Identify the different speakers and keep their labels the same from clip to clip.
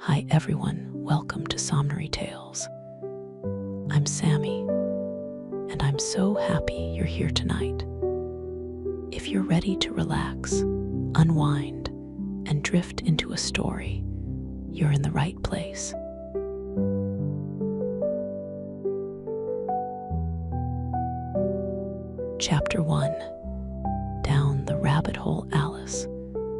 Speaker 1: Hi everyone, welcome to Somnary Tales. I'm Sammy, and I'm so happy you're here tonight. If you're ready to relax, unwind, and drift into a story, you're in the right place. Chapter 1. Down the rabbit hole, Alice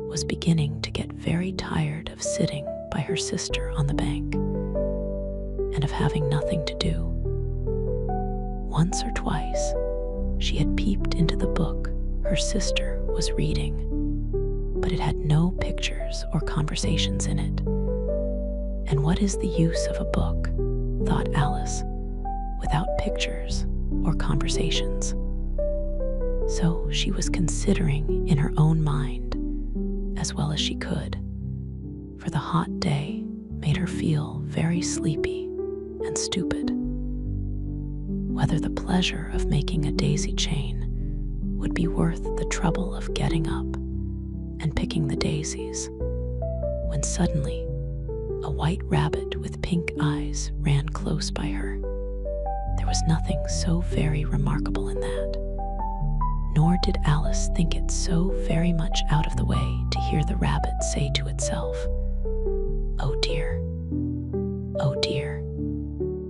Speaker 1: was beginning to get very tired of sitting by her sister on the bank and of having nothing to do. Once or twice, she had peeped into the book her sister was reading, but it had no pictures or conversations in it. And what is the use of a book, thought Alice, without pictures or conversations? So she was considering in her own mind, as well as she could, for the hot day made her feel very sleepy and stupid, whether the pleasure of making a daisy chain would be worth the trouble of getting up and picking the daisies, when suddenly a white rabbit with pink eyes ran close by her. There was nothing so very remarkable in that, nor did Alice think it so very much out of the way to hear the rabbit say to itself, "Oh dear,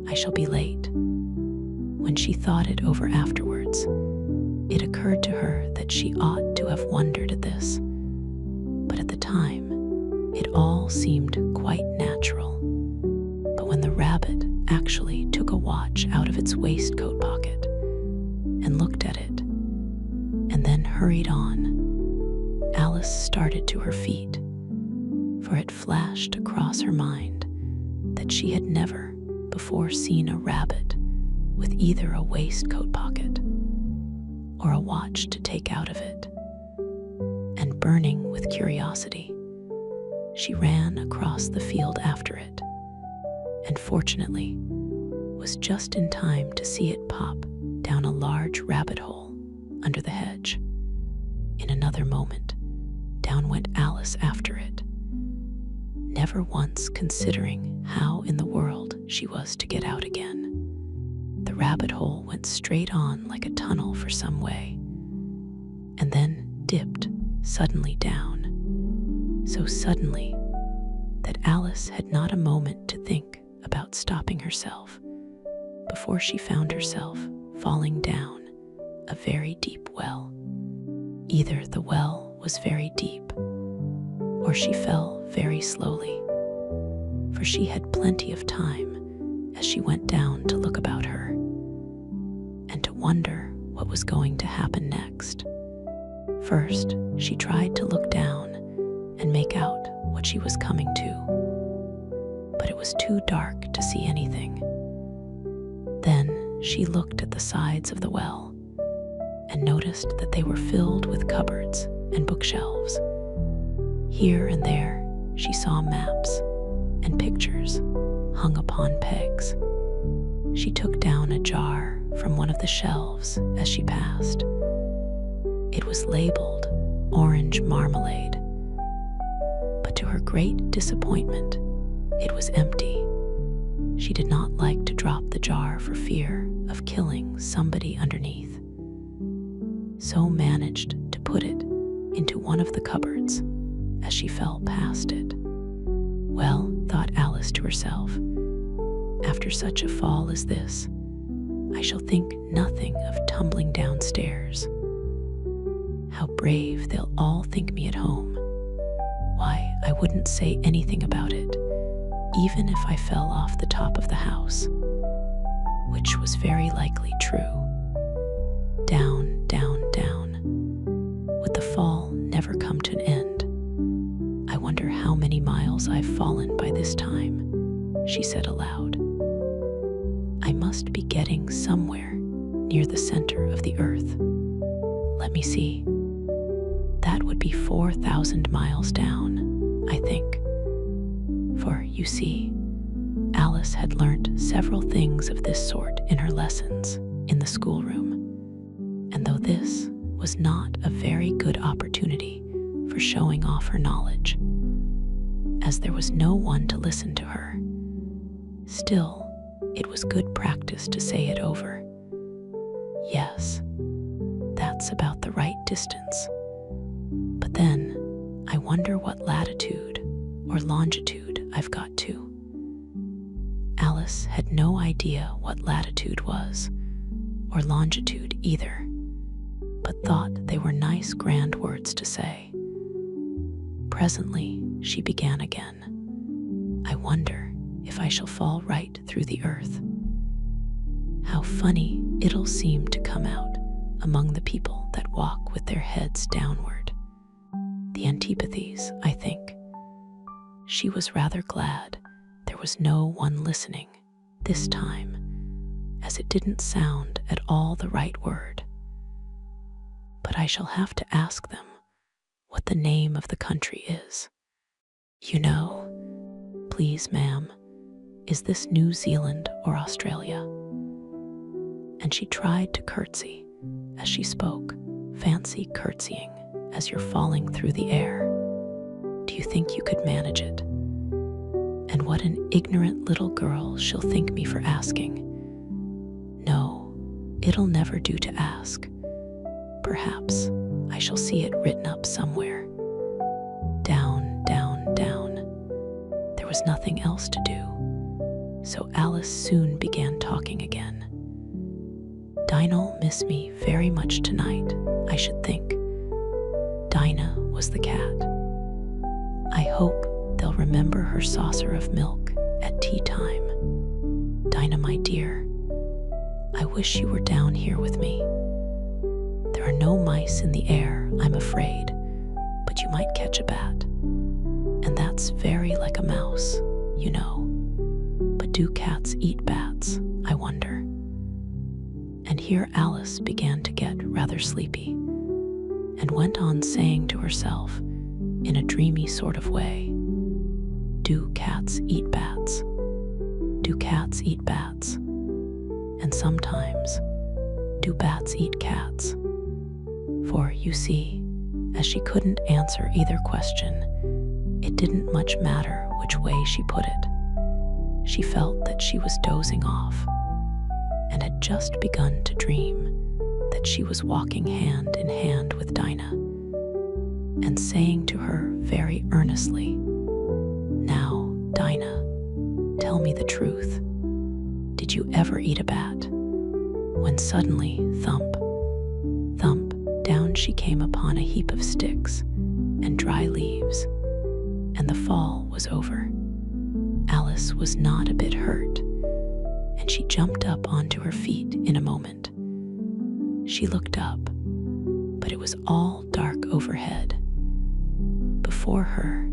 Speaker 1: I shall be late." When she thought it over afterwards, it occurred to her that she ought to have wondered at this, but at the time, it all seemed quite natural. But when the rabbit actually took a watch out of its waistcoat pocket and looked at it, and then hurried on, Alice started to her feet, for it flashed across her mind that she had never before seen a rabbit with either a waistcoat pocket or a watch to take out of it. And burning with curiosity, she ran across the field after it, and fortunately was just in time to see it pop down a large rabbit hole under the hedge. In another moment, down went Alice after it, never once considering how in the world she was to get out again. The rabbit hole went straight on like a tunnel for some way, and then dipped suddenly down, so suddenly that Alice had not a moment to think about stopping herself before she found herself falling down a very deep well. Either the well was very deep, or she fell very slowly, for she had plenty of time as she went down to look about her and to wonder what was going to happen next. First, she tried to look down and make out what she was coming to, but it was too dark to see anything. Then she looked at the sides of the well and noticed that they were filled with cupboards and bookshelves. Here and there she saw maps and pictures hung upon pegs. She took down a jar from one of the shelves as she passed. It was labeled orange marmalade, but to her great disappointment, it was empty. She did not like to drop the jar for fear of killing somebody underneath, so managed to put it into one of the cupboards as she fell past it. Well, thought Alice to herself, after such a fall as this, I shall think nothing of tumbling downstairs. How brave they'll all think me at home. Why, I wouldn't say anything about it, even if I fell off the top of the house, which was very likely true. Down, down, down. Would the fall never come to an end? I wonder how many miles I've fallen by this time, she said aloud. I must be getting somewhere near the center of the earth. Let me see. That would be 4,000 miles down, I think. For, you see, Alice had learnt several things of this sort in her lessons in the schoolroom, and though this was not a very good opportunity for showing off her knowledge, as as there was no one to listen to her. Still, it was good practice to say it over. Yes, that's about the right distance. But then, I wonder what latitude or longitude I've got to. Alice had no idea what latitude was, or longitude either, but thought they were nice grand words to say. Presently, she began again. I wonder if I shall fall right through the earth. How funny it'll seem to come out among the people that walk with their heads downward. The antipathies, I think. She was rather glad there was no one listening this time, as it didn't sound at all the right word. But I shall have to ask them what the name of the country is. You know, please, ma'am, is this New Zealand or Australia? And she tried to curtsy as she spoke. Fancy curtsying as you're falling through the air. Do you think you could manage it? And what an ignorant little girl she'll think me for asking. No, it'll never do to ask. Perhaps I shall see it written up somewhere. Down, down, down. There was nothing else to do, so Alice soon began talking again. Dinah'll miss me very much tonight, I should think. Dinah was the cat. I hope they'll remember her saucer of milk at tea time. Dinah, my dear, I wish you were down here with me. There are no mice in the air, I'm afraid, but you might catch a bat. And that's very like a mouse, you know. But do cats eat bats, I wonder? And here Alice began to get rather sleepy, and went on saying to herself, in a dreamy sort of way, do cats eat bats? Do cats eat bats? And sometimes, do bats eat cats? For, you see, as she couldn't answer either question, it didn't much matter which way she put it. She felt that she was dozing off, and had just begun to dream that she was walking hand in hand with Dinah, and saying to her very earnestly, now, Dinah, tell me the truth. Did you ever eat a bat? When suddenly, thump, thump, down she came upon a heap of sticks and dry leaves, and the fall was over. Alice was not a bit hurt, and she jumped up onto her feet in a moment. She looked up, but it was all dark overhead. Before her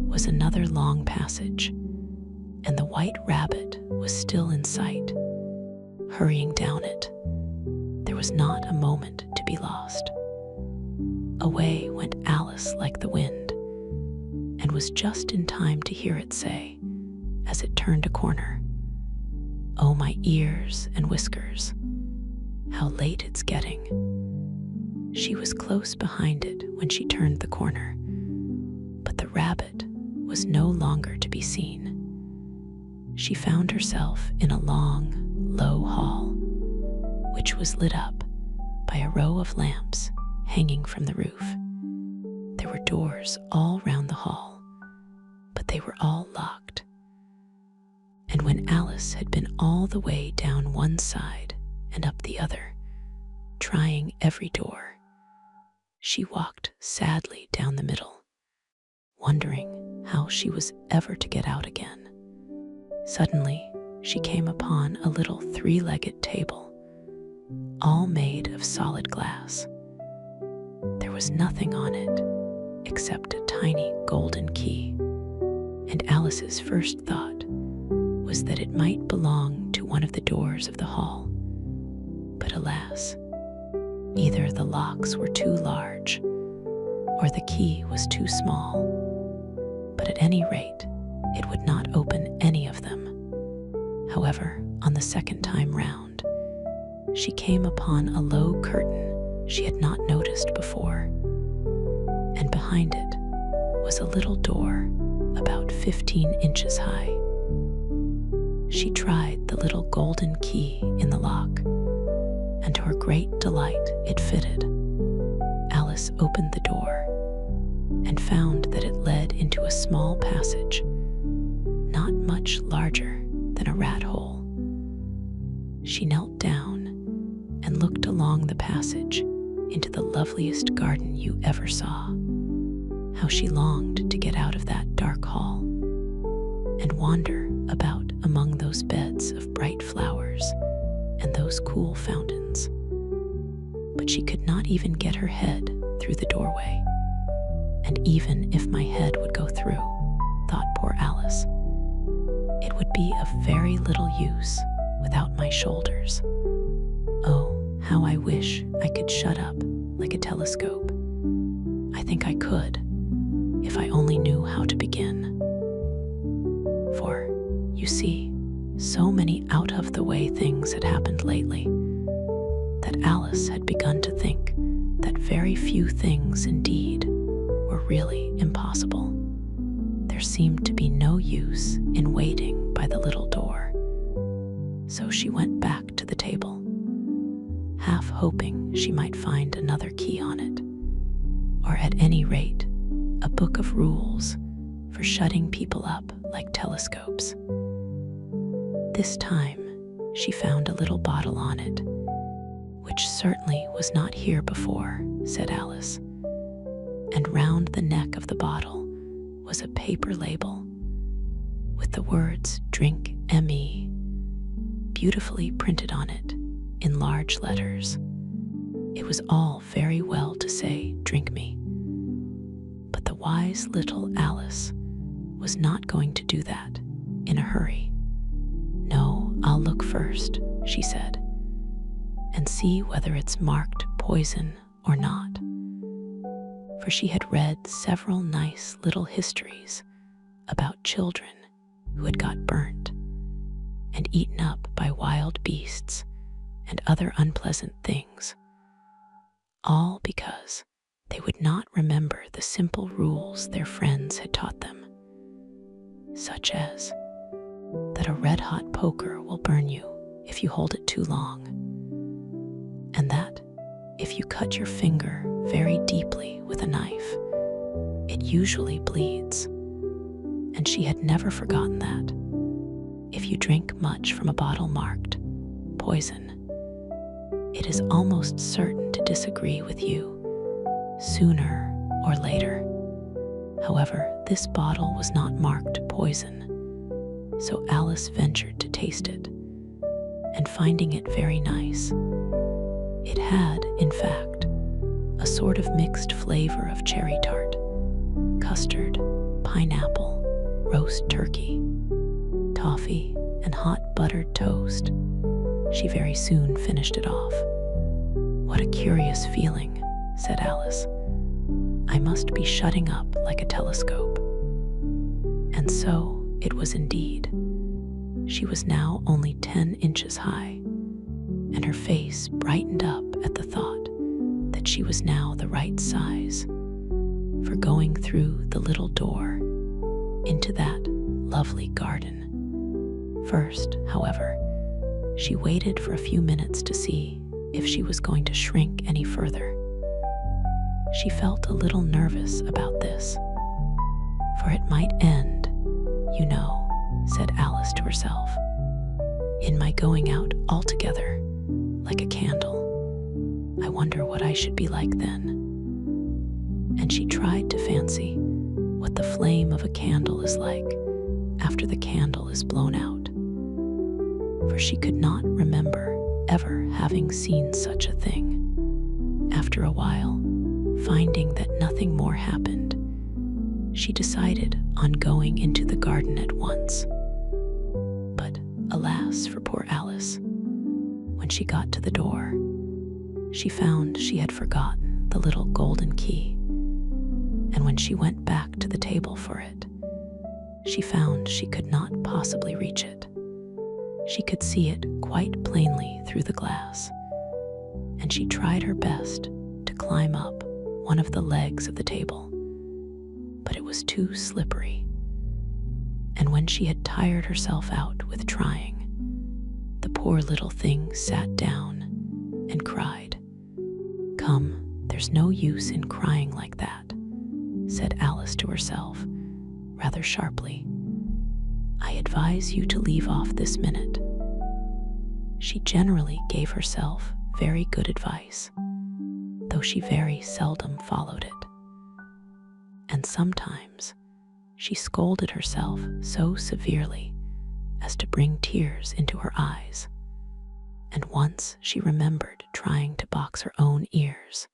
Speaker 1: was another long passage, and the white rabbit was still in sight, hurrying down it. There was not a moment to be lost. Away went Alice like the wind, and was just in time to hear it say, as it turned a corner, oh, my ears and whiskers, how late it's getting. She was close behind it when she turned the corner, but the rabbit was no longer to be seen. She found herself in a long, low hall, which was lit up by a row of lamps hanging from the roof. There were doors all round the hall, but they were all locked. And when Alice had been all the way down one side and up the other, trying every door, she walked sadly down the middle, wondering how she was ever to get out again. Suddenly, she came upon a little three-legged table, all made of solid glass. There was nothing on it except a tiny golden key, and Alice's first thought was that it might belong to one of the doors of the hall. But alas, either the locks were too large, or the key was too small. But at any rate, it would not open any of them. However, on the second time round, she came upon a low curtain she had not noticed before, and behind it was a little door about 15 inches high. She tried the little golden key in the lock, and to her great delight, it fitted. Alice opened the door and found that it led into a small passage, not much larger than a rat hole. She knelt down and looked along the passage into the loveliest garden you ever saw. How she longed to get out of that dark hall and wander about among those beds of bright flowers and those cool fountains. But she could not even get her head through the doorway. And even if my head would go through, thought poor Alice, it would be of very little use without my shoulders. Oh, how I wish I could shut up like a telescope. I think I could, if I only knew how to begin. For, you see, so many out-of-the-way things had happened lately that Alice had begun to think that very few things indeed were really impossible. There seemed to be no use in waiting by the little door. So she went back to the table, half hoping she might find another key on it, or at any rate, a book of rules for shutting people up like telescopes. This time, she found a little bottle on it, which certainly was not here before, said Alice. And round the neck of the bottle was a paper label with the words "Drink ME" beautifully printed on it in large letters. It was all very well to say, "Drink me," but the wise little Alice was not going to do that in a hurry. "No, I'll look first," she said, "and see whether it's marked poison or not." For she had read several nice little histories about children who had got burnt and eaten up by wild beasts and other unpleasant things, all because they would not remember the simple rules their friends had taught them, such as that a red-hot poker will burn you if you hold it too long, and that if you cut your finger very deeply with a knife, it usually bleeds. And she had never forgotten that if you drink much from a bottle marked poison, it is almost certain to disagree with you sooner or later. However, this bottle was not marked poison, so Alice ventured to taste it, and finding it very nice, it had, in fact, a sort of mixed flavor of cherry tart, custard, pineapple, roast turkey, toffee, and hot buttered toast. She very soon finished it off. "What a curious feeling," said Alice. "I must be shutting up like a telescope." And so it was indeed. She was now only 10 inches high, and her face brightened up at the thought that she was now the right size for going through the little door into that lovely garden. First, however, she waited for a few minutes to see if she was going to shrink any further. She felt a little nervous about this, for it might end, you know, said Alice to herself, in my going out altogether like a candle. I wonder what I should be like then. And she tried to fancy what the flame of a candle is like after the candle is blown out, for she could not remember ever having seen such a thing. After a while, finding that nothing more happened, she decided on going into the garden at once. But alas for poor Alice, when she got to the door, she found she had forgotten the little golden key, and when she went back to the table for it, she found she could not possibly reach it. She could see it quite plainly through the glass, and she tried her best to climb up one of the legs of the table, but it was too slippery, And when she had tired herself out with trying, the poor little thing sat down and cried. "Come, there's no use in crying like that," said Alice to herself, rather sharply. "I advise you to leave off this minute." She generally gave herself very good advice, though she very seldom followed it. And sometimes she scolded herself so severely as to bring tears into her eyes. And once she remembered trying to box her own ears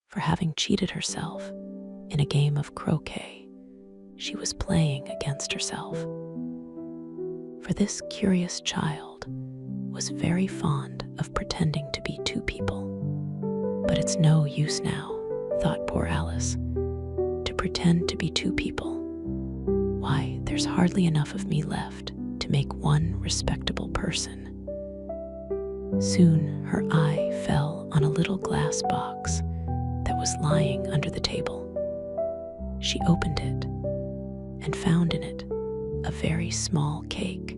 Speaker 1: for having cheated herself in a game of croquet she was playing against herself. For this curious child was very fond of pretending to be two people. But it's no use now, thought poor Alice, to pretend to be two people. Why, there's hardly enough of me left to make one respectable person. Soon her eye fell on a little glass box that was lying under the table. She opened it and found in it a very small cake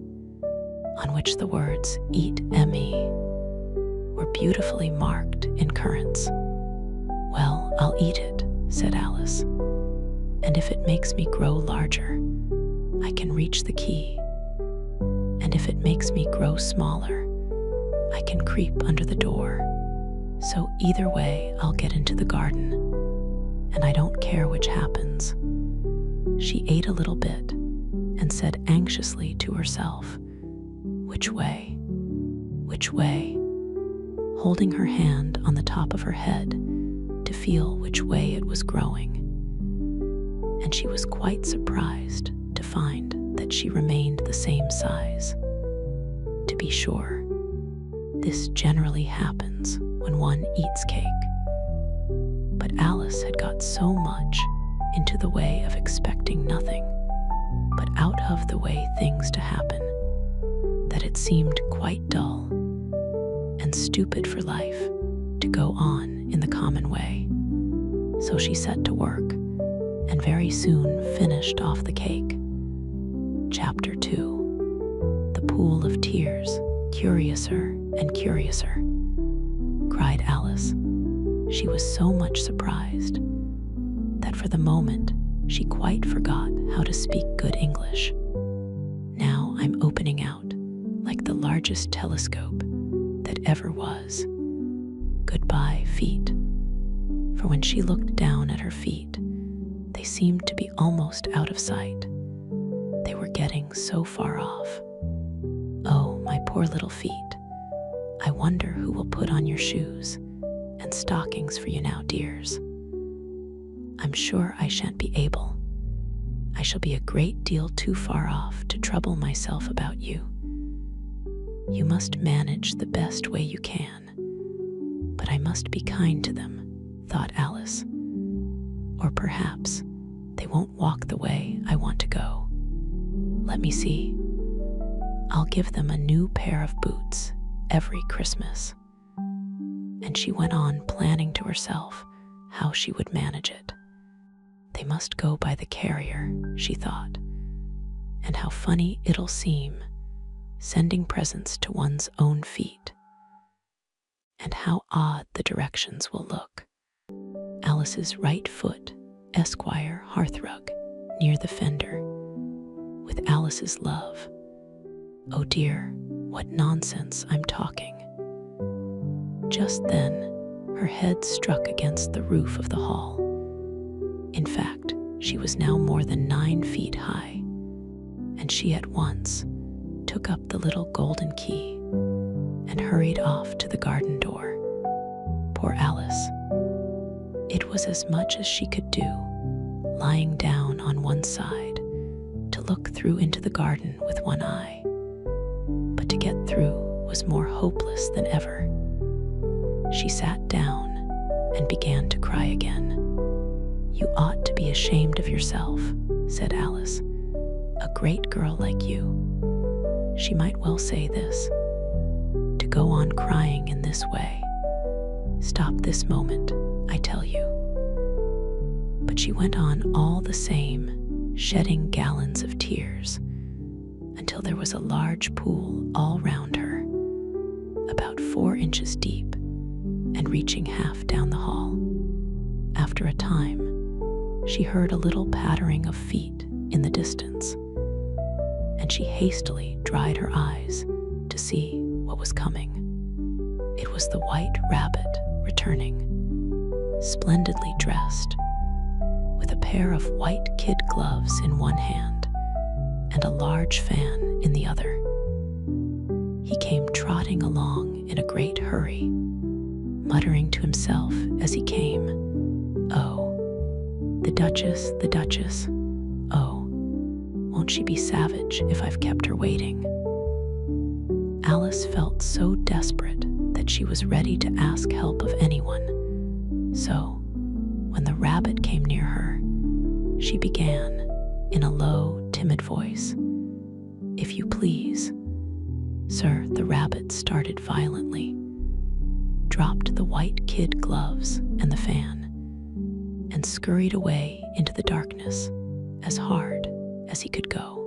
Speaker 1: on which the words "Eat Emmy" were beautifully marked in currants. "Well, I'll eat it," said Alice, "and if it makes me grow larger, I can reach the key. And if it makes me grow smaller, I can creep under the door. So either way, I'll get into the garden, and I don't care which happens." She ate a little bit and said anxiously to herself, "Which way? Which way?" holding her hand on the top of her head to feel which way it was growing. And she was quite surprised to find that she remained the same size. To be sure, this generally happens when one eats cake. But Alice had got so much into the way of expecting nothing but out of the way things to happen that it seemed quite dull and stupid for life to go on in the common way. So she set to work and very soon finished off the cake. Chapter 2. The Pool of Tears, Curiouser and Curiouser, cried Alice. She was so much surprised that for the moment she quite forgot how to speak good English. "Now I'm opening out like the largest telescope that ever was. Goodbye, feet." For when she looked down at her feet, they seemed to be almost out of sight. They were getting so far off. "Oh, my poor little feet. I wonder who will put on your shoes and stockings for you now, dears. I'm sure I shan't be able. I shall be a great deal too far off to trouble myself about you. You must manage the best way you can, but I must be kind to them," thought Alice. "Or perhaps they won't walk the way I want to go. Let me see. I'll give them a new pair of boots every Christmas." And she went on planning to herself how she would manage it. They must go by the carrier, she thought, and how funny it'll seem sending presents to one's own feet, and how odd the directions will look. Alice's right foot, Esquire hearthrug, near the fender, with Alice's love. Oh dear, what nonsense I'm talking. Just then, her head struck against the roof of the hall. In fact, she was now more than 9 feet high, and she at once took up the little golden key and hurried off to the garden door. Poor Alice. It was as much as she could do, lying down on one side to look through into the garden with one eye. But to get through was more hopeless than ever. She sat down and began to cry again. "You ought to be ashamed of yourself," said Alice. "A great girl like you." She might well say this. "To go on crying in this way. Stop this moment, I tell you." But she went on all the same, shedding gallons of tears, until there was a large pool all round her, about 4 inches deep and reaching half down the hall. After a time, she heard a little pattering of feet in the distance, and she hastily dried her eyes to see what was coming. It was the White Rabbit returning, splendidly dressed, with a pair of white kid gloves in one hand and a large fan in the other. He came trotting along in a great hurry, muttering to himself as he came, "Oh, the Duchess, oh, won't she be savage if I've kept her waiting?" Alice felt so desperate that she was ready to ask help of anyone. So, when the rabbit came near her, she began, in a low, timid voice, "If you please." Sir, the rabbit started violently, dropped the white kid gloves and the fan, and scurried away into the darkness as hard as he could go.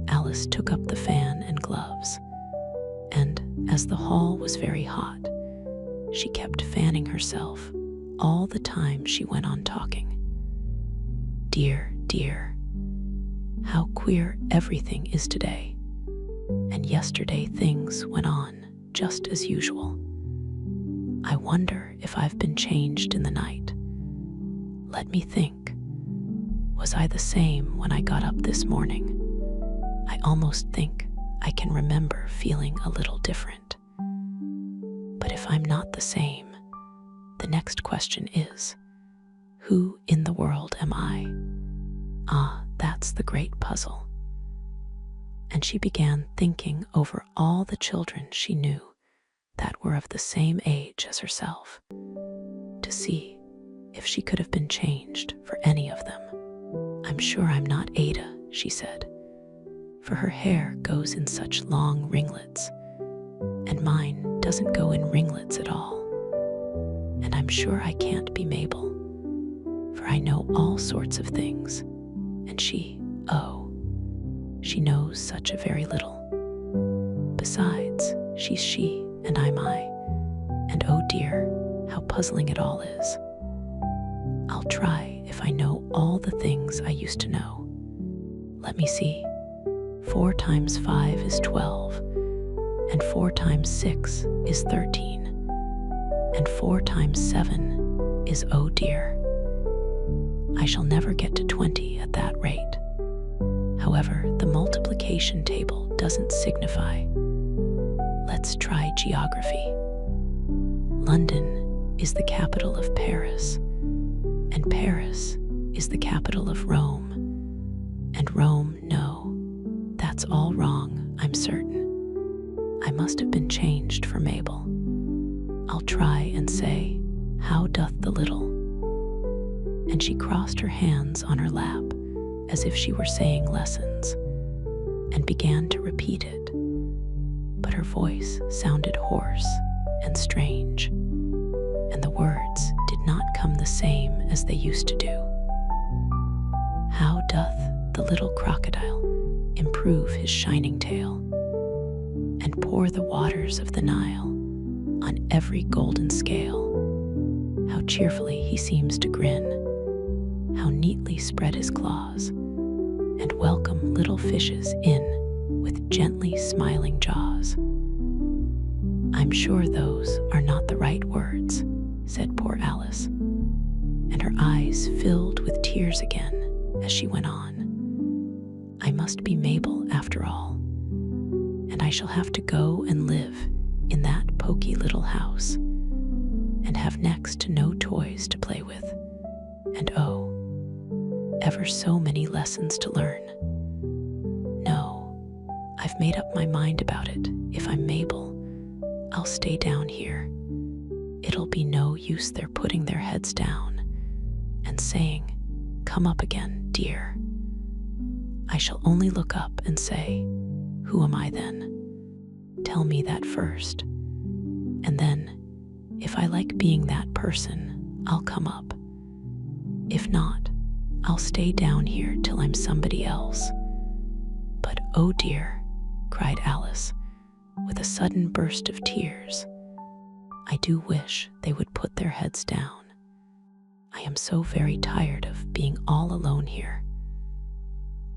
Speaker 1: Alice took up the fan and gloves, and as the hall was very hot, she kept fanning herself all the time she went on talking. "Dear, dear, how queer everything is today. And yesterday things went on just as usual. I wonder if I've been changed in the night. Let me think. Was I the same when I got up this morning? I almost think I can remember feeling a little different. But if I'm not the same, the next question is, who in the world am I? Ah, that's the great puzzle." And she began thinking over all the children she knew that were of the same age as herself, to see if she could have been changed for any of them. "I'm sure I'm not Ada," she said, "for her hair goes in such long ringlets, and mine doesn't go in ringlets at all. And I'm sure I can't be Mabel, for I know all sorts of things, and she knows such a very little. Besides, she's she and I'm I, and oh dear, how puzzling it all is. I'll try if I know all the things I used to know. Let me see. 4 times 5 is 12, and 4 times 6 is 13, and 4 times 7 is, oh dear. I shall never get to 20 at that rate. However, the multiplication table doesn't signify. Let's try geography. London is the capital of Paris, and Paris is the capital of Rome, and Rome, no, that's all wrong, I'm certain. I must have been changed for Mabel. I'll try and say, how doth the little? And she crossed her hands on her lap as if she were saying lessons, and began to repeat it, but her voice sounded hoarse and strange, and the words did not come the same as they used to do. How doth the little crocodile improve his shining tail, and pour the waters of the Nile on every golden scale? How cheerfully he seems to grin, how neatly spread his claws, and welcome little fishes in with gently smiling jaws. I'm sure those are not the right words, said poor Alice, and her eyes filled with tears again as she went on. I must be Mabel after all, and I shall have to go and live in that poky little house, and have next to no toys to play with, and oh, ever so many lessons to learn. No, I've made up my mind about it. If I'm Mabel, I'll stay down here. It'll be no use their putting their heads down and saying, "Come up again, dear." I shall only look up and say, "Who am I then? Tell me that first. And then, if I like being that person, I'll come up. If not, I'll stay down here till I'm somebody else." "But oh dear," cried Alice, with a sudden burst of tears, "I do wish they would put their heads down. I am so very tired of being all alone here."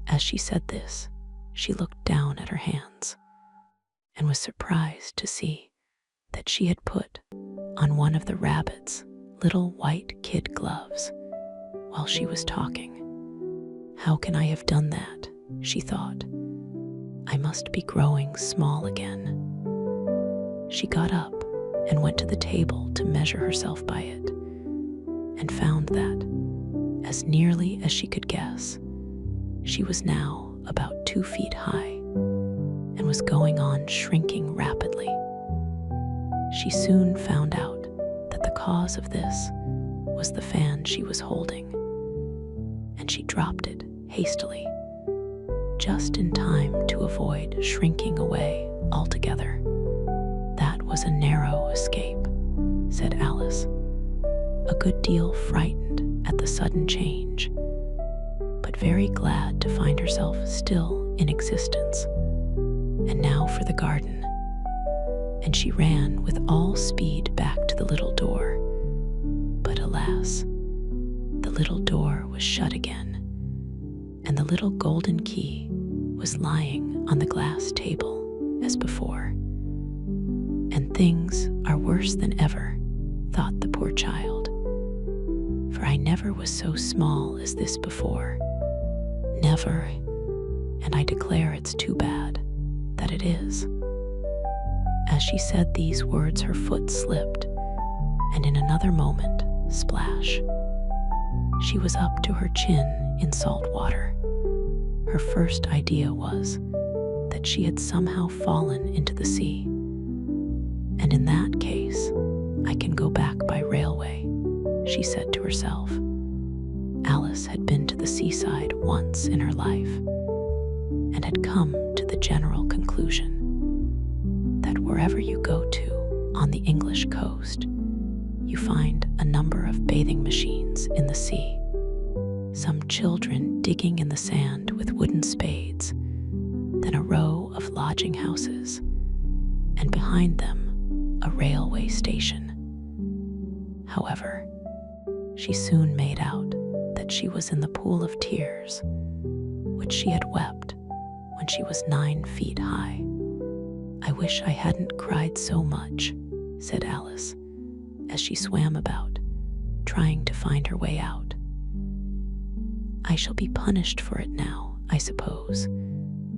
Speaker 1: As she said this, she looked down at her hands and was surprised to see that she had put on one of the rabbit's little white kid gloves while she was talking. "How can I have done that?" she thought. "I must be growing small again." She got up and went to the table to measure herself by it, and found that, as nearly as she could guess, she was now about 2 feet high and was going on shrinking rapidly. She soon found out that the cause of this was the fan she was holding, and she dropped it hastily, just in time to avoid shrinking away altogether. "That was a narrow escape," said Alice, a good deal frightened at the sudden change, but very glad to find herself still in existence. "And now for the garden." And she ran with all speed back to the little door. But alas, the little door was shut again, and the little golden key was lying on the glass table as before. "And things are worse than ever," thought the poor child, "for I never was so small as this before. Never, and I declare it's too bad that it is." As she said these words, her foot slipped, and in another moment, splash, she was up to her chin in salt water. Her first idea was that she had somehow fallen into the sea. "And in that case, I can go back by railway," she said to herself. Alice had been to the seaside once in her life, and had come to the general conclusion that wherever you go to on the English coast, you find a number of bathing machines in the sea, some children digging in the sand with wooden spades, then a row of lodging houses, and behind them a railway station. However, she soon made out that she was in the pool of tears which she had wept when she was 9 feet high. "I wish I hadn't cried so much," said Alice, as she swam about, trying to find her way out. "I shall be punished for it now, I suppose,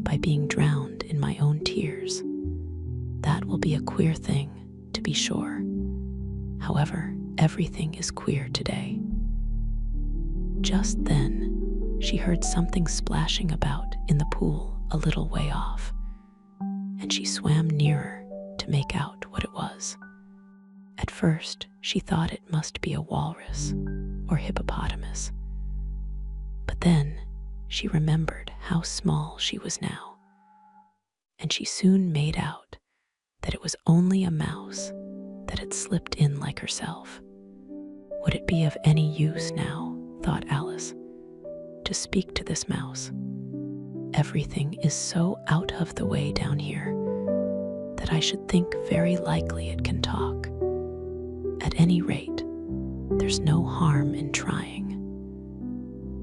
Speaker 1: by being drowned in my own tears. That will be a queer thing, to be sure. However, everything is queer today." Just then, she heard something splashing about in the pool a little way off, and she swam nearer to make out what it was. At first, she thought it must be a walrus or hippopotamus, but then she remembered how small she was now, and she soon made out that it was only a mouse that had slipped in like herself. Would it be of any use now, thought Alice, to speak to this mouse? Everything is so out of the way down here that I should think very likely it can talk. At any rate, there's no harm in trying.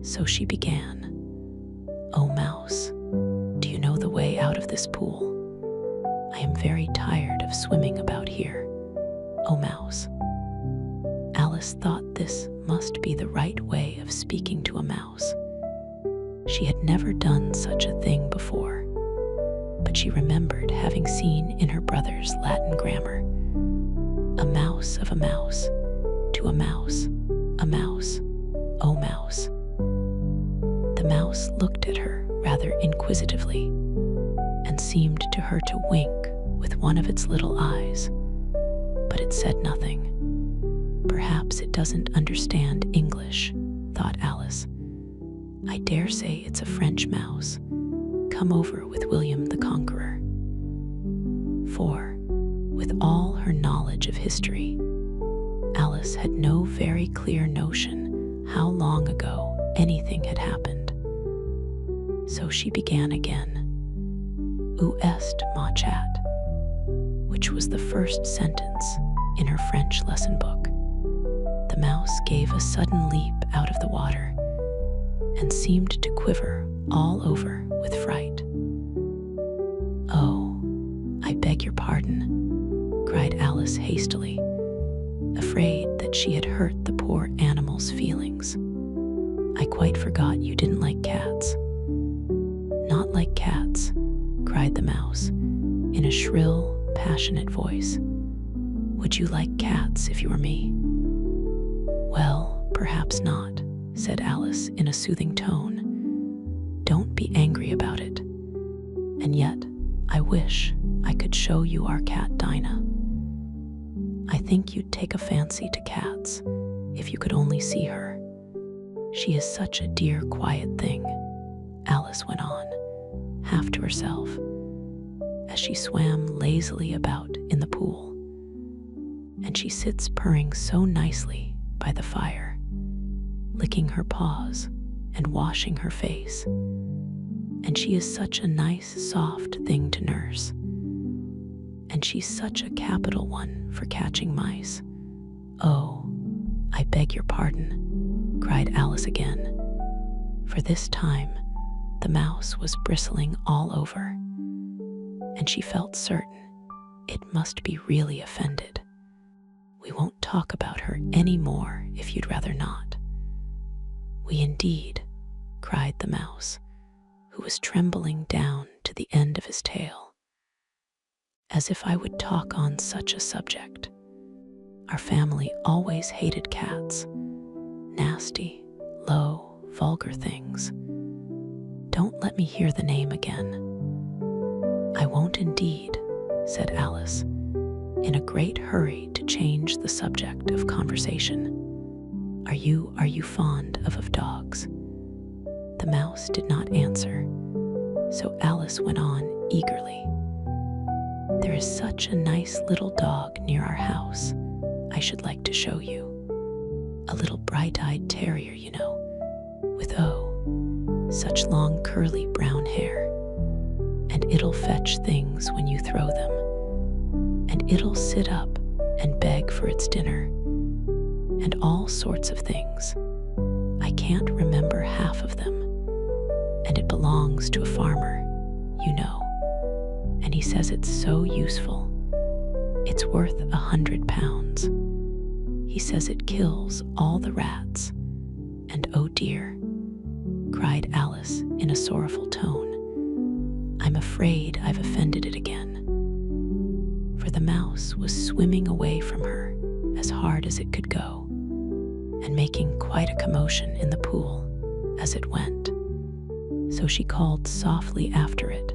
Speaker 1: So she began. "Oh, mouse, do you know the way out of this pool? I am very tired of swimming about here. Oh, mouse." Alice thought this must be the right way of speaking to a mouse. She had never done such a thing before, but she remembered having seen in her brother's Latin grammar, "A mouse of a mouse, to a mouse, oh mouse." The mouse looked at her rather inquisitively, and seemed to her to wink with one of its little eyes, but it said nothing. "Perhaps it doesn't understand English," thought Alice. "I dare say it's a French mouse, come over with William the Conqueror." For, with all her knowledge of history, Alice had no very clear notion how long ago anything had happened. So she began again. Où est ma chat? Which was the first sentence in her French lesson book. The mouse gave a sudden leap out of the water and seemed to quiver all over with fright. "Oh, I beg your pardon," cried Alice hastily, afraid that she had hurt the poor animal's feelings. "I quite forgot you didn't like cats." "Not like cats," cried the mouse in a shrill, passionate voice. "Would you like cats if you were me?" "Well, perhaps not," said Alice in a soothing tone. "Don't be angry about it. And yet, I wish I could show you our cat Dinah. I think you'd take a fancy to cats if you could only see her. She is such a dear, quiet thing," Alice went on, half to herself, as she swam lazily about in the pool. "And she sits purring so nicely by the fire, licking her paws and washing her face. And she is such a nice, soft thing to nurse. And she's such a capital one for catching mice." "Oh, I beg your pardon," cried Alice again, for this time the mouse was bristling all over, and she felt certain it must be really offended. "We won't talk about her any more if you'd rather not." "We indeed," cried the mouse, who was trembling down to the end of his tail. "As if I would talk on such a subject. Our family always hated cats. Nasty, low, vulgar things. Don't let me hear the name again." "I won't indeed," said Alice, in a great hurry to change the subject of conversation. Are you fond of dogs?" The mouse did not answer, so Alice went on eagerly. "There is such a nice little dog near our house I should like to show you. A little bright-eyed terrier, you know, with such long curly brown hair. And it'll fetch things when you throw them. And it'll sit up and beg for its dinner. And all sorts of things. I can't remember half of them. And it belongs to a farmer, you know. And he says it's so useful. It's worth £100. He says it kills all the rats. And oh dear," cried Alice in a sorrowful tone, "I'm afraid I've offended it again." For the mouse was swimming away from her as hard as it could go, and making quite a commotion in the pool as it went. So she called softly after it,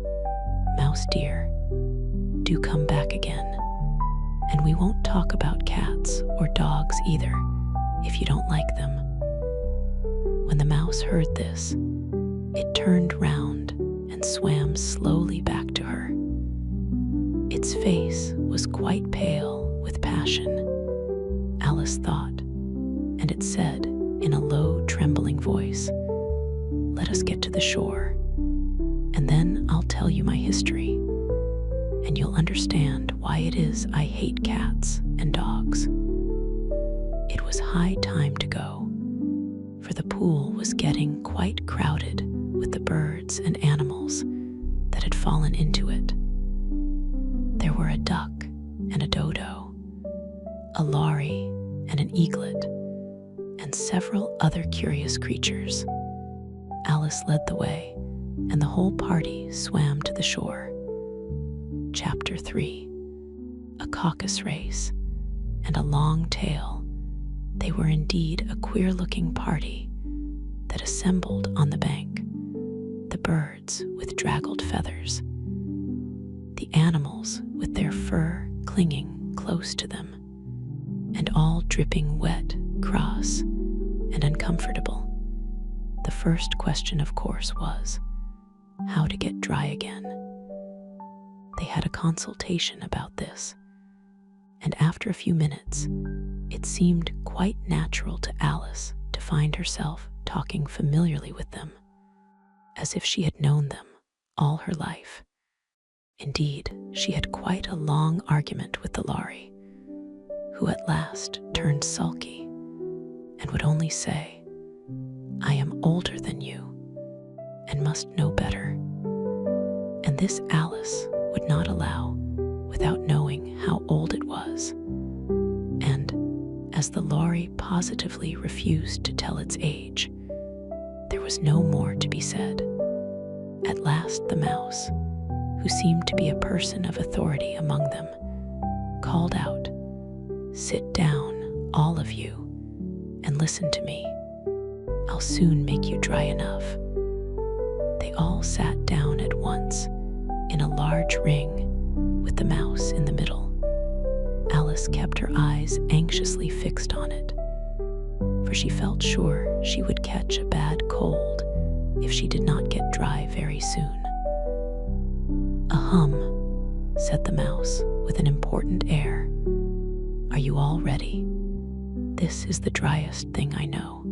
Speaker 1: "Mouse dear, do come back again. And we won't talk about cats or dogs either, if you don't like them." When the mouse heard this, it turned round and swam slowly back to her. Its face was quite pale with passion, Alice thought, and it said in a low, trembling voice, "Let us get to the shore, and then I'll tell you my history, and you'll understand why it is I hate cats and dogs." It was high time to go, for the pool was getting quite crowded with the birds and animals that had fallen into it. There were a duck and a dodo, a lory and an eaglet, and several other curious creatures. Alice led the way, and the whole party swam to the shore. Chapter 3. A caucus race and a long tail. They were indeed a queer-looking party that assembled on the bank, the birds with draggled feathers, the animals with their fur clinging close to them, and all dripping wet, cross, and uncomfortable. The first question, of course, was how to get dry again. They had a consultation about this, and after a few minutes, it seemed quite natural to Alice to find herself talking familiarly with them, as if she had known them all her life. Indeed, she had quite a long argument with the Lhari, who at last turned sulky and would only say, "I am older than you and must know better." And this Alice would not allow without knowing how old it was. And as the Lhari positively refused to tell its age, there was no more to be said. At last the mouse, who seemed to be a person of authority among them, called out, "Sit down, all of you, and listen to me. I'll soon make you dry enough." They all sat down at once in a large ring with the mouse in the middle. Alice kept her eyes anxiously fixed on it, for she felt sure she would catch a bad cold if she did not get dry very soon. "Ahem," said the mouse with an important air. "Are you all ready? This is the driest thing I know.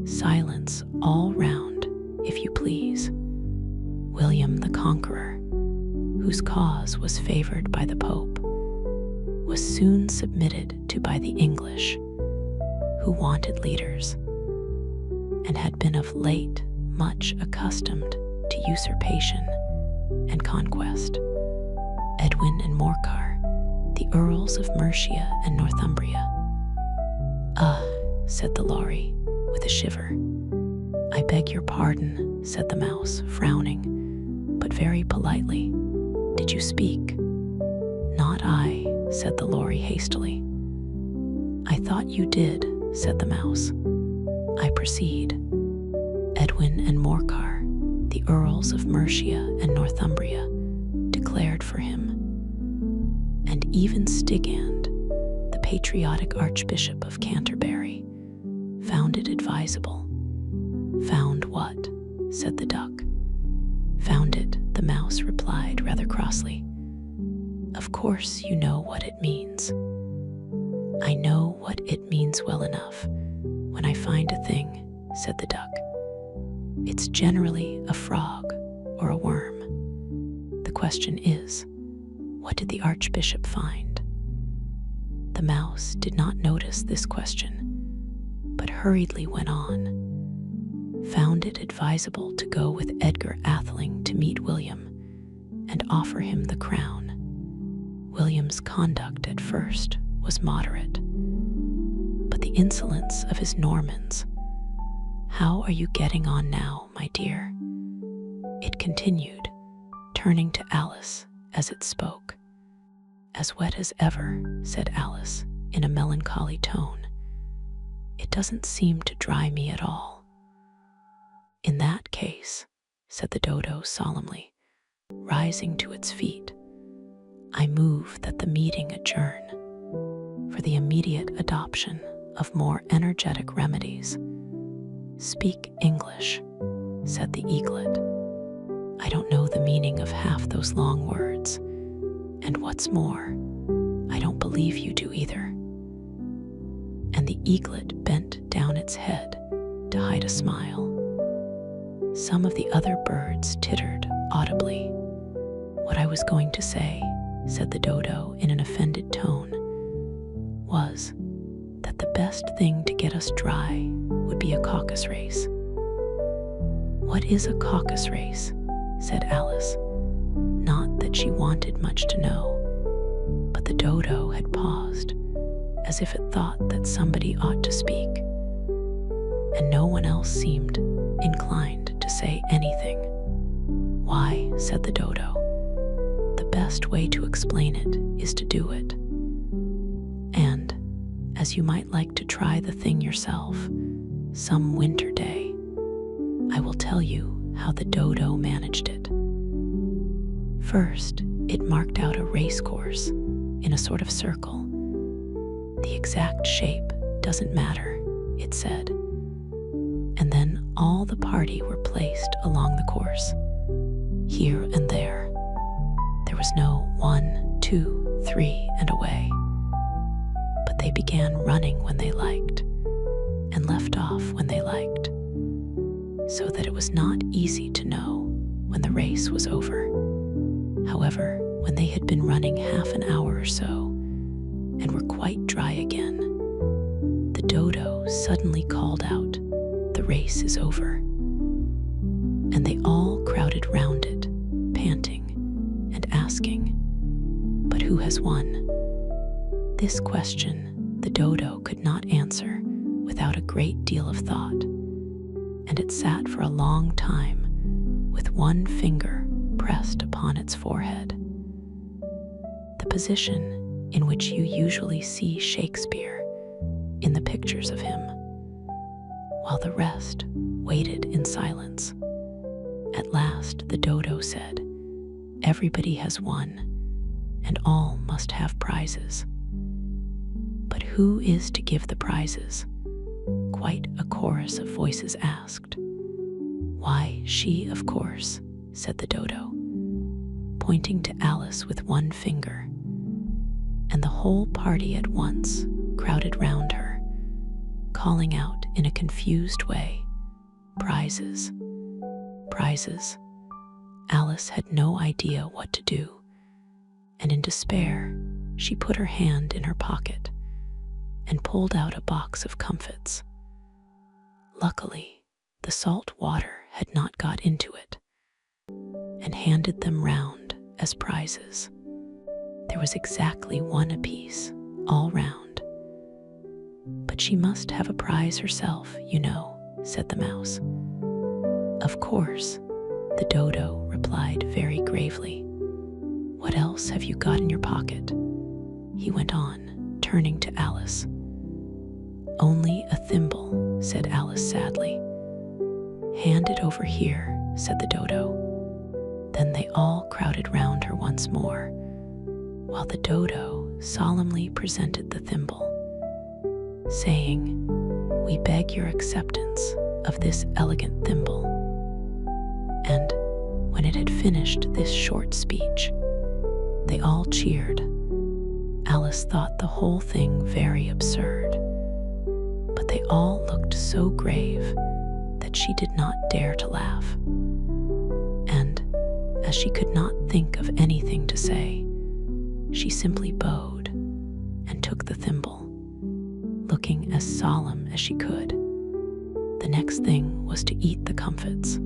Speaker 1: Silence all round, if you please. William the Conqueror, whose cause was favored by the Pope, was soon submitted to by the English, who wanted leaders, and had been of late much accustomed to usurpation and conquest. Edwin and Morcar, the Earls of Mercia and Northumbria." Said the Lhari, with a shiver. "I beg your pardon," said the mouse, frowning, but very politely. "Did you speak?" "Not I," said the Lhari hastily. "I thought you did," said the mouse. "I proceed. Edwin and Morcar, the Earls of Mercia and Northumbria, declared for him, and even Stigand, the patriotic Archbishop of Canterbury, found it advisable." "Found what?" said the duck. "Found it," the mouse replied rather crossly. "Of course you know what it means." "I know what it means well enough when I find a thing," said the duck. "It's generally a frog or a worm. The question is, what did the Archbishop find?" The mouse did not notice this question, but hurriedly went on. "Found it advisable to go with Edgar Atheling to meet William and offer him the crown. William's conduct at first was moderate, but the insolence of his Normans— How are you getting on now, my dear?" it continued, turning to Alice as it spoke. "As wet as ever," said Alice in a melancholy tone. "It doesn't seem to dry me at all." "In that case," said the dodo solemnly, rising to its feet, "I move that the meeting adjourn for the immediate adoption of more energetic remedies." "Speak English," said the eaglet. "I don't know the meaning of half those long words, and what's more, I don't believe you do either." And the eaglet bent down its head to hide a smile. Some of the other birds tittered audibly. "What I was going to say," said the dodo in an offended tone, "was that the best thing to get us dry would be a caucus race." "What is a caucus race?" said Alice. Not that she wanted much to know, but the dodo had paused, as if it thought that somebody ought to speak, and no one else seemed inclined to say anything. "Why," said the dodo, "the best way to explain it is to do it. And, as you might like to try the thing yourself some winter day, I will tell you how the dodo managed it. First, it marked out a race course in a sort of circle. The exact shape doesn't matter, it said. And then all the party were placed along the course, here and there. There was no 1, 2, 3, and away. But they began running when they liked, and left off when they liked. so that it was not easy to know when the race was over. However, when they had been running half an hour or so and were quite dry again, the dodo suddenly called out, "The race is over." And they all crowded round it, panting and asking, "But who has won?" This question the dodo could not answer without a great deal of thought, and it sat for a long time with one finger pressed upon its forehead. The position in which you usually see Shakespeare in the pictures of him, while the rest waited in silence. At last the dodo said, "Everybody has won, and all must have prizes." "But who is to give the prizes?" quite a chorus of voices asked. "Why, she, of course," said the dodo, pointing to Alice with one finger, and the whole party at once crowded round her, calling out in a confused way, "Prizes, prizes." Alice had no idea what to do, and in despair, she put her hand in her pocket and pulled out a box of comfits. Luckily, the salt water had not got into it, and handed them round as prizes. There was exactly one apiece, all round. "But she must have a prize herself, you know," said the mouse. "Of course," the dodo replied very gravely. "What else have you got in your pocket?" he went on, turning to Alice. "Only a thimble," said Alice sadly. "Hand it over here," said the dodo. Then they all crowded round her once more, while the dodo solemnly presented the thimble, saying, "We beg your acceptance of this elegant thimble." And when it had finished this short speech, they all cheered. Alice thought the whole thing very absurd, but they all looked so grave that she did not dare to laugh. And as she could not think of anything to say, she simply bowed and took the thimble, looking as solemn as she could. The next thing was to eat the comfits.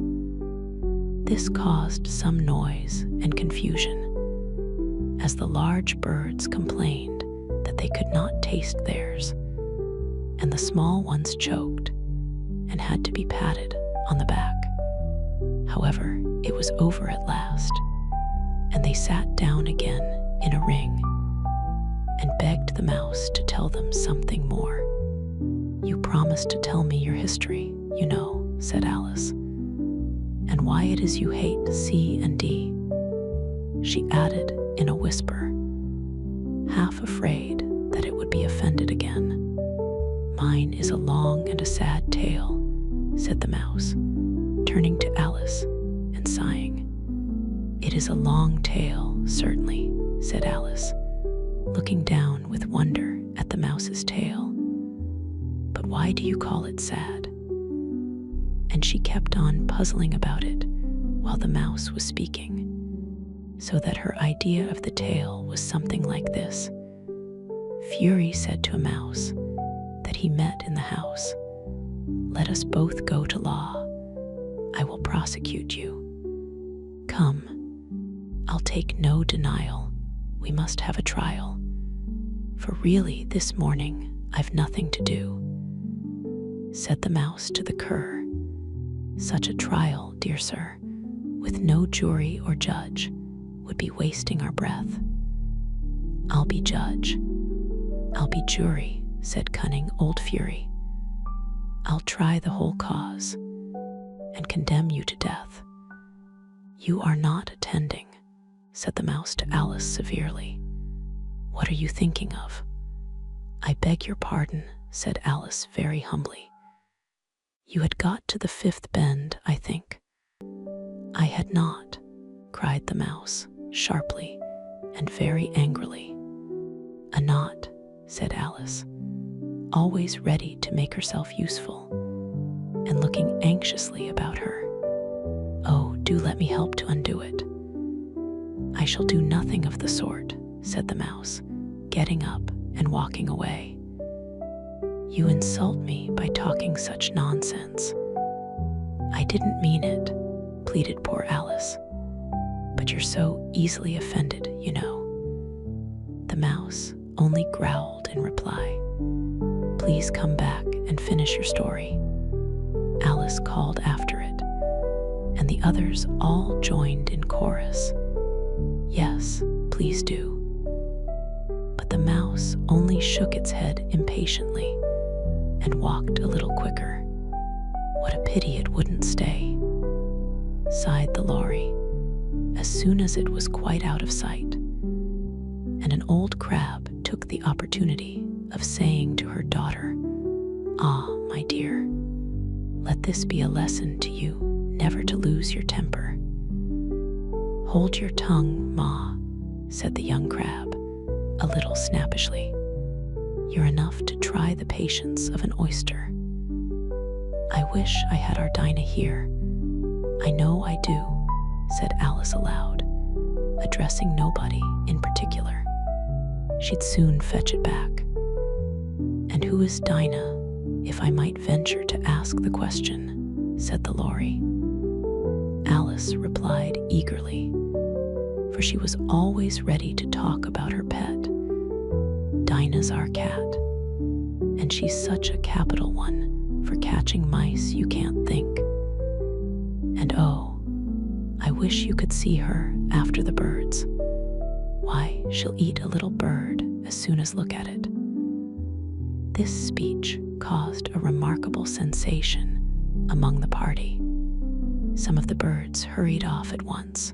Speaker 1: This caused some noise and confusion, as the large birds complained that they could not taste theirs, and the small ones choked and had to be patted on the back. However, it was over at last, and they sat down again in a ring and begged the mouse to tell them something more. "You promised to tell me your history, you know," said Alice, "and why it is you hate C and D." She added in a whisper, half afraid that it would be offended again. "Mine is a long and a sad tale," said the mouse, turning to Alice and sighing. "It is a long tale, certainly," said Alice, looking down with wonder at the mouse's tail. "But why do you call it sad?" And she kept on puzzling about it while the mouse was speaking, so that her idea of the tale was something like this. Fury said to a mouse that he met in the house, "Let us both go to law. I will prosecute you. Come, I'll take no denial. We must have a trial. For really this morning I've nothing to do." Said the mouse to the cur, "Such a trial, dear sir, with no jury or judge, would be wasting our breath." "I'll be judge. I'll be jury," said cunning old Fury. "I'll try the whole cause and condemn you to death." "You are not attending," said the mouse to Alice severely. "What are you thinking of?" "I beg your pardon," said Alice very humbly. "You had got to the fifth bend, I think." "I had not," cried the mouse, sharply and very angrily. "A knot," said Alice, always ready to make herself useful, and looking anxiously about her. "Oh, do let me help to undo it." "I shall do nothing of the sort," said the mouse, getting up and walking away. "You insult me by talking such nonsense." "I didn't mean it," pleaded poor Alice. "But you're so easily offended, you know." The mouse only growled in reply. "Please come back and finish your story." Alice called after it, and the others all joined in chorus. "Yes, please do." But the mouse only shook its head impatiently and walked a little quicker. "What a pity it wouldn't stay," sighed the lorry, as soon as it was quite out of sight. And an old crab took the opportunity of saying to her daughter, "Ah, my dear, let this be a lesson to you never to lose your temper." "Hold your tongue, Ma," said the young crab, a little snappishly. "You're enough to try the patience of an oyster." "I wish I had our Dinah here. I know I do," said Alice aloud, addressing nobody in particular. She'd soon fetch it back. "And who is Dinah, if I might venture to ask the question?" said the lorry. Alice replied eagerly, for she was always ready to talk about her pet. "Dinah's our cat, and she's such a capital one for catching mice you can't think. And oh, I wish you could see her after the birds. Why, she'll eat a little bird as soon as look at it." This speech caused a remarkable sensation among the party. Some of the birds hurried off at once.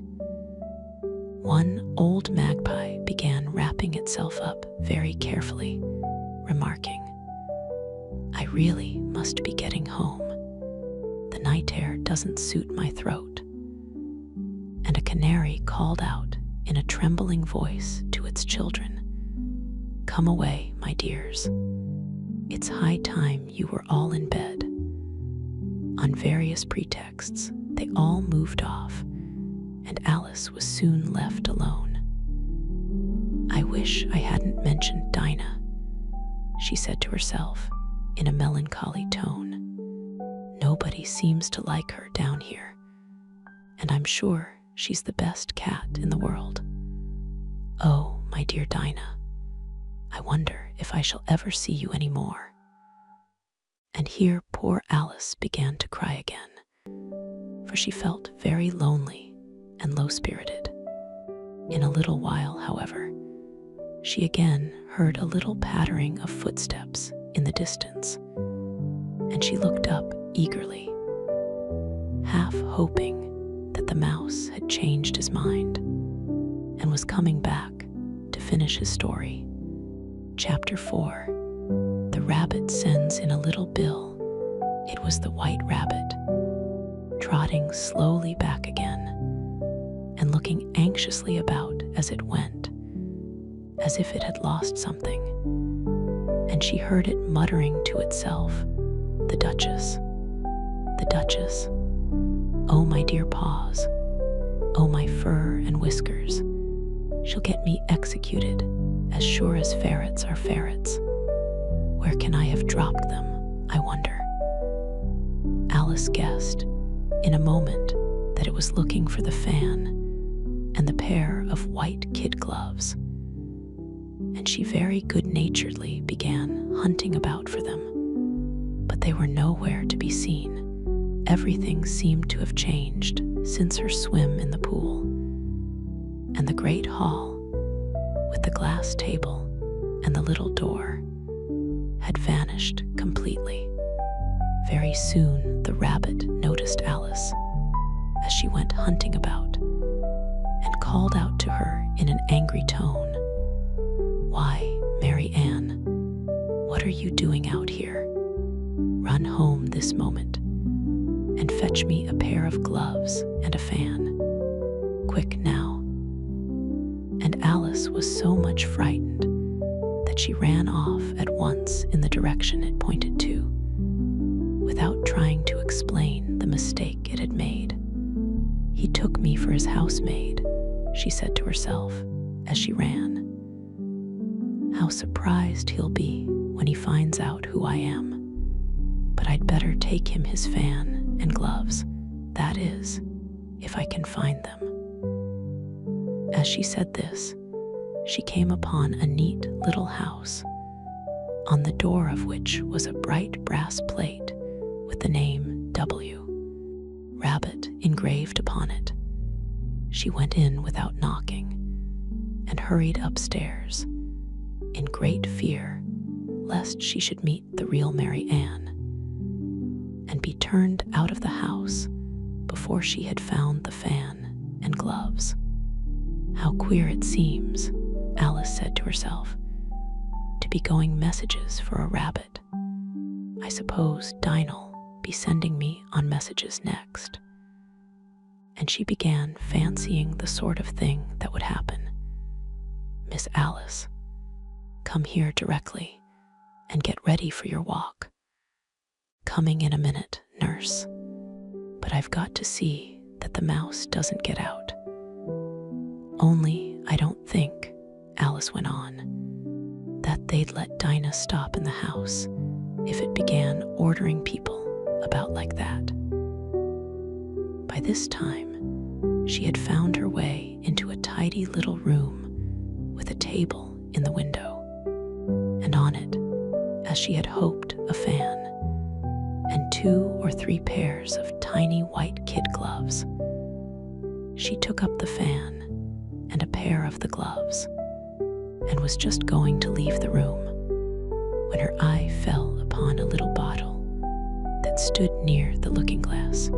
Speaker 1: One old magpie began wrapping itself up very carefully, remarking, "I really must be getting home. The night air doesn't suit my throat." And a canary called out in a trembling voice to its children, "Come away, my dears. It's high time you were all in bed." On various pretexts, they all moved off, and Alice was soon left alone. "I wish I hadn't mentioned Dinah," she said to herself in a melancholy tone. "Nobody seems to like her down here, and I'm sure she's the best cat in the world. Oh, my dear Dinah, I wonder if I shall ever see you any more." And here poor Alice began to cry again, for she felt very lonely and low-spirited. In a little while, however, she again heard a little pattering of footsteps in the distance, and she looked up eagerly, half hoping that the mouse had changed his mind and was coming back to finish his story. Chapter 4. The rabbit sends in a little bill. It was the white rabbit, trotting slowly back again and looking anxiously about as it went, as if it had lost something. And she heard it muttering to itself, "The Duchess, the Duchess. Oh, my dear paws. Oh, my fur and whiskers. She'll get me executed, as sure as ferrets are ferrets. Where can I have dropped them, I wonder?" Alice guessed in a moment that it was looking for the fan and the pair of white kid gloves, and she very good-naturedly began hunting about for them. But they were nowhere to be seen. Everything seemed to have changed since her swim in the pool, and the great hall, with the glass table and the little door, had vanished completely. Very soon the rabbit noticed Alice as she went hunting about, and called out to her in an angry tone, "Why, Mary Ann, what are you doing out here? Run home this moment, and fetch me a pair of gloves and a fan. Quick now." And Alice was so much frightened that she ran off at once in the direction it pointed to, without trying to explain the mistake it had made. "He took me for his housemaid," she said to herself as she ran. "How surprised he'll be when he finds out who I am. But I'd better take him his fan and gloves, that is, if I can find them." As she said this, she came upon a neat little house, on the door of which was a bright brass plate with the name W. Rabbit engraved upon it. She went in without knocking and hurried upstairs, in great fear lest she should meet the real Mary Ann and be turned out of the house before she had found the fan and gloves. "How queer it seems," Alice said to herself, "to be going messages for a rabbit. I suppose Dinah'll be sending me on messages next." And she began fancying the sort of thing that would happen. "Miss Alice, come here directly and get ready for your walk. Coming in a minute, nurse. But I've got to see that the mouse doesn't get out. Only I don't think," Alice went on, "that they'd let Dinah stop in the house if it began ordering people about like that." By this time, she had found her way into a tidy little room with a table in the window, and on it, as she had hoped, a fan, and 2 or 3 pairs of tiny white kid gloves. She took up the fan and a pair of the gloves, and was just going to leave the room when her eye fell upon a little bottle that stood near the looking-glass.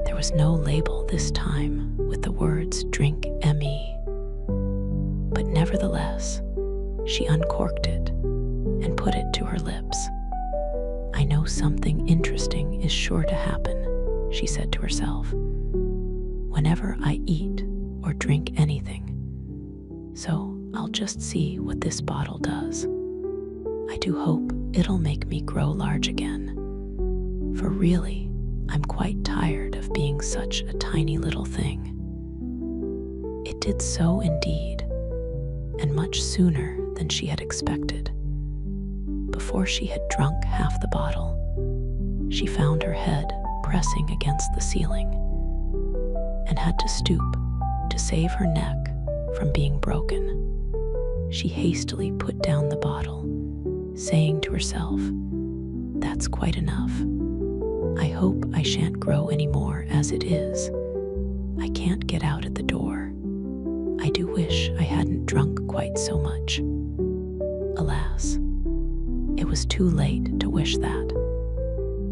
Speaker 1: There was no label this time with the words "Drink ME," but nevertheless, she uncorked it and put it to her lips. "I know something interesting is sure to happen," she said to herself, "whenever I eat or drink anything. So I'll just see what this bottle does. I do hope it'll make me grow large again, for really, I'm quite tired of being such a tiny little thing." It did so indeed, and much sooner than she had expected. Before she had drunk half the bottle, she found her head pressing against the ceiling and had to stoop to save her neck from being broken. She hastily put down the bottle, saying to herself, "That's quite enough. I hope I shan't grow any more as it is. I can't get out at the door. I do wish I hadn't drunk quite so much." Alas, it was too late to wish that.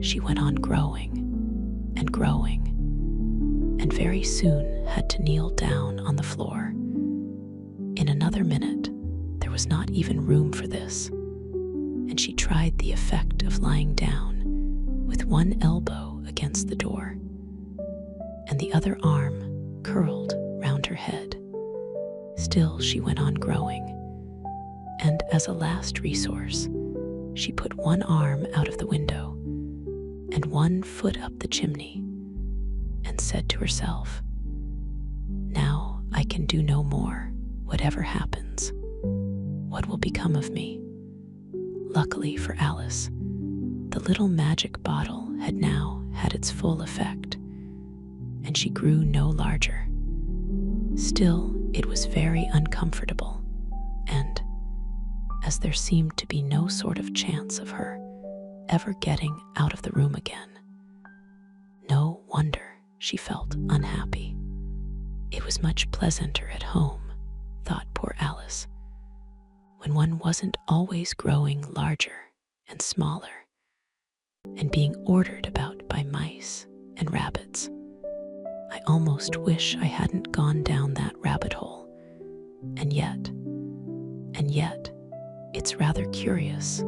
Speaker 1: She went on growing and growing, and very soon had to kneel down on the floor. In another minute, there was not even room for this, and she tried the effect of lying down with one elbow against the door and the other arm curled round her head. Still she went on growing, and as a last resource, she put one arm out of the window and one foot up the chimney and said to herself, "Now I can do no more, whatever happens. What will become of me?" Luckily for Alice, the little magic bottle had now had its full effect, and she grew no larger. Still, it was very uncomfortable, and, as there seemed to be no sort of chance of her ever getting out of the room again, no wonder she felt unhappy. It was much pleasanter at home, thought poor Alice, when one wasn't always growing larger and smaller and being ordered about by mice and rabbits. I almost wish I hadn't gone down that rabbit hole. And yet, it's rather curious,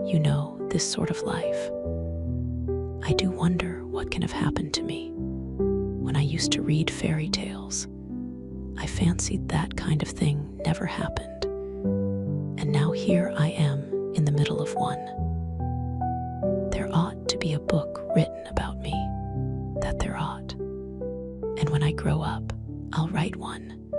Speaker 1: you know, this sort of life. I do wonder what can have happened to me. When I used to read fairy tales, I fancied that kind of thing never happened. And now here I am in the middle of one. There ought to be a book written about me, that there ought. And when I grow up, I'll write one.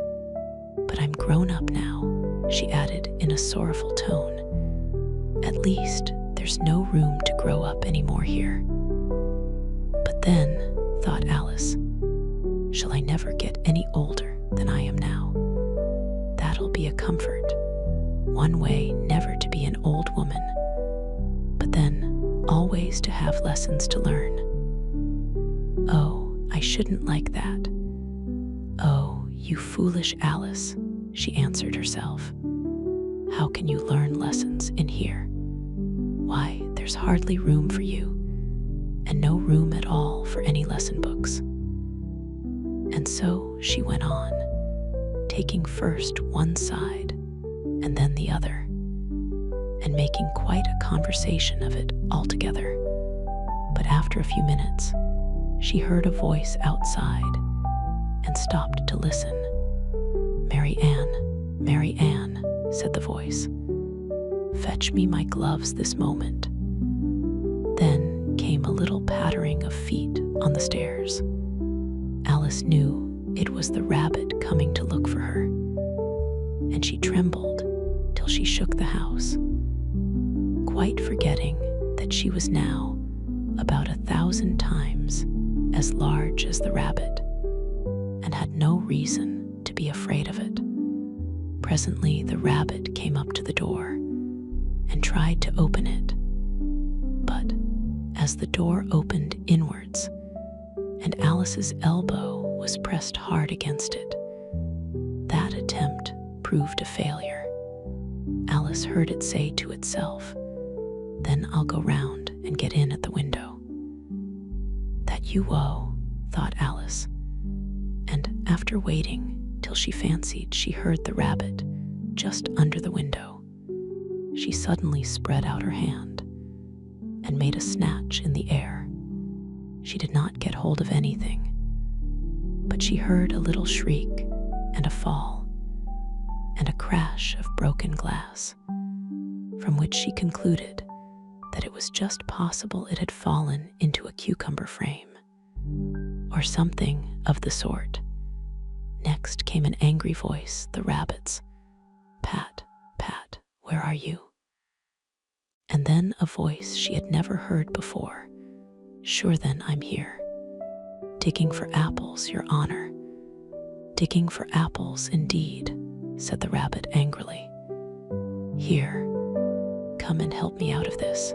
Speaker 1: But I'm grown up now, she added in a sorrowful tone. At least there's no room to grow up anymore here. But then, thought Alice, shall I never get any older than I am now? That'll be a comfort. One way never to be an old woman, but then always to have lessons to learn. Oh, I shouldn't like that. Oh, you foolish Alice, she answered herself. How can you learn lessons in here? Why, there's hardly room for you, and no room at all for any lesson books. And so she went on, taking first one side and then the other, and making quite a conversation of it altogether. But after a few minutes, she heard a voice outside and stopped to listen. Mary Ann, said the voice, fetch me my gloves this moment. Then came a little pattering of feet on the stairs. Alice knew it was the rabbit coming to look for her, and she trembled till she shook the house, quite forgetting that she was now about 1,000 times as large as the rabbit, and had no reason to be afraid of it. Presently the rabbit came up to the door and tried to open it, but as the door opened inwards and Alice's elbow was pressed hard against it, that attempt proved a failure. Alice heard it say to itself, then I'll go round and get in at the window. That you woe, thought Alice, and after waiting till she fancied she heard the rabbit just under the window, she suddenly spread out her hand and made a snatch in the air. She did not get hold of anything, but she heard a little shriek and a fall and a crash of broken glass, from which she concluded that it was just possible it had fallen into a cucumber frame, or something of the sort. Next came an angry voice, the rabbit's. Pat, Pat, where are you? And then a voice she had never heard before. Sure then, I'm here. Digging for apples, your honor. Digging for apples, indeed, said the rabbit angrily. Here, come and help me out of this.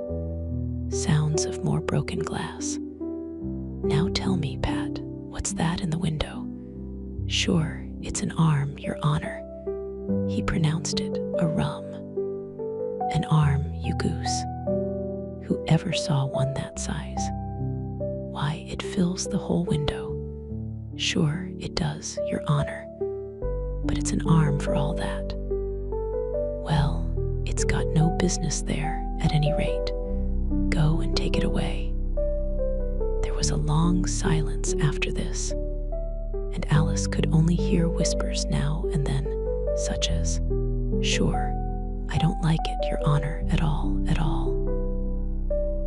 Speaker 1: Sounds of more broken glass. Now tell me, Pat, what's that in the window? Sure, it's an arm, your honor. He pronounced it a rum. An arm, you goose. Who ever saw one that size? Why, it fills the whole window. Sure, it does, your honor. But it's an arm for all that. Well, it's got no business there, at any rate. Go and take it away. There was a long silence after this, and Alice could only hear whispers now and then, such as, sure, I don't like it, your honor, at all, at all.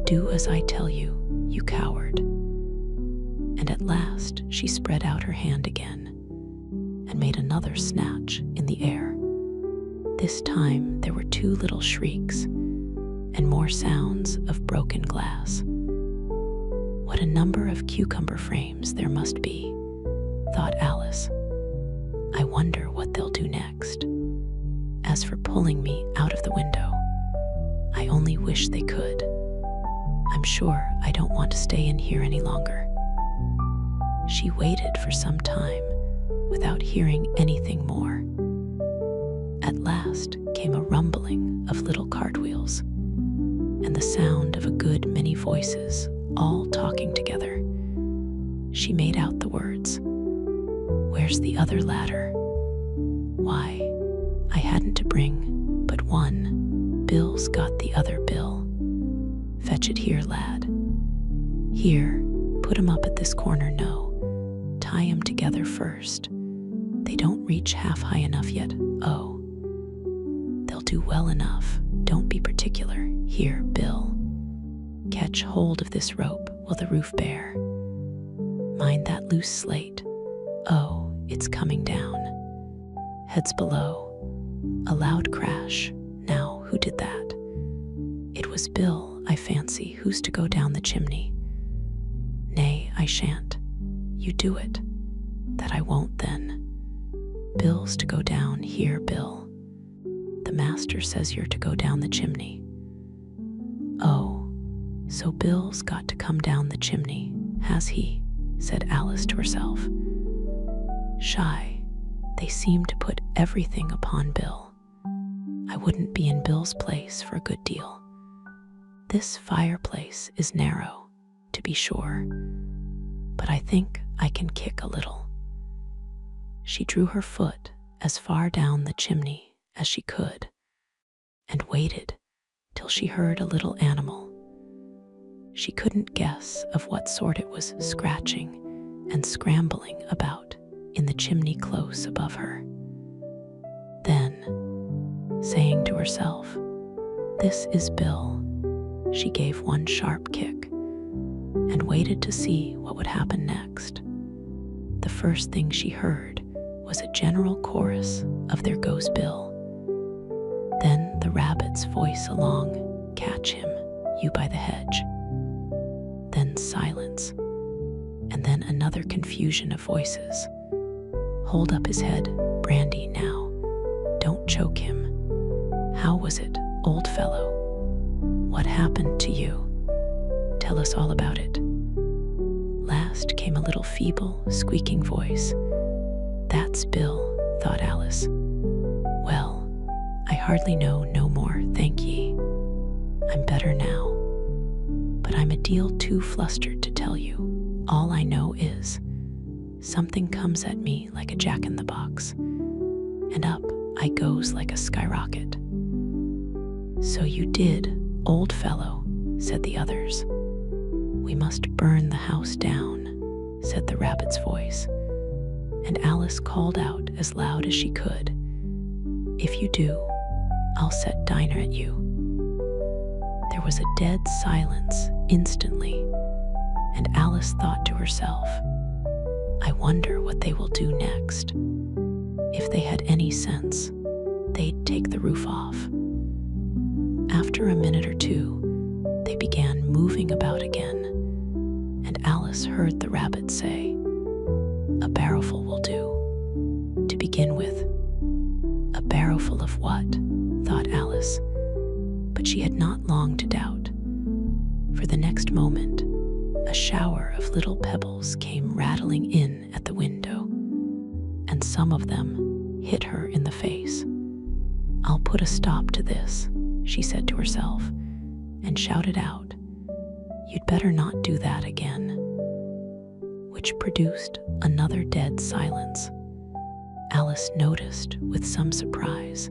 Speaker 1: Do as I tell you, you coward. And at last she spread out her hand again and made another snatch in the air. This time there were two little shrieks and more sounds of broken glass. What a number of cucumber frames there must be, thought Alice. I wonder what they'll do next. As for pulling me out of the window, I only wish they could. I'm sure I don't want to stay in here any longer. She waited for some time without hearing anything more. At last came a rumbling of little cartwheels and the sound of a good many voices all talking together. She made out the words, "Where's the other ladder? Why, I hadn't to bring but one. Bill's got the other bill. Fetch it here, lad. Here, put 'em up at this corner, no. Tie 'em together first. They don't reach half high enough yet, oh. They'll do well enough, don't be particular. Here, Bill. Catch hold of this rope will the roof bear. Mind that loose slate. Oh, it's coming down. Heads below. A loud crash. Now, who did that? It was Bill, I fancy. Who's to go down the chimney? Nay, I shan't. You do it. That I won't then. Bill's to go down here, Bill. The master says you're to go down the chimney. Oh, so Bill's got to come down the chimney, has he? Said Alice to herself. Shy, they seem to put everything upon Bill. I wouldn't be in Bill's place for a good deal. This fireplace is narrow, to be sure, but I think I can kick a little. She drew her foot as far down the chimney as she could and waited till she heard a little animal. She couldn't guess of what sort it was, scratching and scrambling about in the chimney close above her. Then, saying to herself, "This is Bill," she gave one sharp kick and waited to see what would happen next. The first thing she heard was a general chorus of "There goes Bill." Then the rabbit's voice along, "Catch him, you by the hedge." Then silence, and then another confusion of voices. "Hold up his head, Brandy, now. Don't choke him. How was it, old fellow? What happened to you? Tell us all about it." Last came a little feeble, squeaking voice. "That's Bill," thought Alice. "Well, I hardly know no more, thank ye. I'm better now, but I'm a deal too flustered to tell you. All I know is something comes at me like a jack-in-the-box, and up I goes like a skyrocket." "So you did, old fellow," said the others. "We must burn the house down," said the rabbit's voice, and Alice called out as loud as she could, "If you do, I'll set Dinah at you." There was a dead silence instantly, and Alice thought to herself, "I wonder what they will do next. If they had any sense, they'd take the roof off." After a minute or two, they began moving about again, and Alice heard the rabbit say, "A barrowful will do. To begin with." A barrowful of what? Thought Alice, but she had not long to doubt, for the next moment a shower of little pebbles came rattling in at the window, and some of them hit her in the face. "I'll put a stop to this," she said to herself, and shouted out, "You'd better not do that again," which produced another dead silence. Alice noticed with some surprise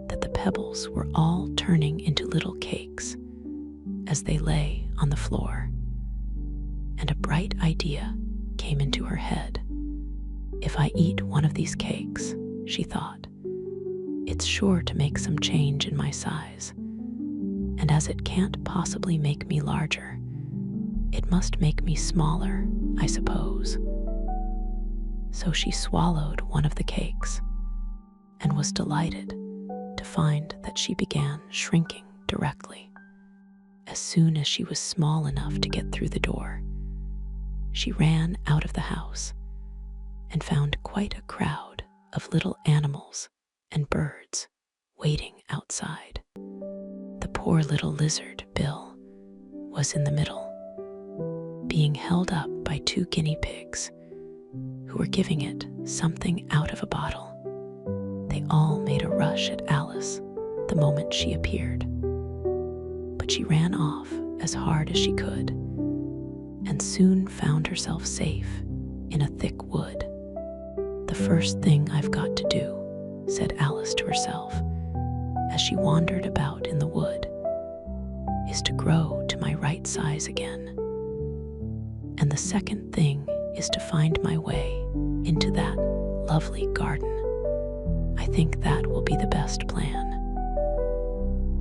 Speaker 1: that the pebbles were all turning into little cakes as they lay on the floor, and a bright idea came into her head. "If I eat one of these cakes," she thought, "it's sure to make some change in my size, and as it can't possibly make me larger, it must make me smaller, I suppose." So she swallowed one of the cakes and was delighted to find that she began shrinking directly. As soon as she was small enough to get through the door, she ran out of the house and found quite a crowd of little animals and birds waiting outside. The poor little lizard, Bill, was in the middle, being held up by 2 guinea pigs who were giving it something out of a bottle. They all made a rush at Alice the moment she appeared, but she ran off as hard as she could and soon found herself safe in a thick wood. "The first thing I've got to do," said Alice to herself as she wandered about in the wood, "is to grow to my right size again. And the second thing is to find my way into that lovely garden. I think that will be the best plan."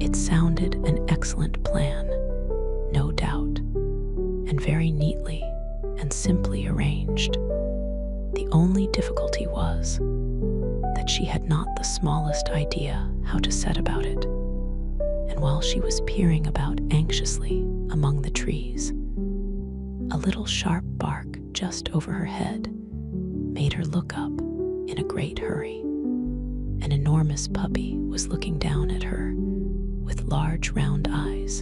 Speaker 1: It sounded an excellent plan, no doubt. very neatly and simply arranged. The only difficulty was that she had not the smallest idea how to set about it. And while she was peering about anxiously among the trees, a little sharp bark just over her head made her look up in a great hurry. An enormous puppy was looking down at her with large round eyes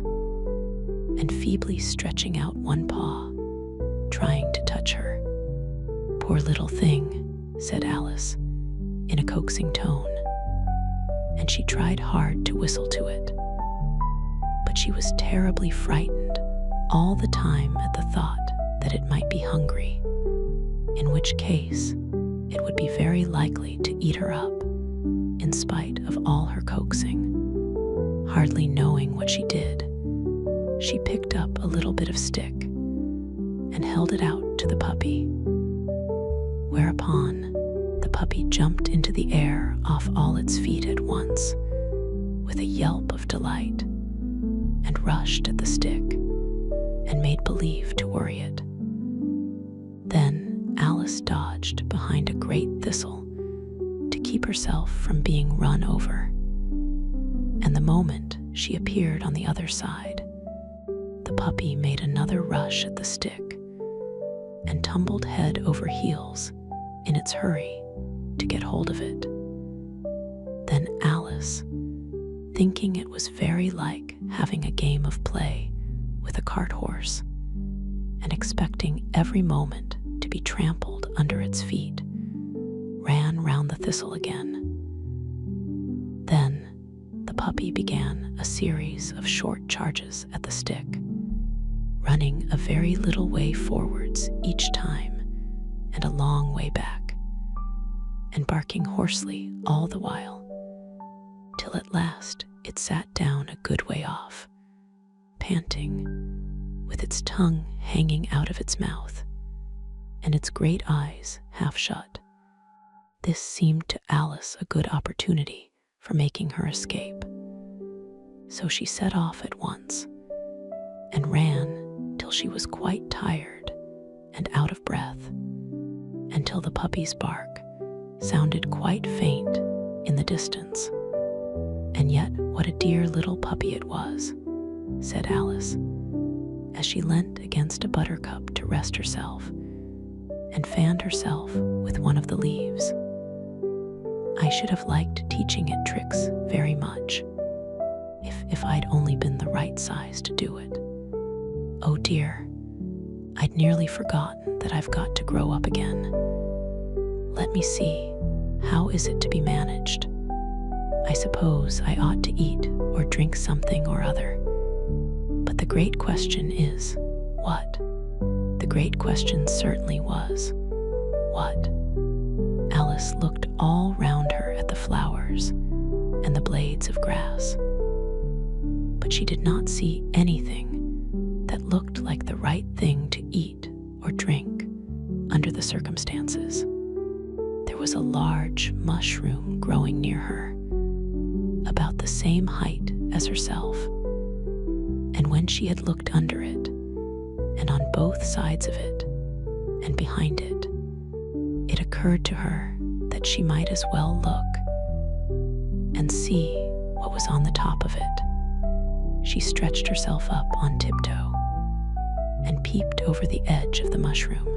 Speaker 1: and feebly stretching out one paw, trying to touch her. "Poor little thing," said Alice in a coaxing tone, and she tried hard to whistle to it. But she was terribly frightened all the time at the thought that it might be hungry, in which case it would be very likely to eat her up, in spite of all her coaxing. Hardly knowing what she did, she picked up a little bit of stick and held it out to the puppy, whereupon the puppy jumped into the air off all its feet at once with a yelp of delight and rushed at the stick and made believe to worry it. Then Alice dodged behind a great thistle to keep herself from being run over, and the moment she appeared on the other side, the puppy made another rush at the stick and tumbled head over heels in its hurry to get hold of it. Then Alice, thinking it was very like having a game of play with a cart horse, and expecting every moment to be trampled under its feet, ran round the thistle again. Then the puppy began a series of short charges at the stick, running a very little way forwards each time and a long way back, and barking hoarsely all the while, till at last it sat down a good way off, panting, with its tongue hanging out of its mouth and its great eyes half shut. This seemed to Alice a good opportunity for making her escape. So she set off at once and ran till she was quite tired and out of breath, until the puppy's bark sounded quite faint in the distance. "And yet what a dear little puppy it was," said Alice, as she leant against a buttercup to rest herself and fanned herself with one of the leaves. "I should have liked teaching it tricks very much, if I'd only been the right size to do it. Oh dear, I'd nearly forgotten that I've got to grow up again. Let me see, how is it to be managed? I suppose I ought to eat or drink something or other. But the great question is, what?" The great question certainly was, what? Alice looked all round her at the flowers and the blades of grass, but she did not see anything that looked like the right thing to eat or drink under the circumstances. There was a large mushroom growing near her, about the same height as herself, and when she had looked under it, and on both sides of it, and behind it, it occurred to her that she might as well look and see what was on the top of it. She stretched herself up on tiptoe and peeped over the edge of the mushroom,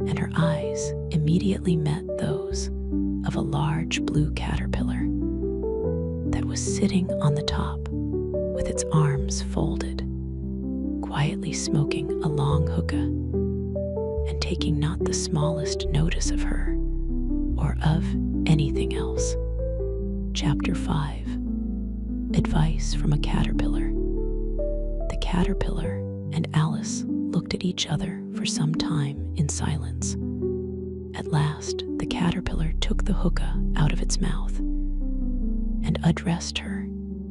Speaker 1: and her eyes immediately met those of a large blue caterpillar that was sitting on the top with its arms folded, quietly smoking a long hookah and taking not the smallest notice of her or of anything else. Chapter 5. Advice from a Caterpillar. The caterpillar and Alice looked at each other for some time in silence. At last, the caterpillar took the hookah out of its mouth and addressed her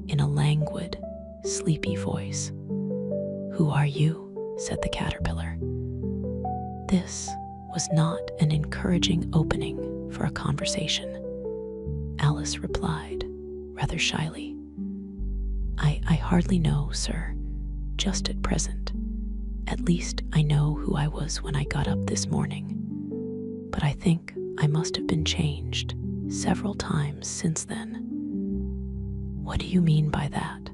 Speaker 1: in a languid, sleepy voice. "Who are you?" said the caterpillar. This was not an encouraging opening for a conversation. Alice replied, rather shyly, I hardly know, sir, just at present. At least I know who I was when I got up this morning. But I think I must have been changed several times since then." "What do you mean by that?"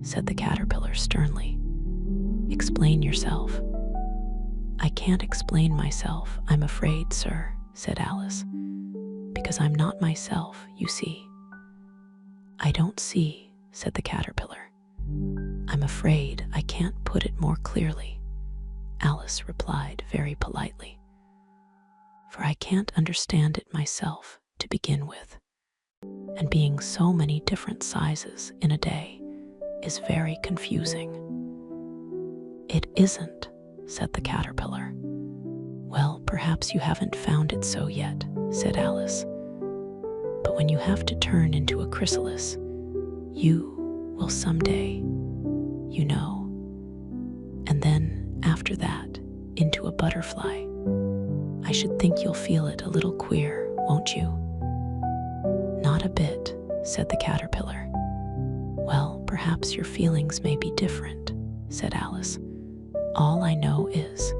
Speaker 1: said the caterpillar sternly. "Explain yourself." "I can't explain myself, I'm afraid, sir," said Alice, "because I'm not myself, you see." "I don't see," said the caterpillar. "I'm afraid I can't put it more clearly," Alice replied very politely, "for I can't understand it myself to begin with, and being so many different sizes in a day is very confusing." "It isn't," said the caterpillar. "Well, perhaps you haven't found it so yet," said Alice. "But when you have to turn into a chrysalis, you will someday, you know. And then, after that, into a butterfly. I should think you'll feel it a little queer, won't you?" "Not a bit," said the caterpillar. "Well, perhaps your feelings may be different," said Alice. "All I know is,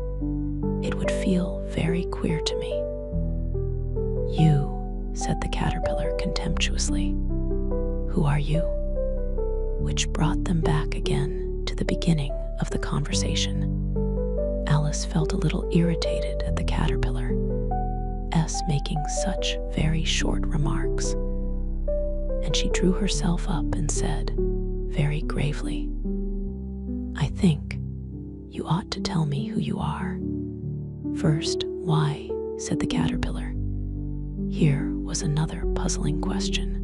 Speaker 1: it would feel very queer to me." "You," said the caterpillar contemptuously. "Who are you?" Which brought them back again to the beginning of the conversation. Alice felt a little irritated at the caterpillar's making such very short remarks, and she drew herself up and said, very gravely, "I think you ought to tell me who you are." "First, why?" said the caterpillar. Here was another puzzling question,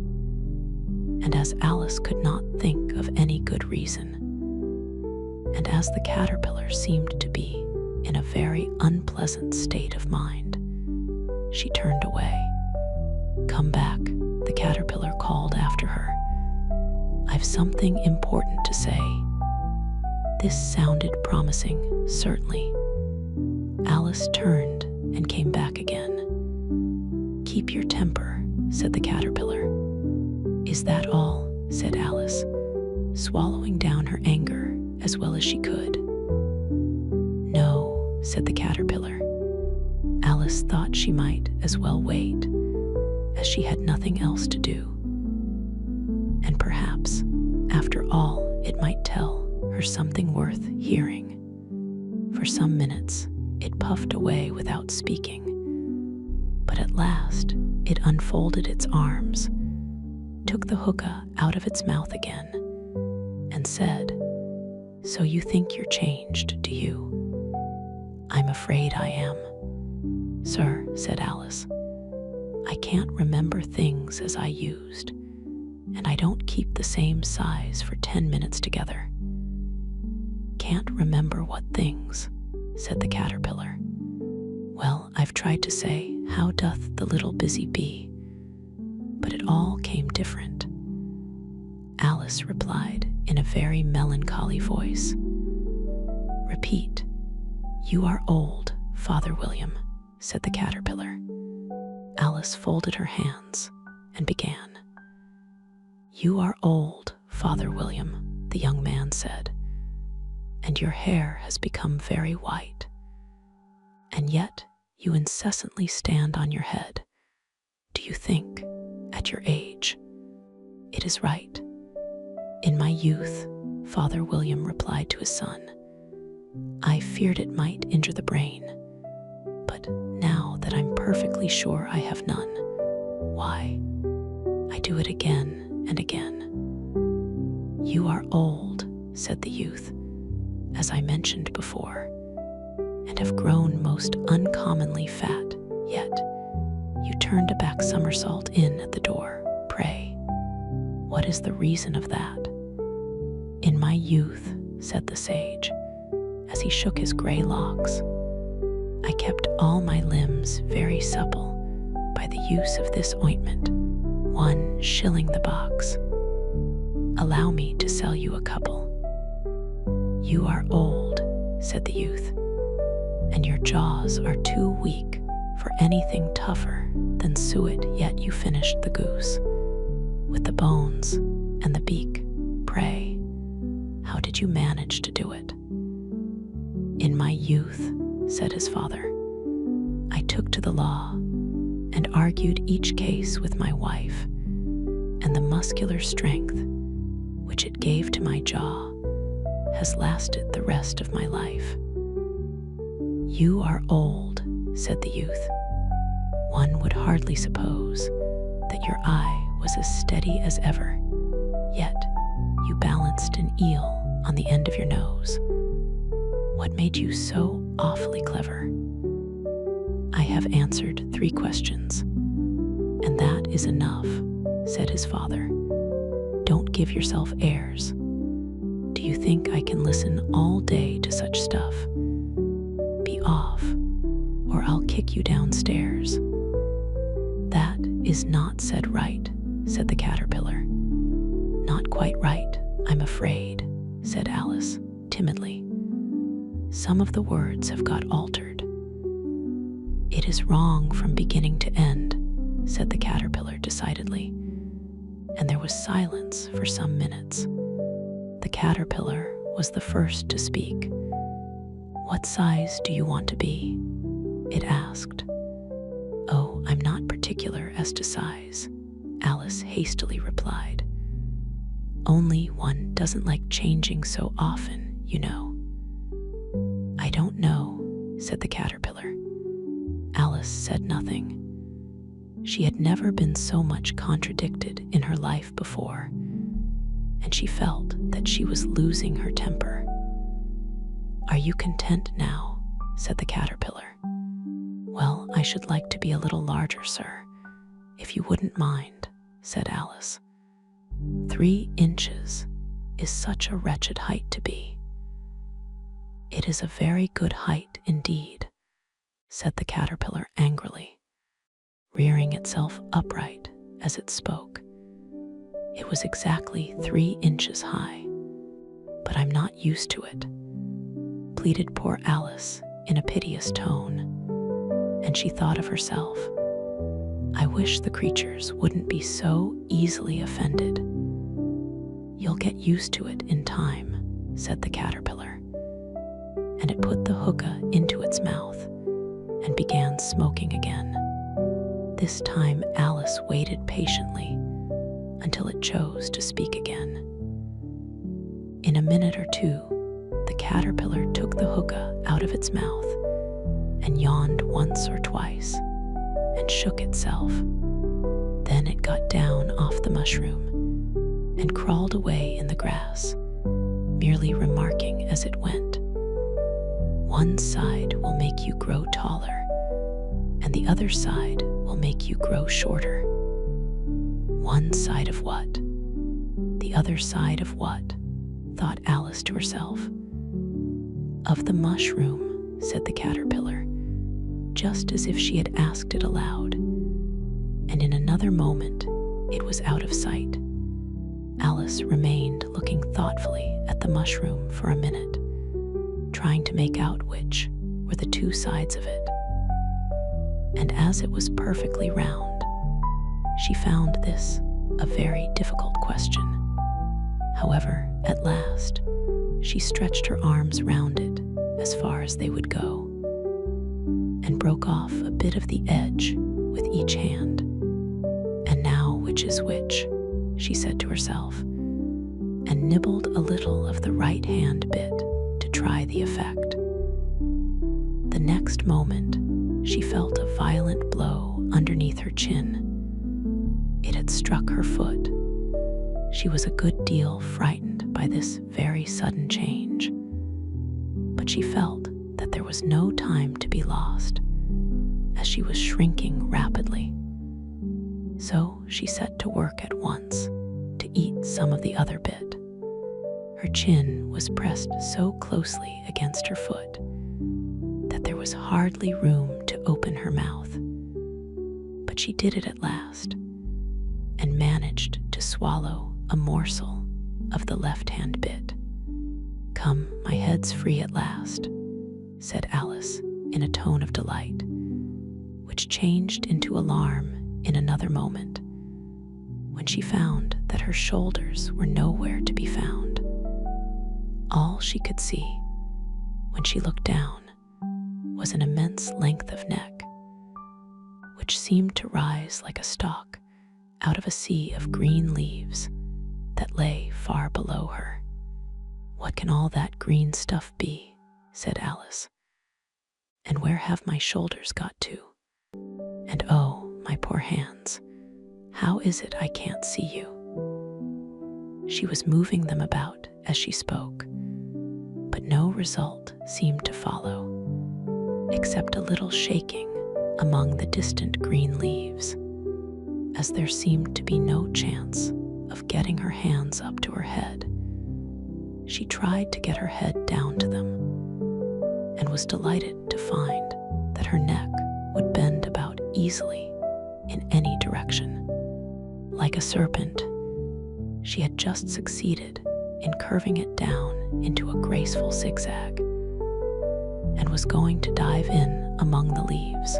Speaker 1: and as Alice could not think of any good reason, and as the caterpillar seemed to be in a very unpleasant state of mind, she turned away. "Come back," the caterpillar called after her. "I've something important to say." This sounded promising, certainly. Alice turned and came back again. "Keep your temper," said the caterpillar. "Is that all?" said Alice, swallowing down her anger as well as she could. "No," said the caterpillar. Alice thought she might as well wait, as she had nothing else to do. And perhaps, after all, it might tell her something worth hearing. For some minutes, it puffed away without speaking, but at last it unfolded its arms, took the hookah out of its mouth again, and said, "So you think you're changed, do you?" "I'm afraid I am." "Sir," said Alice, "I can't remember things as I used, and I don't keep the same size for 10 minutes together." "Can't remember what things?" said the caterpillar. "Well, I've tried to say, how doth the little busy bee, but it all came different." Alice replied in a very melancholy voice, "Repeat." "You are old, Father William," said the caterpillar. Alice folded her hands and began. "You are old, Father William," the young man said, "and your hair has become very white. And yet you incessantly stand on your head. Do you think, at your age, it is right?" "In my youth," Father William replied to his son, "I feared it might injure the brain, but now that I'm perfectly sure I have none, why, I do it again and again." "You are old," said the youth, "as I mentioned before, and have grown most uncommonly fat, yet you turned a back somersault in at the door. Pray, what is the reason of that?" "In my youth," said the sage, as he shook his gray locks, "I kept all my limbs very supple by the use of this ointment, 1 shilling the box. Allow me to sell you a couple." "You are old," said the youth, "and your jaws are too weak for anything tougher than suet, yet you finished the goose with the bones and the beak. Pray, how did you manage to do it?" In my youth, said his father, I took to the law and argued each case with my wife, and the muscular strength which it gave to my jaw has lasted the rest of my life. You are old, said the youth. One would hardly suppose that your eye was as steady as ever, yet you balanced an eel on the end of your nose. What made you so awfully clever? I have answered 3 questions, and that is enough, said his father. Don't give yourself airs. Do you think I can listen all day to such stuff? Be off, or I'll kick you downstairs. That is not said right, said the caterpillar. Not quite right, I'm afraid, said Alice timidly. Some of the words have got altered. It is wrong from beginning to end, said the caterpillar decidedly, and there was silence for some minutes. The caterpillar was the first to speak. What size do you want to be? It asked. Oh, I'm not particular as to size, Alice hastily replied. Only one doesn't like changing so often, you know. I don't know, said the caterpillar. Alice said nothing. She had never been so much contradicted in her life before, and she felt that she was losing her temper. Are you content now? Said the caterpillar. Well, I should like to be a little larger, sir, if you wouldn't mind, said Alice. 3 inches is such a wretched height to be. It is a very good height indeed, said the caterpillar angrily, rearing itself upright as it spoke. It was exactly 3 inches high, but I'm not used to it, pleaded poor Alice in a piteous tone, and she thought of herself. I wish the creatures wouldn't be so easily offended. You'll get used to it in time, said the caterpillar, and it put the hookah into its mouth and began smoking again. This time Alice waited patiently until it chose to speak again. In a minute or 2, the caterpillar took the hookah out of its mouth and yawned once or twice and shook itself. Then it got down off the mushroom and crawled away in the grass, merely remarking as it went, one side will make you grow taller, and the other side will make you grow shorter. One side of what? The other side of what? Thought Alice to herself. Of the mushroom, said the caterpillar, just as if she had asked it aloud, and in another moment it was out of sight. Alice remained looking thoughtfully at the mushroom for a minute, trying to make out which were the 2 sides of it. And as it was perfectly round, she found this a very difficult question. However, at last, she stretched her arms round it as far as they would go, and broke off a bit of the edge with each hand. And now which is which, she said to herself, and nibbled a little of the right hand bit to try the effect. The next moment, she felt a violent blow underneath her chin. It had struck her foot. She was a good deal frightened by this very sudden change, but she felt that there was no time to be lost, as she was shrinking rapidly. So she set to work at once to eat some of the other bit. Her chin was pressed so closely against her foot that there was hardly room to open her mouth. But she did it at last, and managed to swallow a morsel of the left-hand bit. Come, my head's free at last, said Alice in a tone of delight, which changed into alarm in another moment, when she found that her shoulders were nowhere to be found. All she could see when she looked down, was an immense length of neck, which seemed to rise like a stalk out of a sea of green leaves that lay far below her. "What can all that green stuff be?" said Alice. "And where have my shoulders got to? And oh, my poor hands, how is it I can't see you?" She was moving them about as she spoke, but no result seemed to follow, except a little shaking among the distant green leaves, as there seemed to be no chance of getting her hands up to her head. She tried to get her head down to them, and was delighted to find that her neck would bend about easily in any direction. Like a serpent, she had just succeeded in curving it down into a graceful zigzag, and was going to dive in among the leaves,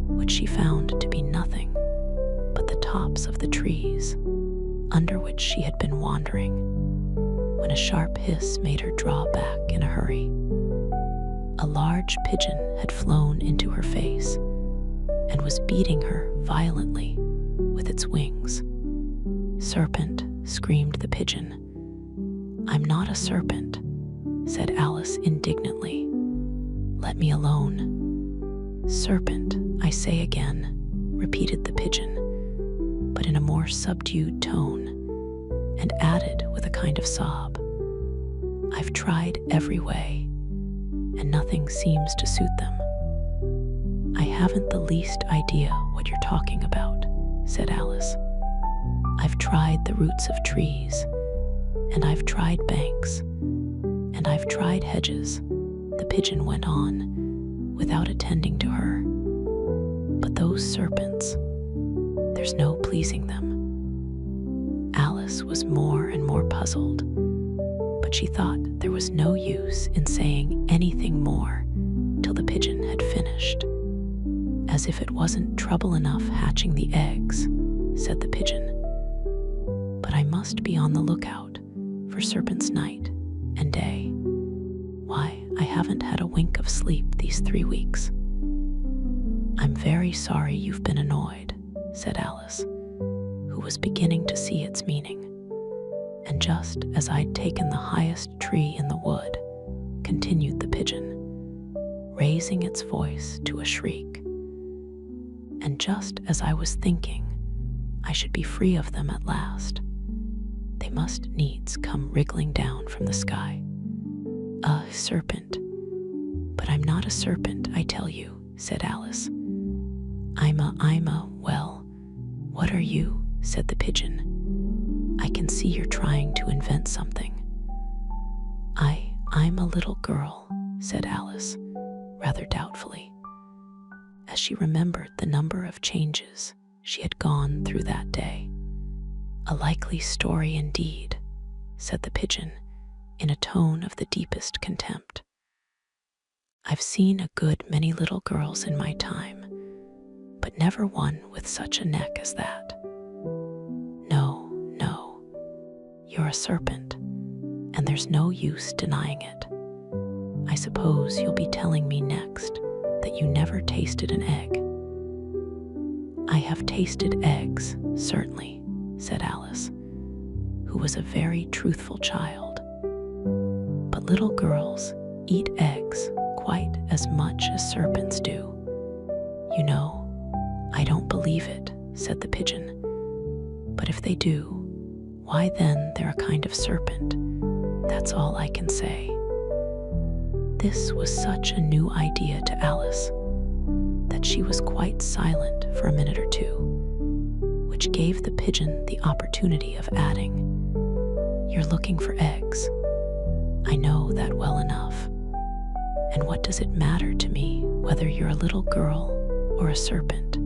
Speaker 1: which she found to be nothing but the tops of the trees under which she had been wandering, when a sharp hiss made her draw back in a hurry. A large pigeon had flown into her face and was beating her violently with its wings. "Serpent," screamed the pigeon. "I'm not a serpent," said Alice indignantly. "Let me alone." "Serpent, I say again," repeated the pigeon, but in a more subdued tone, and added with a kind of sob, "I've tried every way, and nothing seems to suit them." "I haven't the least idea what you're talking about," said Alice. "I've tried the roots of trees, and I've tried banks, and I've tried hedges," the pigeon went on, without attending to her. "But those serpents, there's no pleasing them." Alice was more and more puzzled, but she thought there was no use in saying anything more till the pigeon had finished. "As if it wasn't trouble enough hatching the eggs," said the pigeon. "But I must be on the lookout for serpents night and day. Why, I haven't had a wink of sleep these 3 weeks." "I'm very sorry you've been annoyed," said Alice, who was beginning to see its meaning. "And just as I'd taken the highest tree in the wood," continued the pigeon, raising its voice to a shriek, "and just as I was thinking I should be free of them at last, they must needs come wriggling down from the sky. A serpent! But I'm not a serpent, I tell you," said Alice. Well, what are you?" said the pigeon. "I can see you're trying to invent something." I'm a little girl," said Alice, rather doubtfully, as she remembered the number of changes she had gone through that day. "A likely story indeed," said the pigeon in a tone of the deepest contempt. "I've seen a good many little girls in my time, but never one with such a neck as that. No, no, you're a serpent, and there's no use denying it. I suppose you'll be telling me next that you never tasted an egg." "I have tasted eggs, certainly," said Alice, who was a very truthful child. "But little girls eat eggs quite as much as serpents do. You know, I don't believe it," said the pigeon. "But if they do, why then they're a kind of serpent. That's all I can say." This was such a new idea to Alice that she was quite silent for a minute or two, which gave the pigeon the opportunity of adding, "You're looking for eggs. I know that well enough. And what does it matter to me whether you're a little girl or a serpent?"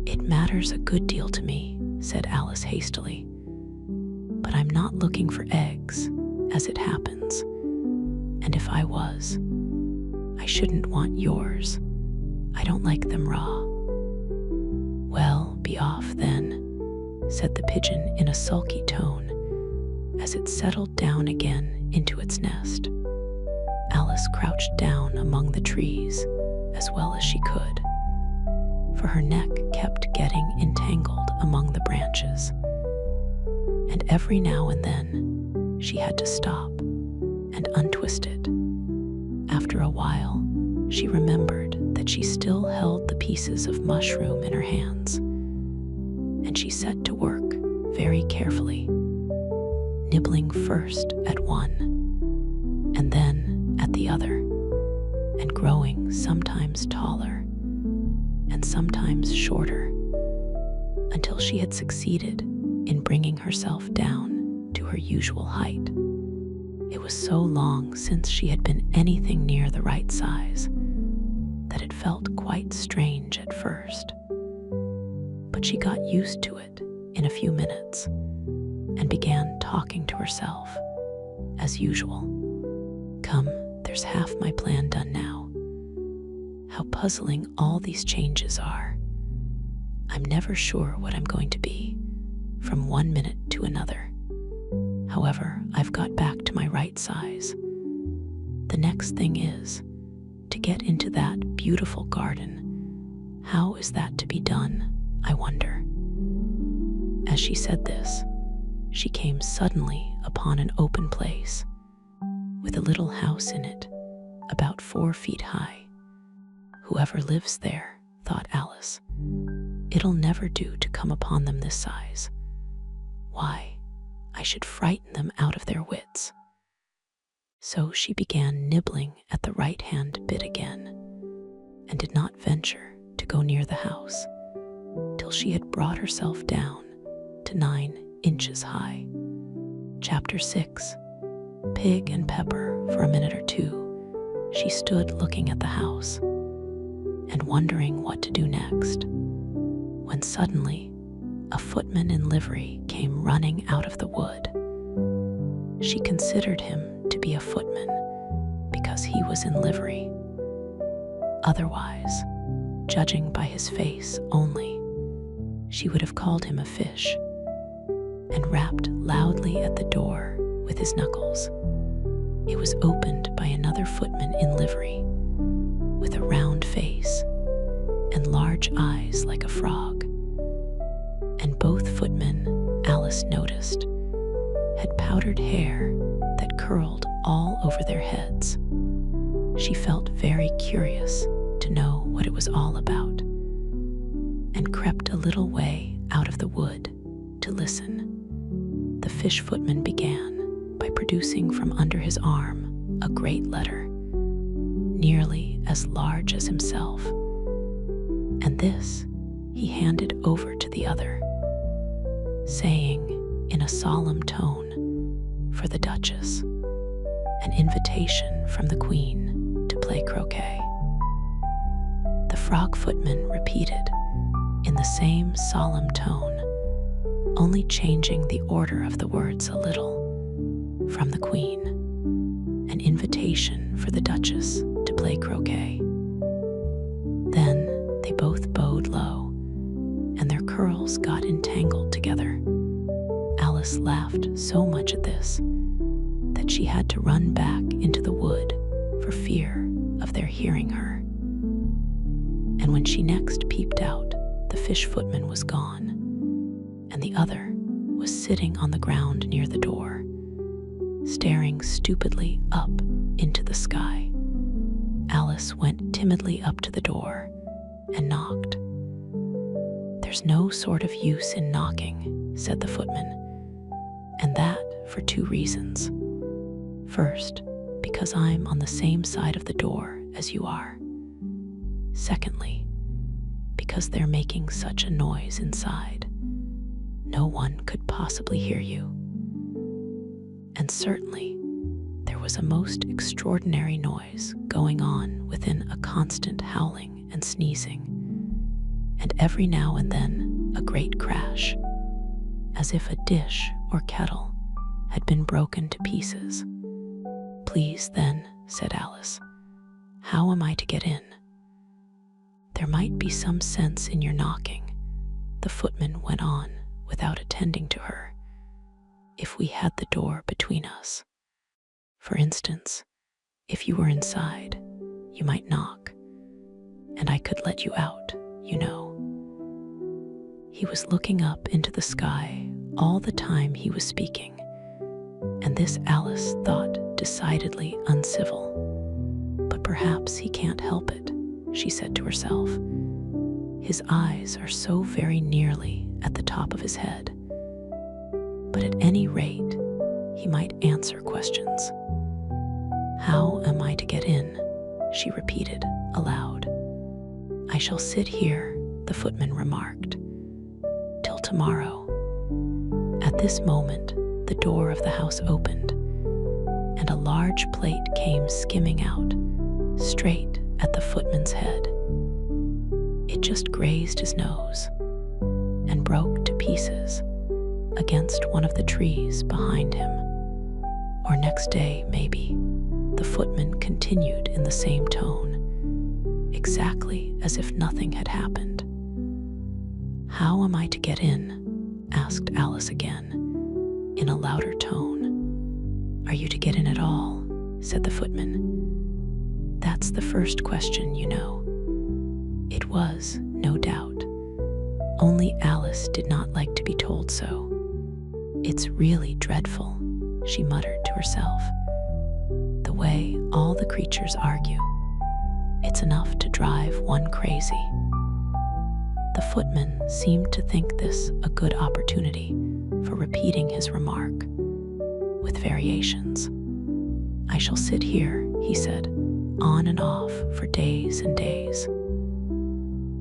Speaker 1: "It matters a good deal to me," said Alice hastily. "But I'm not looking for eggs, as it happens. And if I was, I shouldn't want yours. I don't like them raw." "Well, be off then," said the pigeon in a sulky tone, as it settled down again into its nest. Alice crouched down among the trees as well as she could, for her neck kept getting entangled among the branches. And every now and then, she had to stop and untwist it. After a while, she remembered that she still held the pieces of mushroom in her hands, and she set to work very carefully, nibbling first at one, and then at the other, and growing sometimes taller and sometimes shorter, until she had succeeded in bringing herself down to her usual height. It was so long since she had been anything near the right size that it felt quite strange at first. But she got used to it in a few minutes and began talking to herself as usual. Come, there's half my plan done now. How puzzling all these changes are. I'm never sure what I'm going to be from one minute to another. However, I've got back to my right size. The next thing is to get into that beautiful garden. How is that to be done, I wonder? As she said this, she came suddenly upon an open place with a little house in it, about 4 feet high. Whoever lives there, thought Alice, it'll never do to come upon them this size. Why, I should frighten them out of their wits. So she began nibbling at the right-hand bit again, and did not venture to go near the house till she had brought herself down to 9 inches high. Chapter 6. Pig and Pepper. For a minute or two, she stood looking at the house and wondering what to do next, when suddenly a footman in livery came running out of the wood. She considered him to be a footman because he was in livery. Otherwise, judging by his face only, she would have called him a fish, and rapped loudly at the door with his knuckles. It was opened by another footman in livery, with a round face and large eyes like a frog. And both footmen, Alice noticed, had powdered hair that curled all over their heads. She felt very curious to know what it was all about, and crept a little way out of the wood to listen. The fish footman began by producing from under his arm a great letter, nearly as large as himself, and this he handed over to the other, saying in a solemn tone, for the Duchess, an invitation from the Queen to play croquet. The frog footman repeated in the same solemn tone, only changing the order of the words a little, from the Queen, an invitation for the Duchess to play croquet. Then they both bowed low, and their curls got entangled together. Alice laughed so much at this that she had to run back into the wood for fear of their hearing her. And when she next peeped out, the fish footman was gone, and the other was sitting on the ground near the door, staring stupidly up into the sky. Alice went timidly up to the door and knocked. "There's no sort of use in knocking," said the footman, "and that for 2 reasons. First, because I'm on the same side of the door as you are. Secondly, because they're making such a noise inside. No one could possibly hear you." And certainly, there was a most extraordinary noise going on within, a constant howling and sneezing, and every now and then a great crash, as if a dish or kettle had been broken to pieces. "Please, then," said Alice, "how am I to get in?" "There might be some sense in your knocking," the footman went on without attending to her, "if we had the door between us. For instance, If you were inside, you might knock, and I could let you out, you know." He was looking up into the sky all the time he was speaking, and this Alice thought decidedly uncivil. "But perhaps he can't help it," she said to herself. "His eyes are so very nearly at the top of his head. But at any rate, he might answer questions." "How am I to get in?" she repeated aloud. "I shall sit here," the footman remarked, "till tomorrow." At this moment, the door of the house opened, and a large plate came skimming out, straight at the footman's head. It just grazed his nose and broke to pieces against one of the trees behind him. "Or next day, maybe," the footman continued in the same tone, exactly as if nothing had happened. "How am I to get in?" asked Alice again, in a louder tone. "Are you to get in at all?" said the footman. "That's the first question, you know." It was, no doubt. Only Alice did not like to be told so. "It's really dreadful," she muttered to herself. "The way all the creatures argue. It's enough to drive one crazy." The footman seemed to think this a good opportunity for repeating his remark, with variations. "I shall sit here," he said, "on and off for days and days."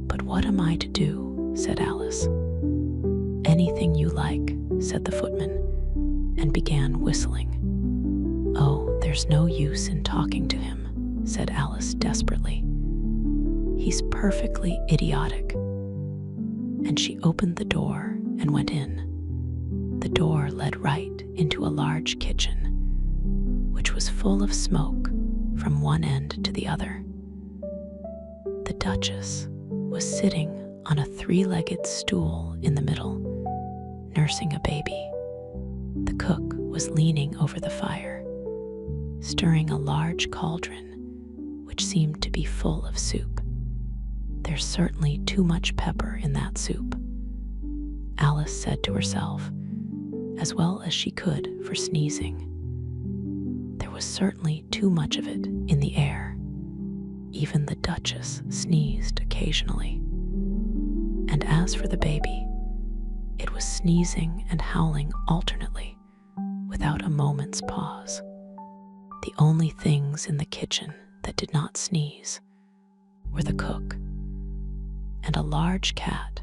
Speaker 1: "But what am I to do?" said Alice. "Anything you like," said the footman, and began whistling. "Oh, there's no use in talking to him," said Alice desperately. "He's perfectly idiotic." And she opened the door and went in. The door led right into a large kitchen, which was full of smoke from one end to the other. The Duchess was sitting on a three-legged stool in the middle, nursing a baby. The cook was leaning over the fire, stirring a large cauldron, which seemed to be full of soup. "There's certainly too much pepper in that soup," Alice said to herself, as well as she could for sneezing. There was certainly too much of it in the air. Even the Duchess sneezed occasionally. And as for the baby, it was sneezing and howling alternately, without a moment's pause. The only things in the kitchen that did not sneeze were the cook and a large cat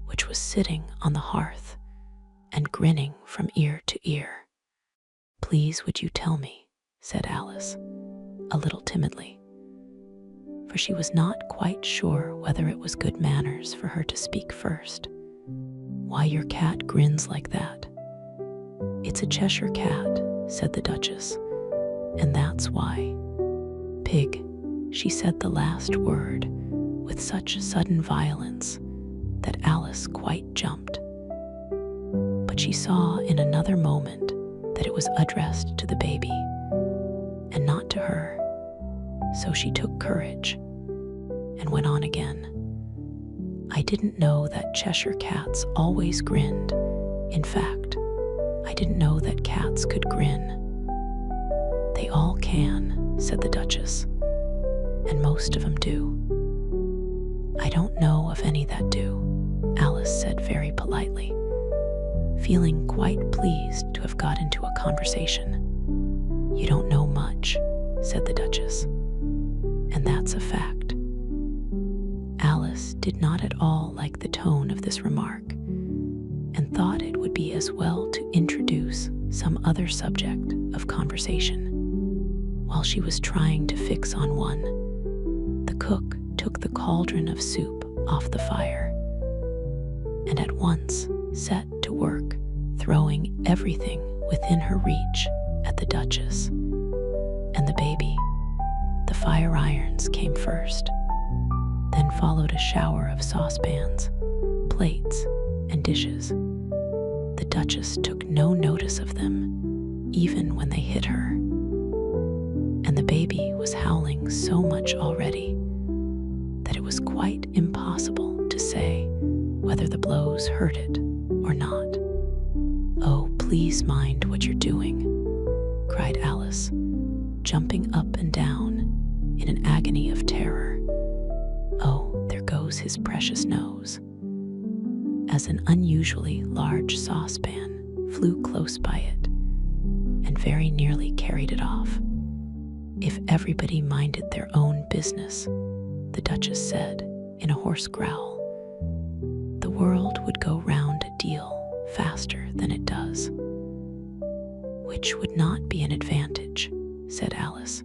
Speaker 1: which was sitting on the hearth and grinning from ear to ear. "Please, would you tell me," said Alice, a little timidly, for she was not quite sure whether it was good manners for her to speak first, "why your cat grins like that?" "It's a Cheshire cat," said the Duchess, "and that's why." "Pig," she said the last word with such sudden violence that Alice quite jumped. But she saw in another moment that it was addressed to the baby and not to her, so she took courage and went on again. "I didn't know that Cheshire cats always grinned. In fact, I didn't know that cats could grin." "They all can," said the Duchess, "and most of them do." "I don't know of any that do," Alice said very politely, feeling quite pleased to have got into a conversation. "You don't know much," said the Duchess, "and that's a fact." Alice did not at all like the tone of this remark, and thought it would be as well to introduce some other subject of conversation. While she was trying to fix on one, the cook took the cauldron of soup off the fire and at once set to work throwing everything within her reach at the Duchess and the baby. The fire irons came first, then followed a shower of saucepans, plates, and dishes. The Duchess took no notice of them, even when they hit her. and the baby was howling so much already that it was quite impossible to say whether the blows hurt it or not. "Oh, please mind what you're doing," cried Alice, jumping up and down in an agony of terror. "Oh, there goes his precious nose," as an unusually large saucepan flew close by it and very nearly carried it off. "If everybody minded their own business," the Duchess said in a hoarse growl, "the world would go round a deal faster than it does." "Which would not be an advantage," said Alice,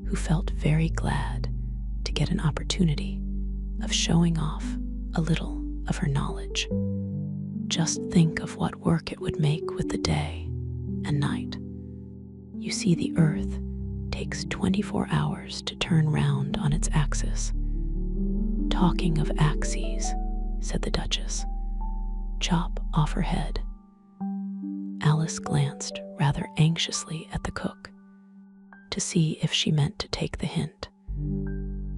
Speaker 1: who felt very glad to get an opportunity of showing off a little of her knowledge. "Just think of what work it would make with the day and night. You see, the Earth takes 24 hours to turn round on its axis." "Talking of axes," said the Duchess, "chop off her head." Alice glanced rather anxiously at the cook to see if she meant to take the hint,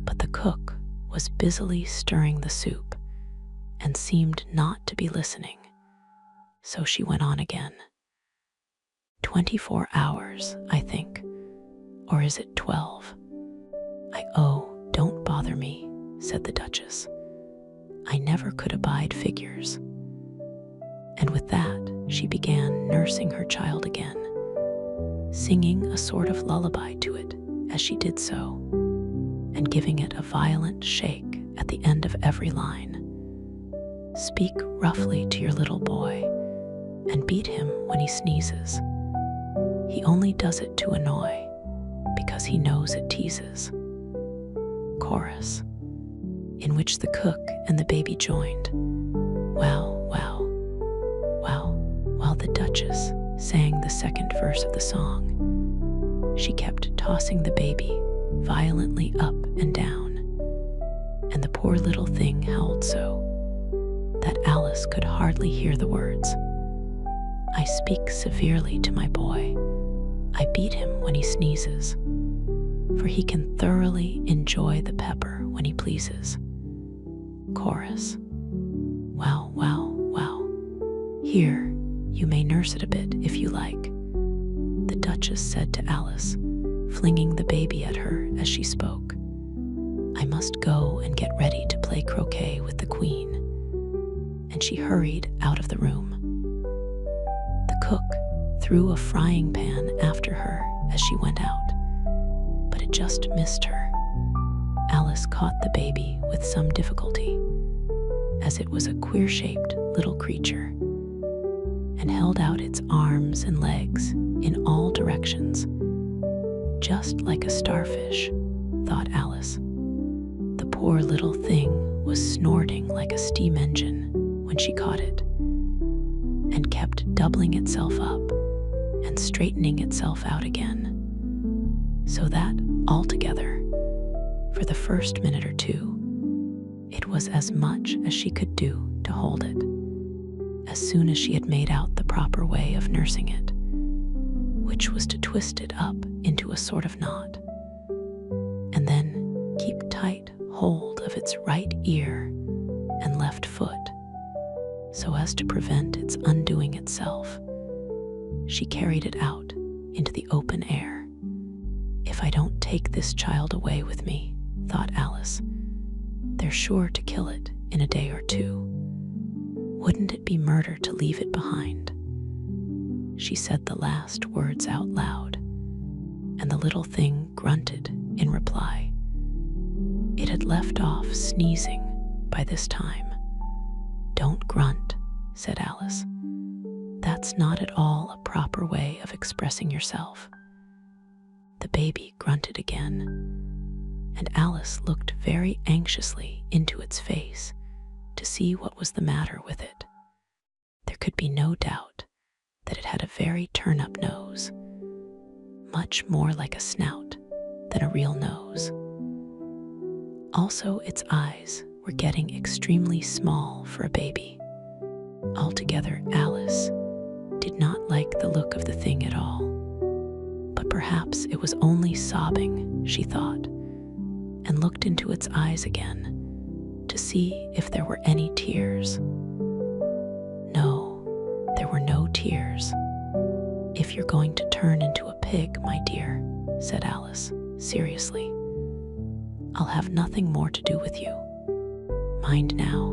Speaker 1: but the cook was busily stirring the soup and seemed not to be listening, so she went on again. 24 hours, I think, or is it 12? Oh, don't bother me," said the Duchess. "I never could abide figures." And with that, she began nursing her child again, singing a sort of lullaby to it as she did so, and giving it a violent shake at the end of every line. "Speak roughly to your little boy, and beat him when he sneezes. He only does it to annoy, because he knows it teases." Chorus, in which the cook and the baby joined. Wow, wow, wow. While the Duchess sang the second verse of the song, she kept tossing the baby violently up and down, and the poor little thing howled so that Alice could hardly hear the words. "I speak severely to my boy. I beat him when he sneezes, for he can thoroughly enjoy the pepper when he pleases." Chorus. Wow, wow, wow. "Here, you may nurse it a bit if you like," the Duchess said to Alice, flinging the baby at her as she spoke. "I must go and get ready to play croquet with the Queen." And she hurried out of the room. The cook threw a frying pan after her as she went out, but it just missed her. Alice caught the baby with some difficulty, as it was a queer-shaped little creature, and held out its arms and legs in all directions, just like a starfish, thought Alice. The poor little thing was snorting like a steam engine when she caught it, and kept doubling itself up and straightening itself out again, so that altogether, for the first minute or two, it was as much as she could do to hold it. As soon as she had made out the proper way of nursing it, which was to twist it up into a sort of knot, and then keep tight hold of its right ear and left foot, so as to prevent its undoing itself, she carried it out into the open air. "If I don't take this child away with me," thought Alice, "they're sure to kill it in a day or two. Wouldn't it be murder to leave it behind?" She said the last words out loud, and the little thing grunted in reply. It had left off sneezing by this time. "Don't grunt," said Alice. "That's not at all a proper way of expressing yourself." The baby grunted again, and Alice looked very anxiously into its face to see what was the matter with it. There could be no doubt that it had a very turn-up nose, much more like a snout than a real nose. Also, its eyes were getting extremely small for a baby. Altogether, Alice did not like the look of the thing at all, but But perhaps it was only sobbing, she thought, and looked into its eyes again to see if there were any tears. No, there were no tears. "If you're going to turn into a pig, my dear," said Alice, seriously, "I'll have nothing more to do with you. Mind now."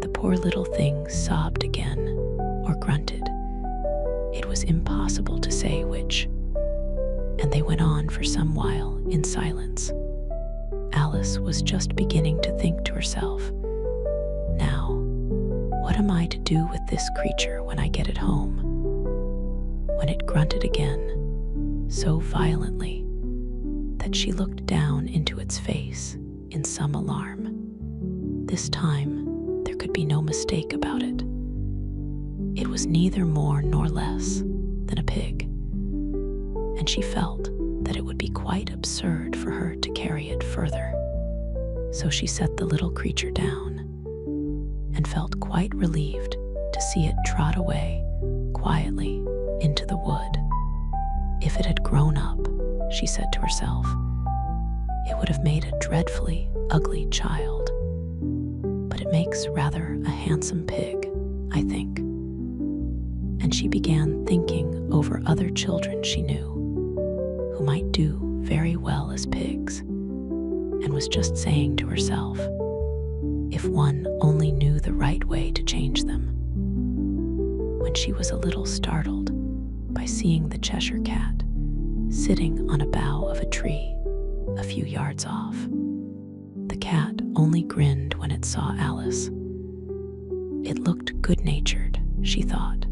Speaker 1: The poor little thing sobbed again, or grunted. It was impossible to say which, and they went on for some while in silence. Alice was just beginning to think to herself, "Now, what am I to do with this creature when I get it home?" When it grunted again, so violently that she looked down into its face in some alarm. This time, there could be no mistake about it. It was neither more nor less than a pig, and she felt that it would be quite absurd for her to carry it further. So she set the little creature down and felt quite relieved to see it trot away quietly into the wood. If it had grown up, she said to herself, it would have made a dreadfully ugly child. But it makes rather a handsome pig, I think. And she began thinking over other children she knew who might do very well as pigs, and was just saying to herself, if one only knew the right way to change them, when she was a little startled by seeing the Cheshire Cat sitting on a bough of a tree a few yards off. The cat only grinned when it saw Alice. It looked good-natured, she thought.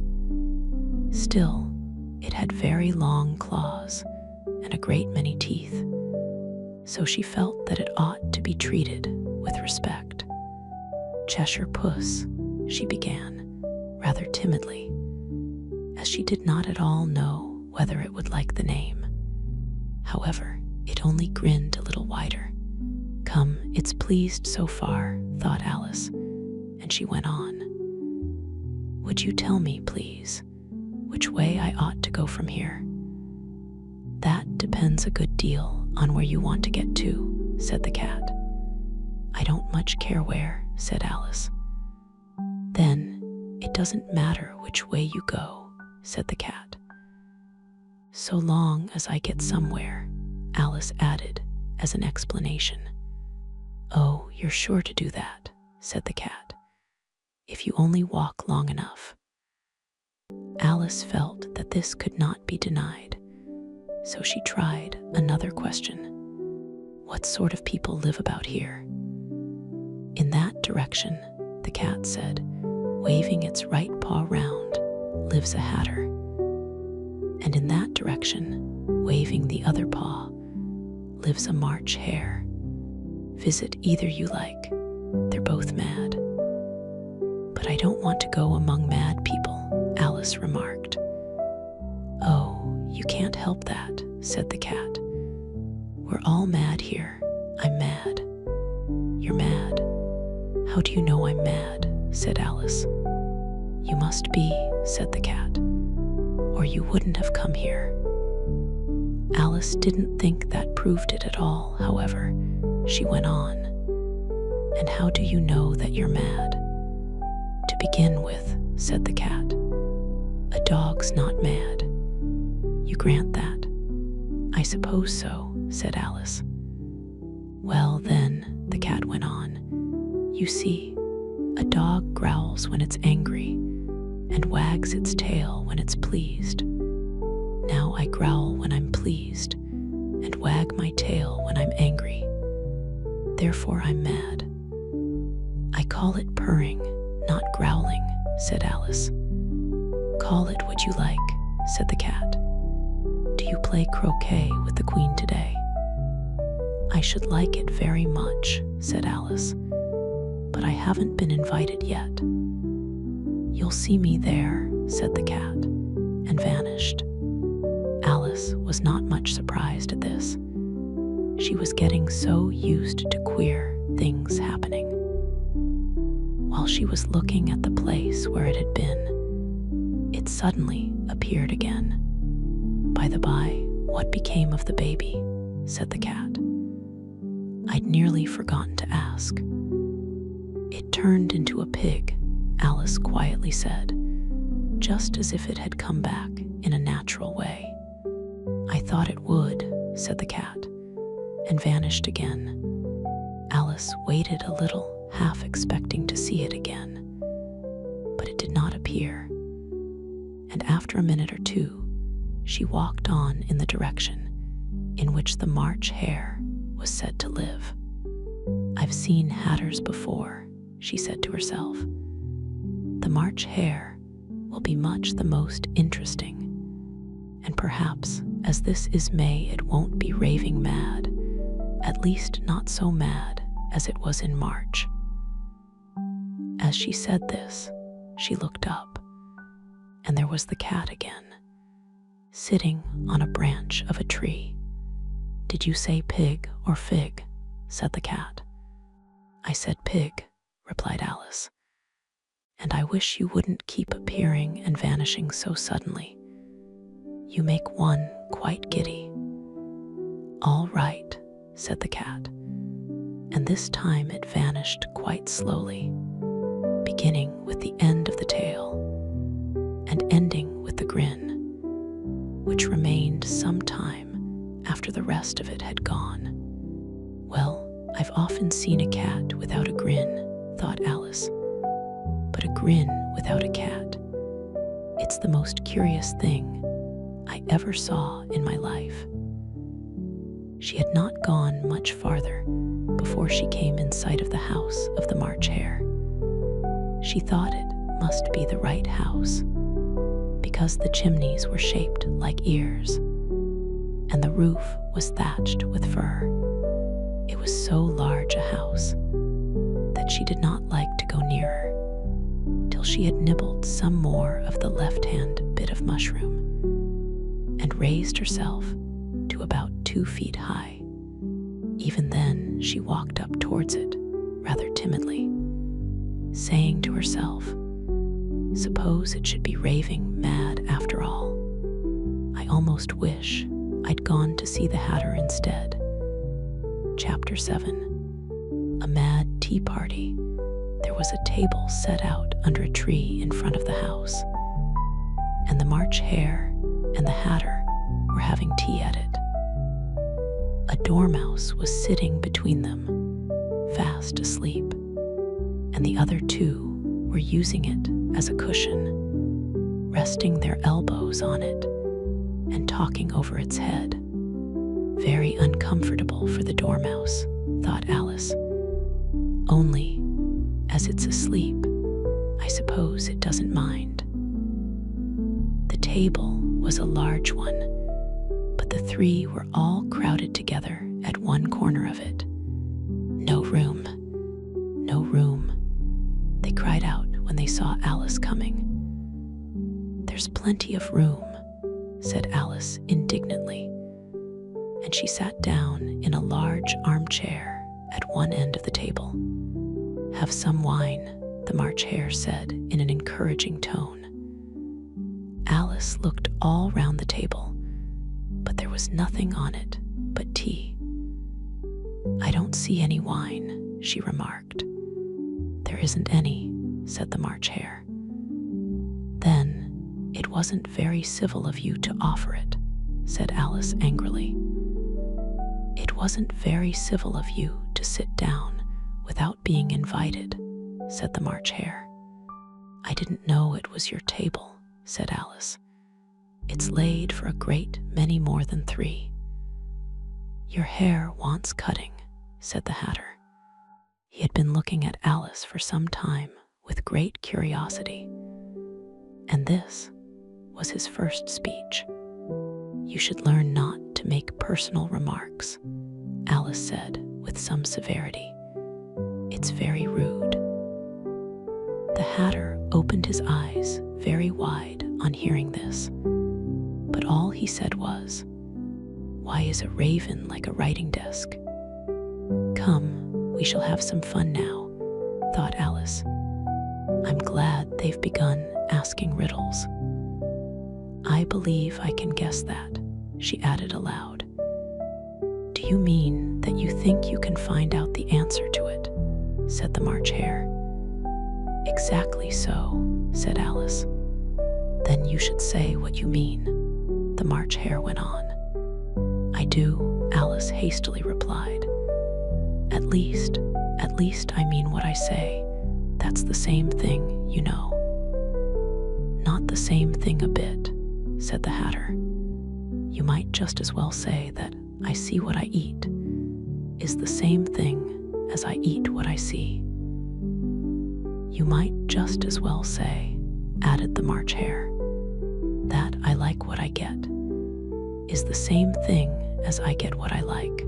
Speaker 1: Still, it had very long claws and a great many teeth, so she felt that it ought to be treated with respect. "Cheshire Puss," she began, rather timidly, as she did not at all know whether it would like the name. However, it only grinned a little wider. "Come, it's pleased so far," thought Alice, and she went on. "Would you tell me, please, which way I ought to go from here?" "That depends a good deal on where you want to get to," said the cat. "I don't much care where," said Alice. "Then it doesn't matter which way you go," said the cat. "So long as I get somewhere," Alice added as an explanation. "Oh, you're sure to do that," said the cat, "if you only walk long enough." Alice felt that this could not be denied, so she tried another question. "What sort of people live about here?" "In that direction," the cat said, waving its right paw round, "lives a hatter. And in that direction, waving the other paw, lives a March hare. Visit either you like. They're both mad." "But I don't want to go among mad people," Alice remarked. "Oh, you can't help that," said the cat. "We're all mad here. I'm mad." "You're mad. How do you know I'm mad?" said Alice. "You must be," said the cat, "or you wouldn't have come here." Alice didn't think that proved it at all, however. She went on. "And how do you know that you're mad?" "To begin with," said the cat, "a dog's not mad. You grant that?" "I suppose so," said Alice. "Well, then," the cat went on, "you see, a dog growls when it's angry and wags its tail when it's pleased. Now I growl when I'm pleased and wag my tail when I'm angry. Therefore I'm mad." "I call it purring, not growling," said Alice. "Call it what you like," said the cat. "Do you play croquet with the Queen today?" "I should like it very much," said Alice, "but I haven't been invited yet." "You'll see me there," said the cat, and vanished. Alice was not much surprised at this. She was getting so used to queer things happening. While she was looking at the place where it had been, it suddenly appeared again, "By the by, what became of the baby?" said the cat. "I'd nearly forgotten to ask." "It turned into a pig," Alice quietly said, just as if it had come back in a natural way. "I thought it would," said the cat, and vanished again. Alice waited a little, half expecting to see it again, but it did not appear. And after a minute or two, she walked on in the direction in which the March Hare was said to live. "I've seen hatters before," she said to herself. "The March Hare will be much the most interesting. And perhaps, as this is May, it won't be raving mad, at least not so mad as it was in March." As she said this, she looked up, and there was the cat again, sitting on a branch of a tree. "Did you say pig or fig?" said the cat. "I said pig," replied Alice. "And I wish you wouldn't keep appearing and vanishing so suddenly. You make one quite giddy." "All right," said the cat, and this time it vanished quite slowly, beginning with the end of the tail and ending with the grin, which remained some time after the rest of it had gone. "Well, I've often seen a cat without a grin," thought Alice, "but a grin without a cat. It's the most curious thing I ever saw in my life." She had not gone much farther before she came in sight of the house of the March Hare. She thought it must be the right house, because the chimneys were shaped like ears, and the roof was thatched with fur. It was so large a house that she did not like to go nearer till she had nibbled some more of the left-hand bit of mushroom and raised herself to about 2 feet high. Even then, she walked up towards it rather timidly, saying to herself, "Suppose it should be raving mad after all. I almost wish I'd gone to see the Hatter instead." Chapter 7. A Mad Tea Party. There was a table set out under a tree in front of the house, and the March Hare and the Hatter were having tea at it. A dormouse was sitting between them, fast asleep, and the other two were using it as a cushion, resting their elbows on it and talking over its head. Very uncomfortable for the dormouse, thought Alice. Only, as it's asleep, I suppose it doesn't mind. The table was a large one, but the three were all crowded together at one corner of it. "No room, no room," they cried out when they saw Alice coming. "There's plenty of room," said Alice indignantly, and she sat down in a large armchair at one end of the table. "Have some wine," the March Hare said in an encouraging tone. Alice looked all round the table, but there was nothing on it but tea. "I don't see any wine," she remarked. "There isn't any," said the March Hare. "Then it wasn't very civil of you to offer it," said Alice angrily. "It wasn't very civil of you to sit down without being invited," said the March Hare. "I didn't know it was your table," said Alice. "It's laid for a great many more than 3. "Your hair wants cutting," said the Hatter. He had been looking at Alice for some time with great curiosity, and this was his first speech. "You should learn not to make personal remarks," Alice said with some severity. "It's very rude." The Hatter opened his eyes very wide on hearing this, but all he said was, "Why is a raven like a writing desk?" "Come, we shall have some fun now," thought Alice. "I'm glad they've begun asking riddles. I believe I can guess that," she added aloud. Do you mean that you think you can find out the answer to it? Said the March Hare. Exactly so, said Alice. Then you should say what you mean, the March Hare went on. I do, Alice hastily replied. At least I mean what I say. That's the same thing, you know. Not the same thing a bit, said the Hatter. You might just as well say that I see what I eat is the same thing as I eat what I see. You might just as well say, added the March Hare, that I like what I get is the same thing as I get what I like.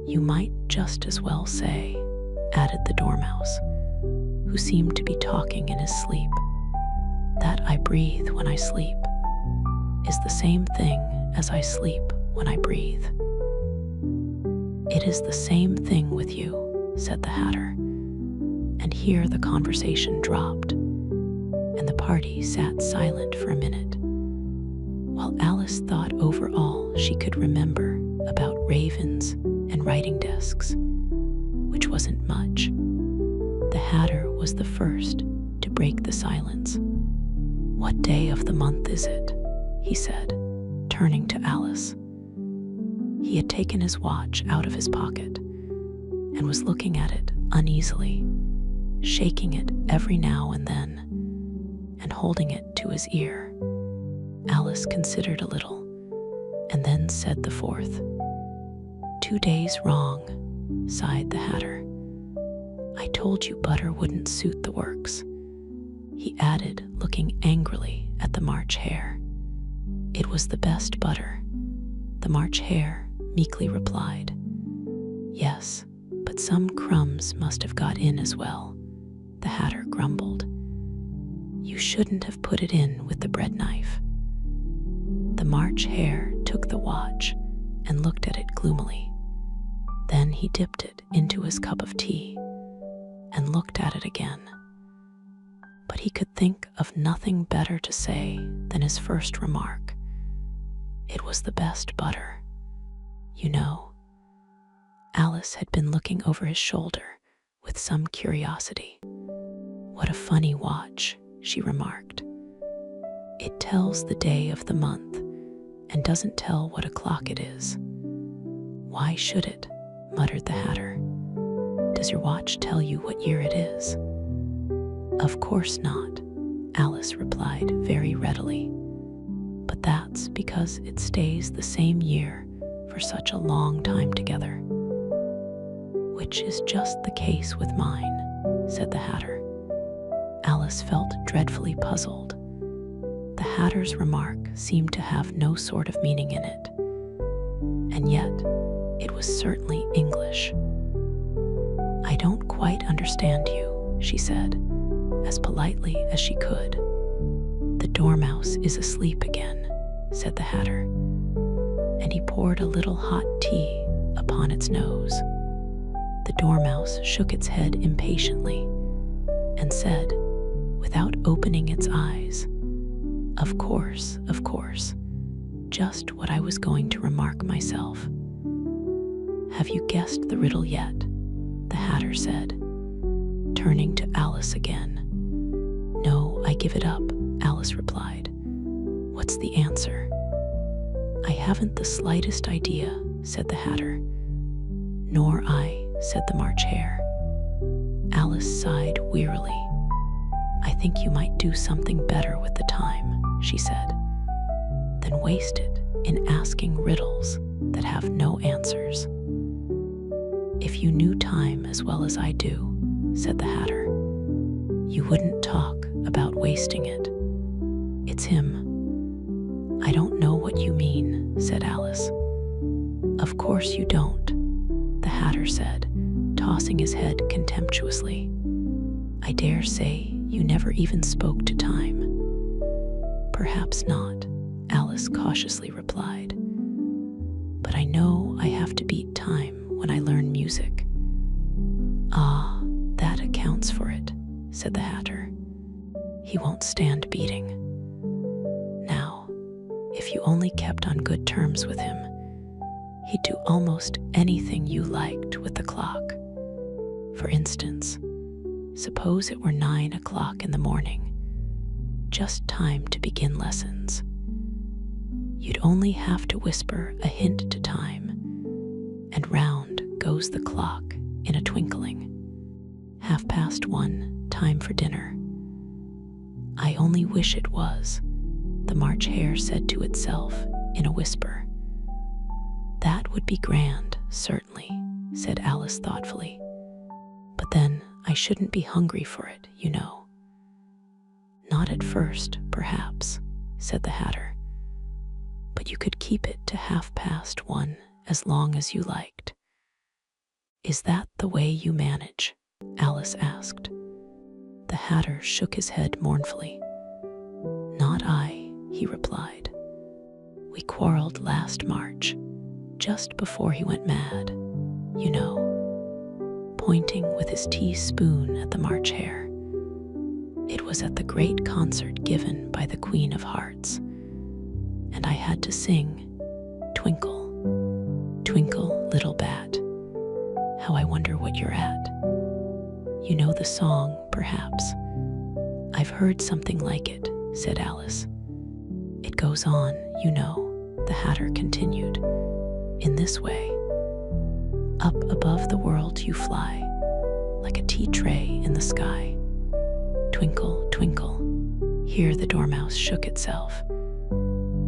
Speaker 1: You might just as well say, added the Dormouse, who seemed to be talking in his sleep, that I breathe when I sleep is the same thing as I sleep when I breathe. It is the same thing with you, said the Hatter. And here the conversation dropped, and the party sat silent for a minute, while Alice thought over all she could remember about ravens and writing desks, which wasn't much. The Hatter was the first to break the silence. What day of the month is it? He said, turning to Alice. He had taken his watch out of his pocket and was looking at it uneasily, shaking it every now and then, and holding it to his ear. Alice considered a little, and then said the fourth. 2 days wrong, sighed the Hatter. I told you butter wouldn't suit the works, he added, looking angrily at the March Hare. It was the best butter, the March Hare meekly replied. Yes, but some crumbs must have got in as well, the Hatter grumbled. You shouldn't have put it in with the bread knife. The March Hare took the watch and looked at it gloomily. Then he dipped it into his cup of tea and looked at it again. But he could think of nothing better to say than his first remark. It was the best butter. You know, Alice had been looking over his shoulder with some curiosity. What a funny watch, she remarked. It tells the day of the month and doesn't tell what o'clock it is. Why should it? Muttered the Hatter. Does your watch tell you what year it is? Of course not, Alice replied very readily. But that's because it stays the same year for such a long time together. Which is just the case with mine, said the Hatter. Alice felt dreadfully puzzled. The Hatter's remark seemed to have no sort of meaning in it, and yet it was certainly English. I don't quite understand you, she said, as politely as she could. The Dormouse is asleep again, said the Hatter, and he poured a little hot tea upon its nose. The Dormouse shook its head impatiently and said, without opening its eyes, of course, just what I was going to remark myself. Have you guessed the riddle yet? The Hatter said, turning to Alice again. No, I give it up, Alice replied. What's the answer? I haven't the slightest idea, said the Hatter. Nor I, said the March Hare. Alice sighed wearily. I think you might do something better with the time, she said, than waste it in asking riddles that have no answers. If you knew time as well as I do, said the Hatter, you wouldn't talk about wasting it. It's him. I don't know what you mean, said Alice. Of course you don't, the Hatter said, tossing his head contemptuously. I dare say you never even spoke to time. Perhaps not, Alice cautiously replied. But I know I have to beat time when I learn music. Ah, that accounts for it, said the Hatter. He won't stand beating. Now, if you only kept on good terms with him, he'd do almost anything you liked with the clock. For instance, suppose it were 9 o'clock in the morning, just time to begin lessons. You'd only have to whisper a hint to time, and round goes the clock in a twinkling. 1:30, time for dinner. I only wish it was, the March Hare said to itself in a whisper. That would be grand, certainly, said Alice thoughtfully. But then I shouldn't be hungry for it, you know. Not at first, perhaps, said the Hatter. But you could keep it to 1:30 as long as you liked. Is that the way you manage? Alice asked. The Hatter shook his head mournfully. Not I, he replied. We quarreled last March, just before he went mad, you know, pointing with his teaspoon at the March Hare. It was at the great concert given by the Queen of Hearts, and I had to sing, Twinkle, twinkle, little bat, how I wonder what you're at. You know the song, perhaps. I've heard something like it, said Alice. It goes on, you know, the Hatter continued, in this way. Up above the world you fly, like a tea tray in the sky. Twinkle, twinkle. Here the Dormouse shook itself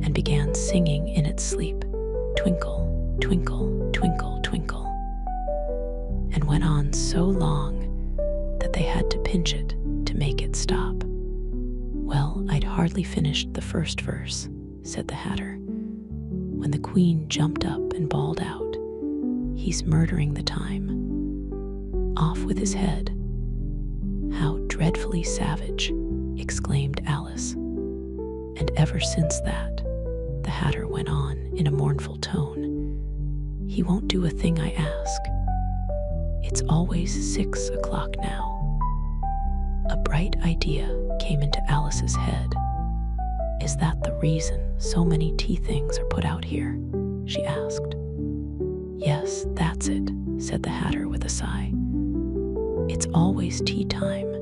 Speaker 1: and began singing in its sleep, Twinkle, twinkle, twinkle, twinkle, and went on so long that they had to pinch it to make it stop. Well, I'd hardly finished the first verse, said the Hatter, when the Queen jumped up and bawled out, He's murdering the time. Off with his head. How dreadfully savage, exclaimed Alice. And ever since that, the Hatter went on in a mournful tone, he won't do a thing I ask. It's always 6 o'clock now. A bright idea came into Alice's head. Is that the reason so many tea things are put out here? She asked. Yes, that's it, said the Hatter with a sigh. It's always tea time,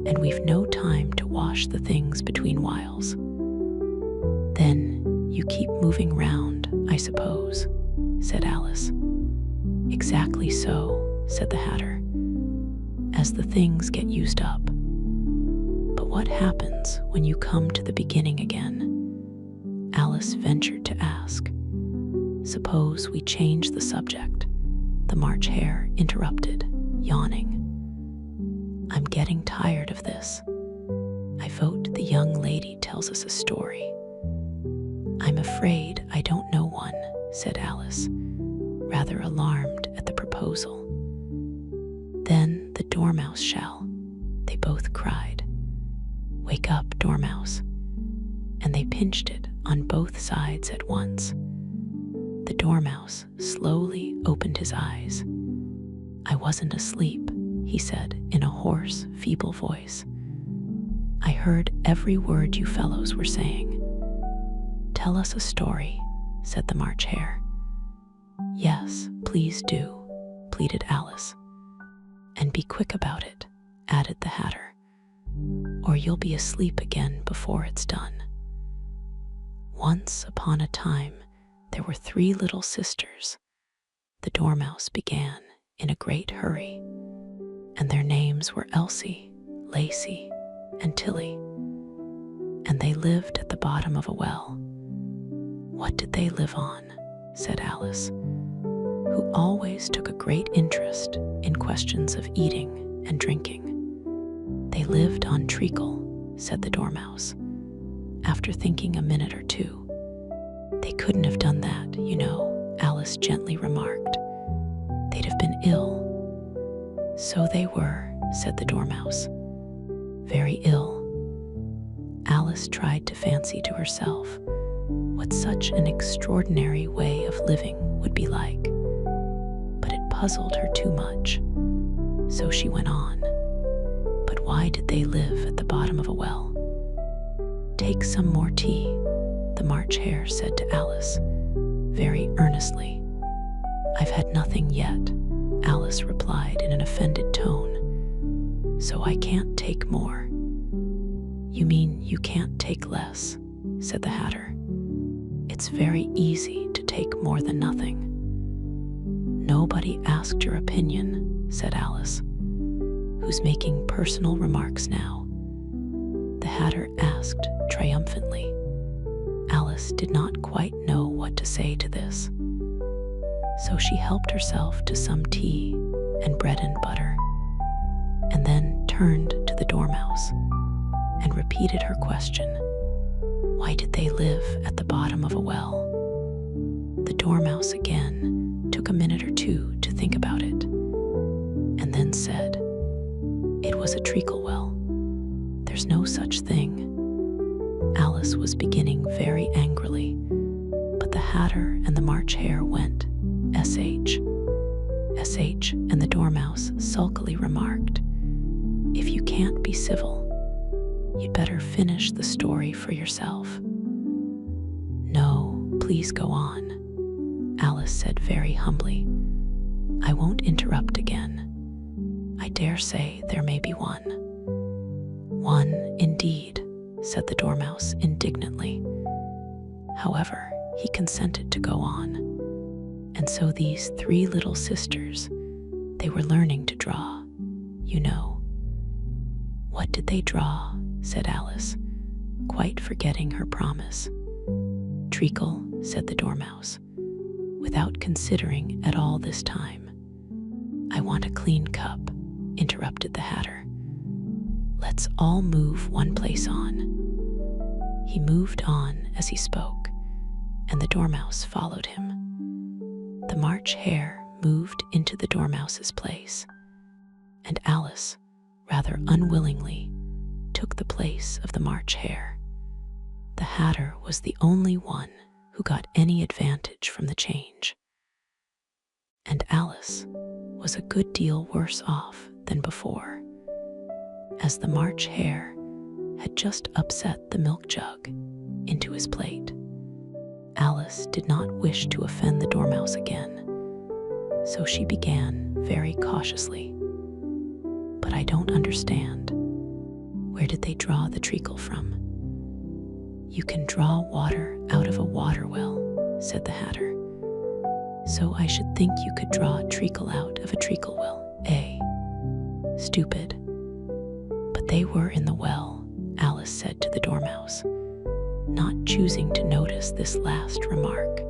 Speaker 1: and we've no time to wash the things between whiles. Then you keep moving round, I suppose, said Alice. Exactly so, said the Hatter, as the things get used up. But what happens when you come to the beginning again? Alice ventured to ask. Suppose we change the subject, the March Hare interrupted, yawning. I'm getting tired of this. I vote the young lady tells us a story. I'm afraid I don't know one, said Alice, rather alarmed at the proposal. Then the Dormouse shall, they both cried. Wake up, Dormouse. And they pinched it on both sides at once. The Dormouse slowly opened his eyes. I wasn't asleep, he said in a hoarse, feeble voice. I heard every word you fellows were saying. Tell us a story, said the March Hare. Yes, please do, pleaded Alice. And be quick about it, added the Hatter, or you'll be asleep again before it's done. Once upon a time, there were 3 little sisters. The Dormouse began in a great hurry, and their names were Elsie, Lacey, and Tilly, and they lived at the bottom of a well. What did they live on? Said Alice, who always took a great interest in questions of eating and drinking. They lived on treacle, said the Dormouse, after thinking a minute or two. They couldn't have done that, you know, Alice gently remarked. They'd have been ill. So they were, said the Dormouse. Very ill. Alice tried to fancy to herself what such an extraordinary way of living would be like, but it puzzled her too much. So she went on. But why did they live at the bottom of a well? Take some more tea, the March Hare said to Alice, very earnestly. "I've had nothing yet," Alice replied in an offended tone, "so I can't take more." "You mean you can't take less?" said the Hatter. "It's very easy to take more than nothing." "Nobody asked your opinion," said Alice, who's making personal remarks now. The Hatter asked triumphantly. Alice did not quite know what to say to this, so she helped herself to some tea and bread and butter, and then turned to the Dormouse and repeated her question. Why did they live at the bottom of a well? The Dormouse again took a minute or two to think about it, and then said, "It was a treacle well. There's no such thing." Alice was beginning very angrily, but the Hatter and the March Hare went, "SH, SH," and the Dormouse sulkily remarked, "If you can't be civil, you'd better finish the story for yourself." "No, please go on," Alice said very humbly. "I won't interrupt again. I dare say there may be one." "One, indeed," said the Dormouse indignantly. However, he consented to go on. And so these three little sisters, they were learning to draw, you know. "What did they draw?" said Alice, quite forgetting her promise. "Treacle," said the Dormouse, without considering at all this time. "I want a clean cup," interrupted the Hatter. "Let's all move one place on." He moved on as he spoke, and the Dormouse followed him. The March Hare moved into the Dormouse's place, and Alice, rather unwillingly, took the place of the March Hare. The Hatter was the only one who got any advantage from the change, and Alice was a good deal worse off than before, as the March Hare had just upset the milk jug into his plate. Alice did not wish to offend the Dormouse again, so she began very cautiously. "But I don't understand. Where did they draw the treacle from?" "You can draw water out of a water well," said the Hatter. "So I should think you could draw a treacle out of a treacle well, eh? Stupid." "But they were in the well," Alice said to the Dormouse, not choosing to notice this last remark.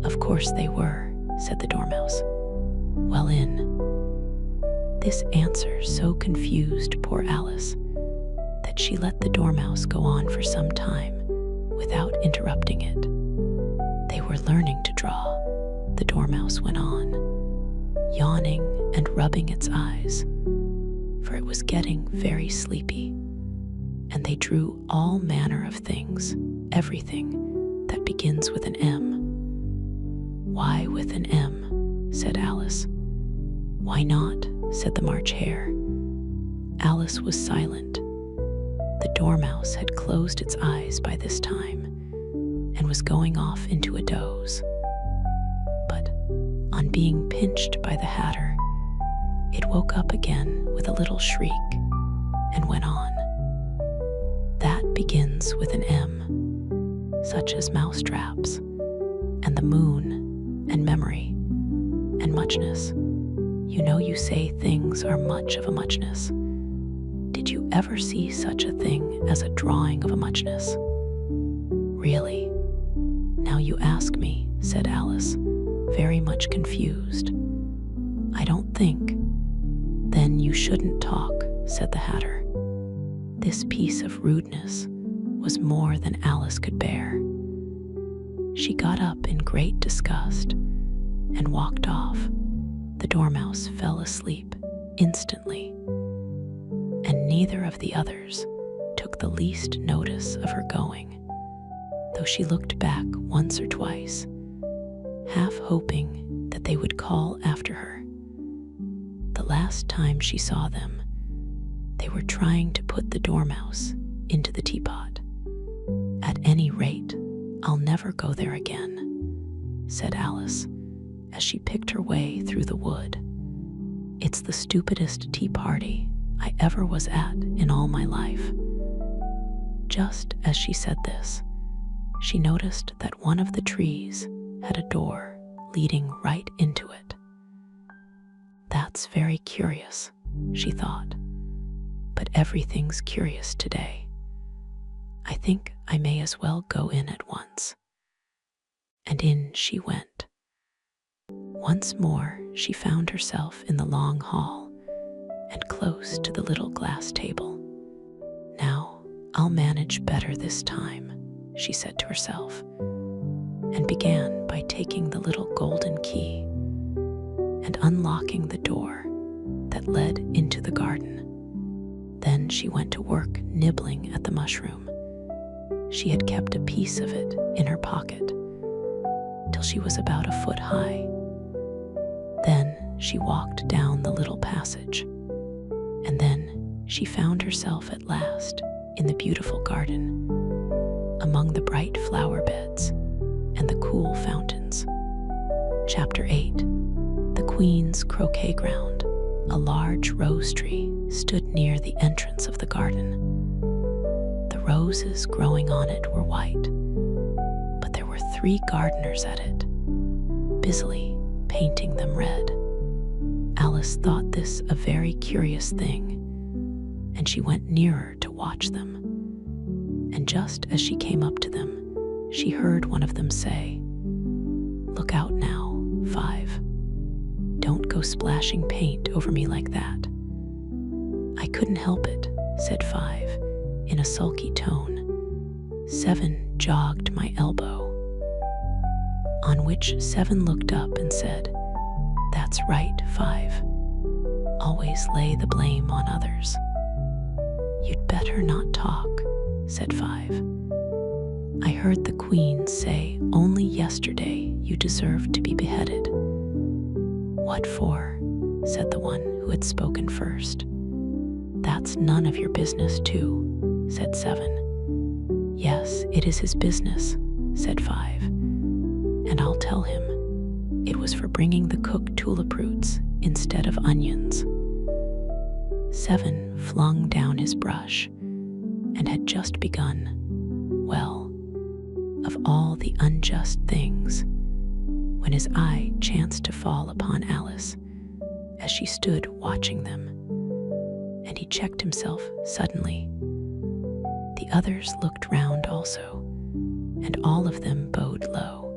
Speaker 1: "Of course they were," said the Dormouse. "Well in." This answer so confused poor Alice that she let the Dormouse go on for some time without interrupting it. "They were learning to draw," the Dormouse went on, yawning and rubbing its eyes, for it was getting very sleepy. "And they drew all manner of things, everything that begins with an M." "Why with an M?" said Alice. "Why not?" said the March Hare. Alice was silent. The Dormouse had closed its eyes by this time and was going off into a doze. But on being pinched by the Hatter, it woke up again with a little shriek and went on. "That begins with an M, such as mousetraps, and the moon, and memory, and muchness. You know you say things are much of a muchness. Did you ever see such a thing as a drawing of a muchness?" "Really? Now you ask me," said Alice, very much confused. "I don't think." "Then you shouldn't talk," said the Hatter. This piece of rudeness was more than Alice could bear. She got up in great disgust and walked off. The Dormouse fell asleep instantly, and neither of the others took the least notice of her going, though she looked back once or twice, half hoping that they would call after her. The last time she saw them, they were trying to put the Dormouse into the teapot. At any rate, "I'll never go there again," said Alice as she picked her way through the wood. "It's the stupidest tea party I ever was at in all my life." Just as she said this, she noticed that one of the trees had a door leading right into it. "That's very curious," she thought, "but everything's curious today. I think I may as well go in at once." And in she went. Once more, she found herself in the long hall and close to the little glass table. "Now, I'll manage better this time," she said to herself, and began by taking the little golden key and unlocking the door that led into the garden. Then she went to work nibbling at the mushroom. She had kept a piece of it in her pocket till she was about a foot high. Then she walked down the little passage, and then she found herself at last in the beautiful garden, among the bright flower beds and the cool fountains. Chapter 8. The Queen's Croquet Ground. A large rose tree stood near the entrance of the garden. The roses growing on it were white, but there were 3 gardeners at it, busily painting them red. Alice thought this a very curious thing, and she went nearer to watch them. And just as she came up to them, she heard one of them say, "Look out now, 5. Don't go splashing paint over me like that." "I couldn't help it," said 5 in a sulky tone. 7 jogged my elbow. On which 7 looked up and said, "That's right, 5. Always lay the blame on others." "You'd better not talk," said 5. "I heard the Queen say only yesterday you deserved to be beheaded." "What for?" said the one who had spoken first. "That's none of your business, too," said 7. "Yes, it is his business," said 5. "And I'll tell him. It was for bringing the cooked tulip roots instead of onions." 7 flung down his brush and had just begun, well, of all the unjust things, when his eye chanced to fall upon Alice as she stood watching them, and he checked himself suddenly. The others looked round also, and all of them bowed low.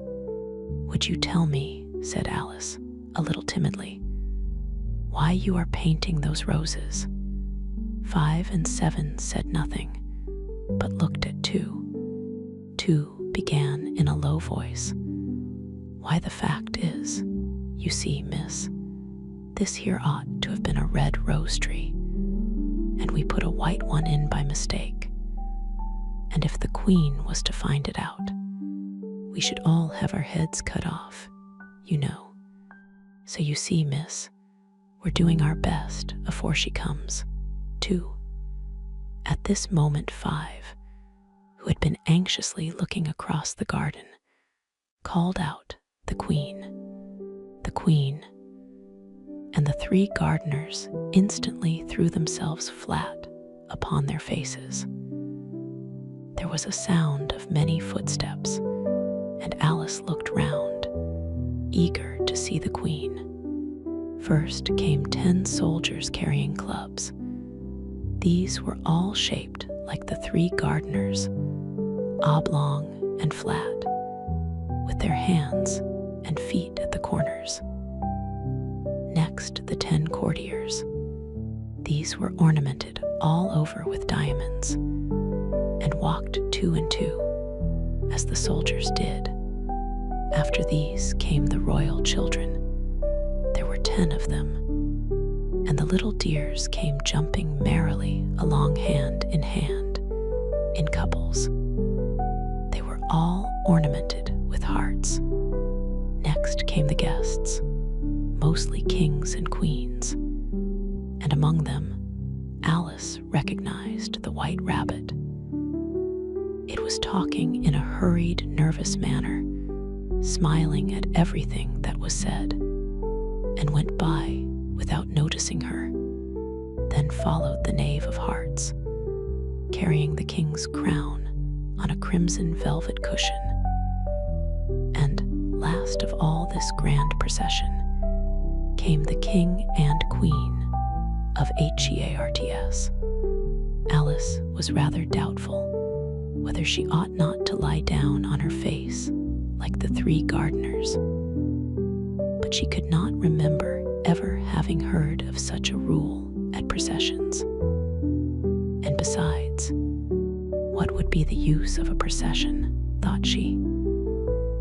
Speaker 1: "Would you tell me," said Alice, a little timidly, "why you are painting those roses?" 5 and 7 said nothing, but looked at 2. 2 began in a low voice, "Why, the fact is, you see, miss, this here ought to have been a red rose tree, and we put a white one in by mistake. And if the Queen was to find it out, we should all have our heads cut off, you know. So you see, miss, we're doing our best afore she comes, too." At this moment 5, who had been anxiously looking across the garden, called out, "The Queen, the Queen," and the 3 gardeners instantly threw themselves flat upon their faces. There was a sound of many footsteps, and Alice looked round, eager to see the Queen. First came 10 soldiers carrying clubs. These were all shaped like the 3 gardeners, oblong and flat, with their hands and feet at the corners. Next, the 10 courtiers. These were ornamented all over with diamonds, and walked 2 and 2, as the soldiers did. After these came the royal children. There were 10 of them, and the little dears came jumping merrily along hand, in couples. They were all ornamented with hearts. Next came the guests, mostly kings and queens, and among them Alice recognized the White Rabbit. It was talking in a hurried, nervous manner, smiling at everything that was said, and went by without noticing her, then followed the Knave of Hearts, carrying the king's crown on a crimson velvet cushion. And last of all this grand procession came the king and queen of Hearts. Alice was rather doubtful whether she ought not to lie down on her face like the three gardeners, but she could not remember ever having heard of such a rule at processions. And besides, what would be the use of a procession, thought she,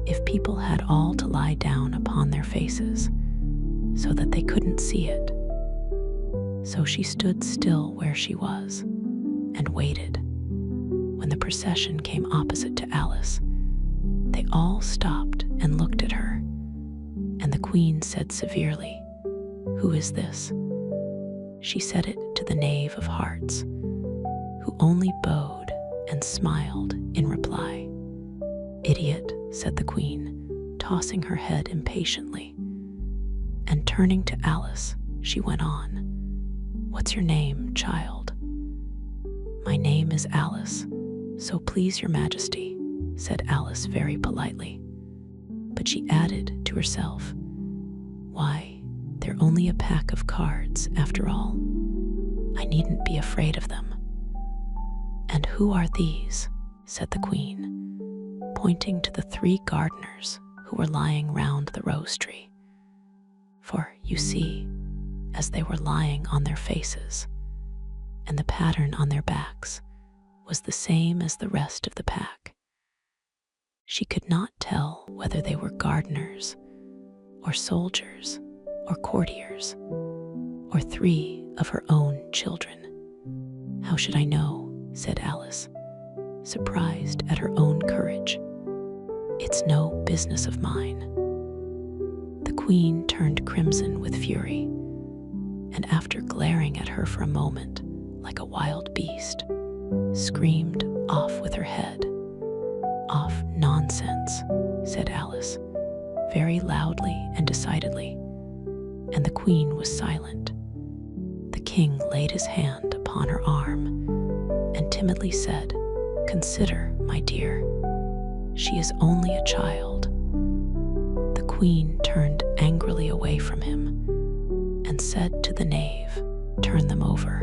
Speaker 1: if people had all to lie down upon their faces so that they couldn't see it? So she stood still where she was and waited. When the procession came opposite to Alice, they all stopped and looked at her, and the queen said severely, "Who is this?" She said it to the Knave of Hearts, who only bowed and smiled in reply. "Idiot," said the queen, tossing her head impatiently. And turning to Alice, she went on, "What's your name, child?" "My name is Alice, so please your majesty," said Alice very politely. But she added to herself, "Why, they're only a pack of cards after all. I needn't be afraid of them." "And who are these?" said the queen, pointing to the three gardeners who were lying round the rose tree. For, you see, as they were lying on their faces, and the pattern on their backs was the same as the rest of the pack, she could not tell whether they were gardeners, or soldiers, or courtiers, or three of her own children. "How should I know?" said Alice, surprised at her own courage. "It's no business of mine." The queen turned crimson with fury, and after glaring at her for a moment like a wild beast, screamed off with her head. "Off, nonsense," said Alice, very loudly and decidedly, and the queen was silent. The king laid his hand upon her arm and timidly said, "Consider, my dear, she is only a child." The queen turned angrily away from him and said to the knave, "Turn them over."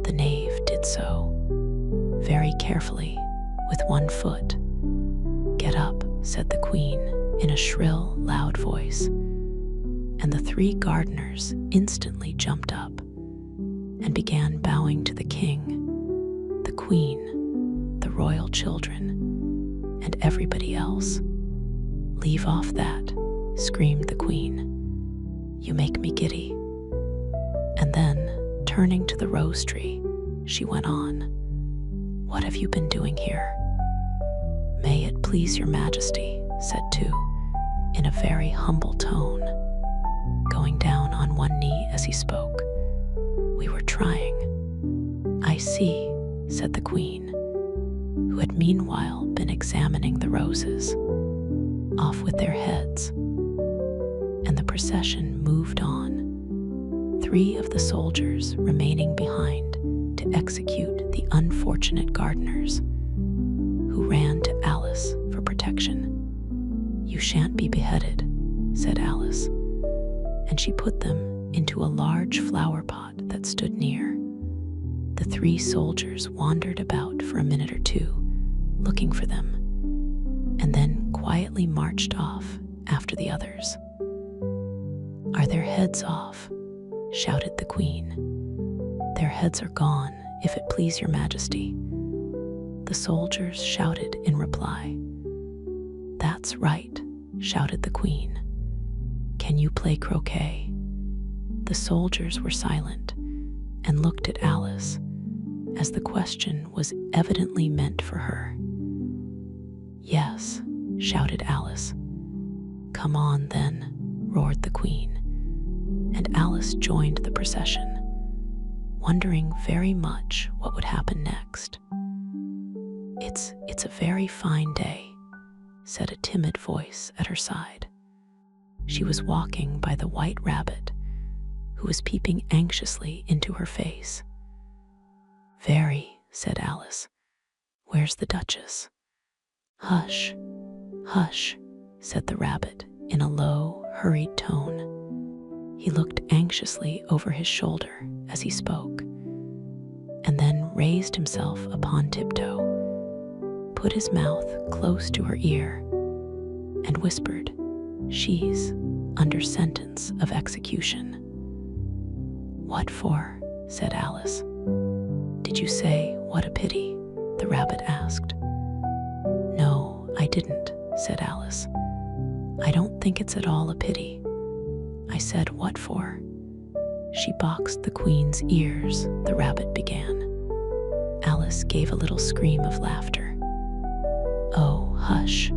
Speaker 1: The knave did so, very carefully, with one foot. "Get up," said the queen in a shrill, loud voice, and the three gardeners instantly jumped up and began bowing to the king, the queen, the royal children, and everybody else. "Leave off that," screamed the queen. "You make me giddy." And then, turning to the rose tree, she went on, "What have you been doing here?" "May it please your majesty," said two, in a very humble tone, going down on one knee as he spoke. "We were trying." "I see," said the queen, who had meanwhile been examining the roses. "Off with their heads." And the procession moved on, three of the soldiers remaining behind to execute the unfortunate gardeners, who ran to Alice for protection. "You shan't be beheaded," said Alice, and she put them into a large flower pot that stood near. The three soldiers wandered about for a minute or two, looking for them, and then quietly marched off after the others. "Are their heads off?" shouted the queen. "Their heads are gone, if it please your majesty," the soldiers shouted in reply. "That's right," shouted the queen. "Can you play croquet?" The soldiers were silent and looked at Alice, as the question was evidently meant for her. "Yes," shouted Alice. "Come on, then," roared the queen, and Alice joined the procession, wondering very much what would happen next. It's a very fine day," said a timid voice at her side. She was walking by the white rabbit, who was peeping anxiously into her face. "Very," said Alice. "Where's the Duchess?" "Hush, hush," said the rabbit in a low, hurried tone. He looked anxiously over his shoulder as he spoke, and then raised himself upon tiptoe, put his mouth close to her ear, and whispered, "She's under sentence of execution." "What for?" said Alice. "Did you say, 'what a pity'?" the rabbit asked. "No, I didn't," said Alice. "I don't think it's at all a pity. I said, 'what for?'" "She boxed the Queen's ears," the rabbit began. Alice gave a little scream of laughter. "Oh, hush,"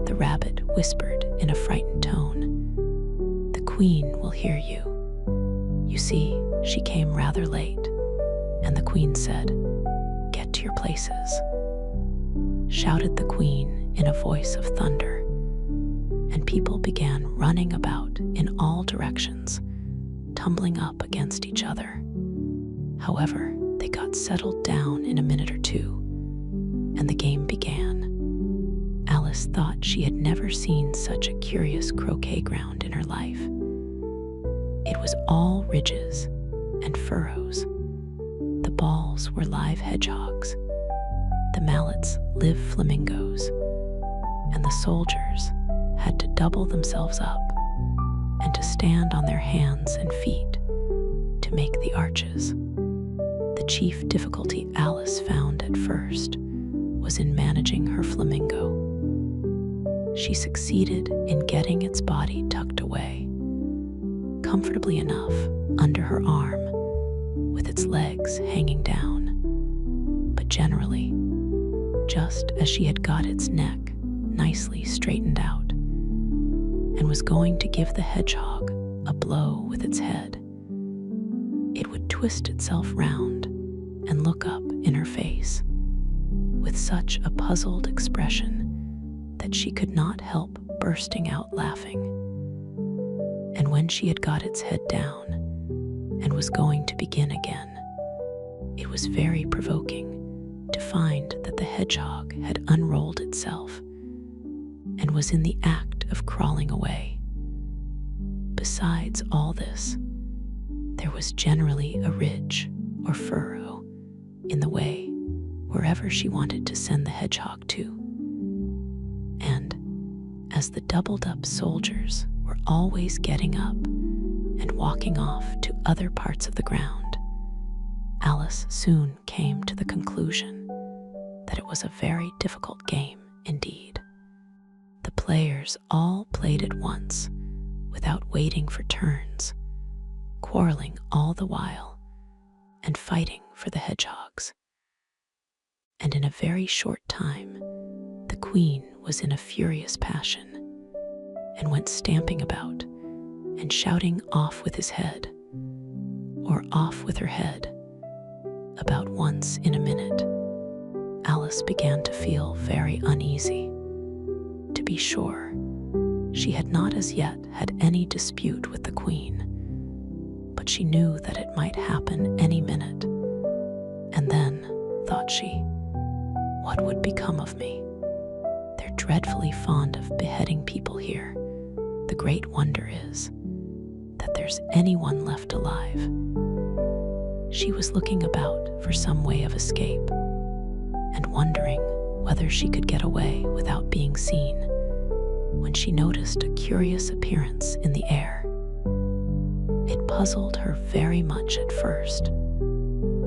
Speaker 1: the rabbit whispered in a frightened tone. "The Queen will hear you. You see, she came rather late, and the Queen said, 'Get to your places,'" shouted the Queen in a voice of thunder, and people began running about in all directions, tumbling up against each other. However, they got settled down in a minute or two, and the game began. Alice thought she had never seen such a curious croquet ground in her life. It was all ridges and furrows. The balls were live hedgehogs, the mallets live flamingos, and the soldiers had to double themselves up and to stand on their hands and feet to make the arches. The chief difficulty Alice found at first was in managing her flamingo. She succeeded in getting its body tucked away, comfortably enough under her arm, with its legs hanging down. But generally, just as she had got its neck nicely straightened out and was going to give the hedgehog a blow with its head, it would twist itself round and look up in her face with such a puzzled expression that she could not help bursting out laughing. And when she had got its head down and was going to begin again, it was very provoking to find that the hedgehog had unrolled itself and was in the act of crawling away. Besides all this, there was generally a ridge or furrow in the way wherever she wanted to send the hedgehog to. And as the doubled-up soldiers were always getting up and walking off to other parts of the ground, Alice soon came to the conclusion that it was a very difficult game indeed. The players all played at once without waiting for turns, quarreling all the while and fighting for the hedgehogs. And in a very short time, the Queen was in a furious passion and went stamping about and shouting "off with his head," or "off with her head," about once in a minute. Alice began to feel very uneasy. To be sure, she had not as yet had any dispute with the Queen, but she knew that it might happen any minute. And then, thought she, what would become of me? They're dreadfully fond of beheading people here. The great wonder is that there's anyone left alive. She was looking about for some way of escape and wondering whether she could get away without being seen, when she noticed a curious appearance in the air. It puzzled her very much at first,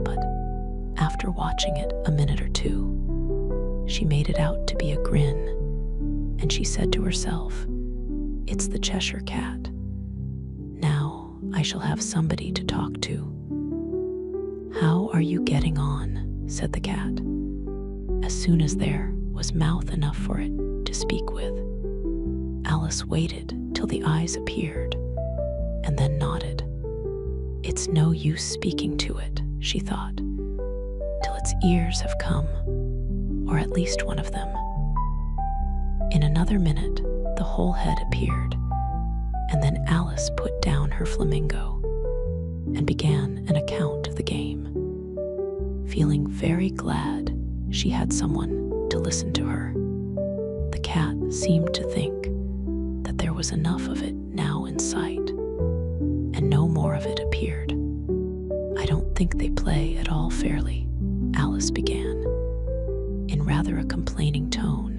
Speaker 1: but after watching it a minute or two, she made it out to be a grin, and she said to herself, "It's the Cheshire Cat. Now I shall have somebody to talk to." "How are you getting on?" said the cat, as soon as there was mouth enough for it to speak with. Alice waited till the eyes appeared, and then nodded. "It's no use speaking to it," she thought, "till its ears have come. or at least one of them. In another minute, the whole head appeared, and then Alice put down her flamingo and began an account of the game, feeling very glad she had someone to listen to her. The cat seemed to think that there was enough of it now in sight, and no more of it appeared. "I don't think they play at all fairly," Alice began, in rather a complaining tone,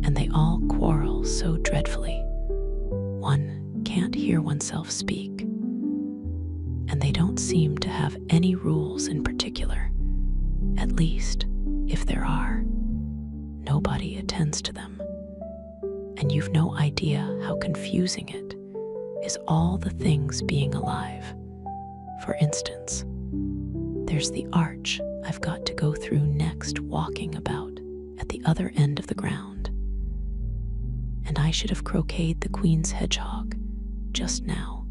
Speaker 1: "and they all quarrel so dreadfully. One can't hear oneself speak. And they don't seem to have any rules in particular. At least, if there are, nobody attends to them. And you've no idea how confusing it is, all the things being alive. For instance, there's the arch I've got to go through next, walking about at the other end of the ground. And I should have croqueted the queen's hedgehog just now,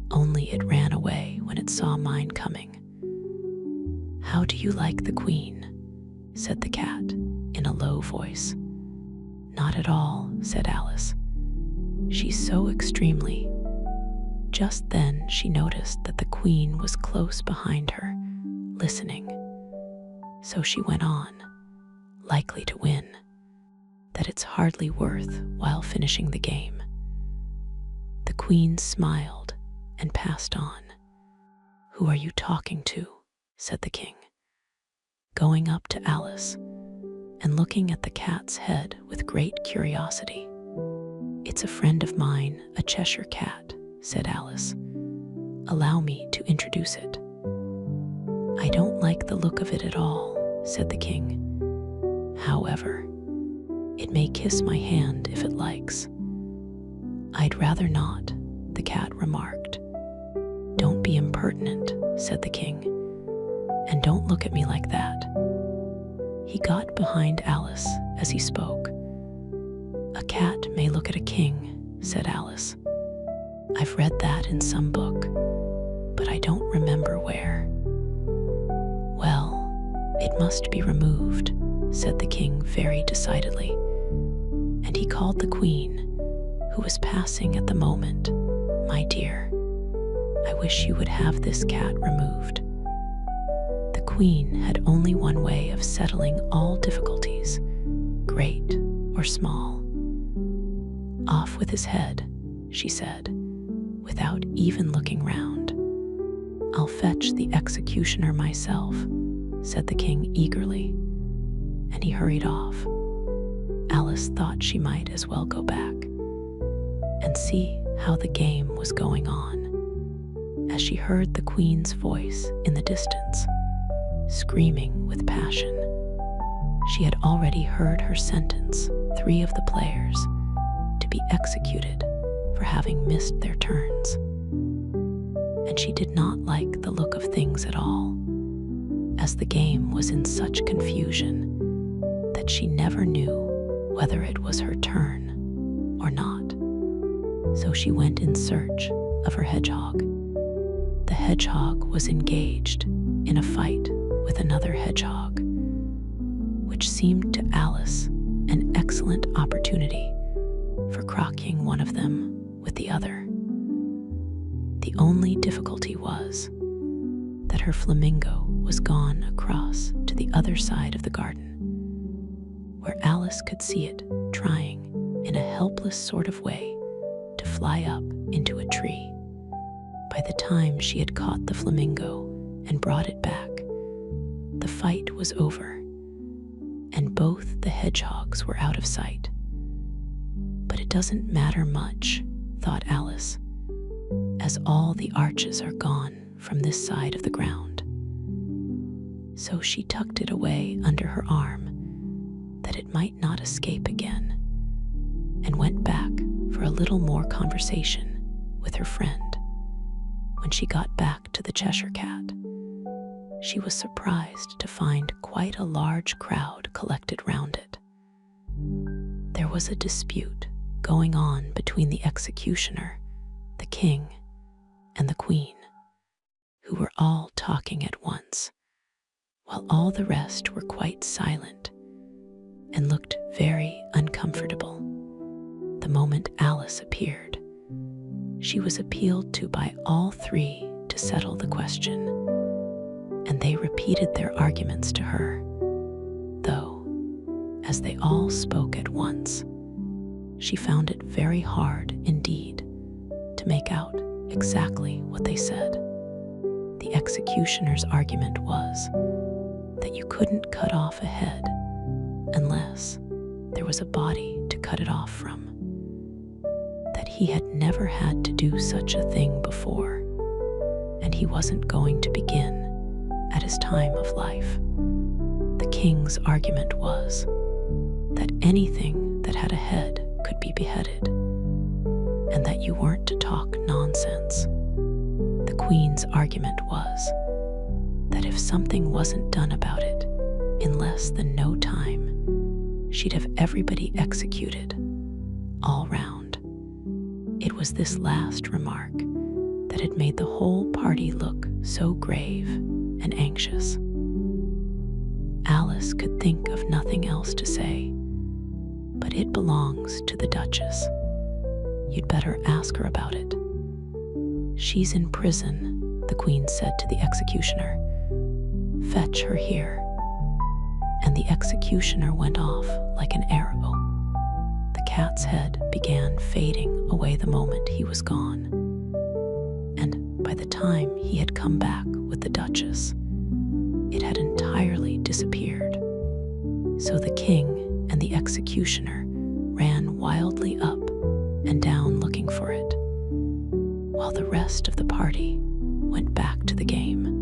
Speaker 1: only it ran away when it saw mine coming." "How do you like the queen?" said the cat in a low voice. "Not at all," said Alice. "She's so extremely—" Just then she noticed that the queen was close behind her, listening. So she went on, likely to win, that it's hardly worth while finishing the game. The queen smiled and passed on. "Who are you talking to?" said the king, going up to Alice and looking at the cat's head with great curiosity. "It's a friend of mine, a Cheshire cat," said Alice. "Allow me to introduce it." "I don't like the look of it at all," said the king. "However, it may kiss my hand if it likes." "I'd rather not," the cat remarked. "Don't be impertinent," said the king, "and don't look at me like that." He got behind Alice as he spoke. "A cat may look at a king," said Alice. "I've read that in some book, but I don't remember where." "Well, it must be removed," said the king very decidedly, and he called the queen, who was passing at the moment. "My dear, I wish you would have this cat removed." The queen had only one way of settling all difficulties, great or small. "Off with his head," she said, without even looking round. "I'll fetch the executioner myself," said the king eagerly, and he hurried off. Alice thought she might as well go back and see how the game was going on, as she heard the queen's voice in the distance, screaming with passion. She had already heard her sentence 3 of the players to be executed for having missed their turns, and she did not like the look of things at all, as the game was in such confusion that she never knew whether it was her turn or not. So she went in search of her hedgehog. The hedgehog was engaged in a fight with another hedgehog, which seemed to Alice an excellent opportunity for croqueting one of them with the other. The only difficulty was that her flamingo was gone across to the other side of the garden, where Alice could see it trying in a helpless sort of way to fly up into a tree. By the time she had caught the flamingo and brought it back, the fight was over, and both the hedgehogs were out of sight. But it doesn't matter much, thought Alice, as all the arches are gone from this side of the ground. So she tucked it away under her arm, that it might not escape again, and went back for a little more conversation with her friend. When she got back to the Cheshire Cat, she was surprised to find quite a large crowd collected round it. There was a dispute going on between the executioner, the king, and the queen, who were all talking at once, while all the rest were quite silent and looked very uncomfortable. The moment Alice appeared, she was appealed to by all three to settle the question, and they repeated their arguments to her, though, as they all spoke at once, she found it very hard indeed to make out exactly what they said. The executioner's argument was that you couldn't cut off a head unless there was a body to cut it off from, that he had never had to do such a thing before, and he wasn't going to begin at his time of life. The king's argument was that anything that had a head could be beheaded, and that you weren't to talk nonsense. The queen's argument was that if something wasn't done about it in less than no time, she'd have everybody executed, all round. It was this last remark that had made the whole party look so grave and anxious. Alice could think of nothing else to say, but it belongs to the Duchess. You'd better ask her about it. She's in prison, the Queen said to the executioner. Fetch her here. And the executioner went off like an arrow. The cat's head began fading away the moment he was gone, and by the time he had come back with the Duchess, it had entirely disappeared. So the king and the executioner ran wildly up and down looking for it, while the rest of the party went back to the game.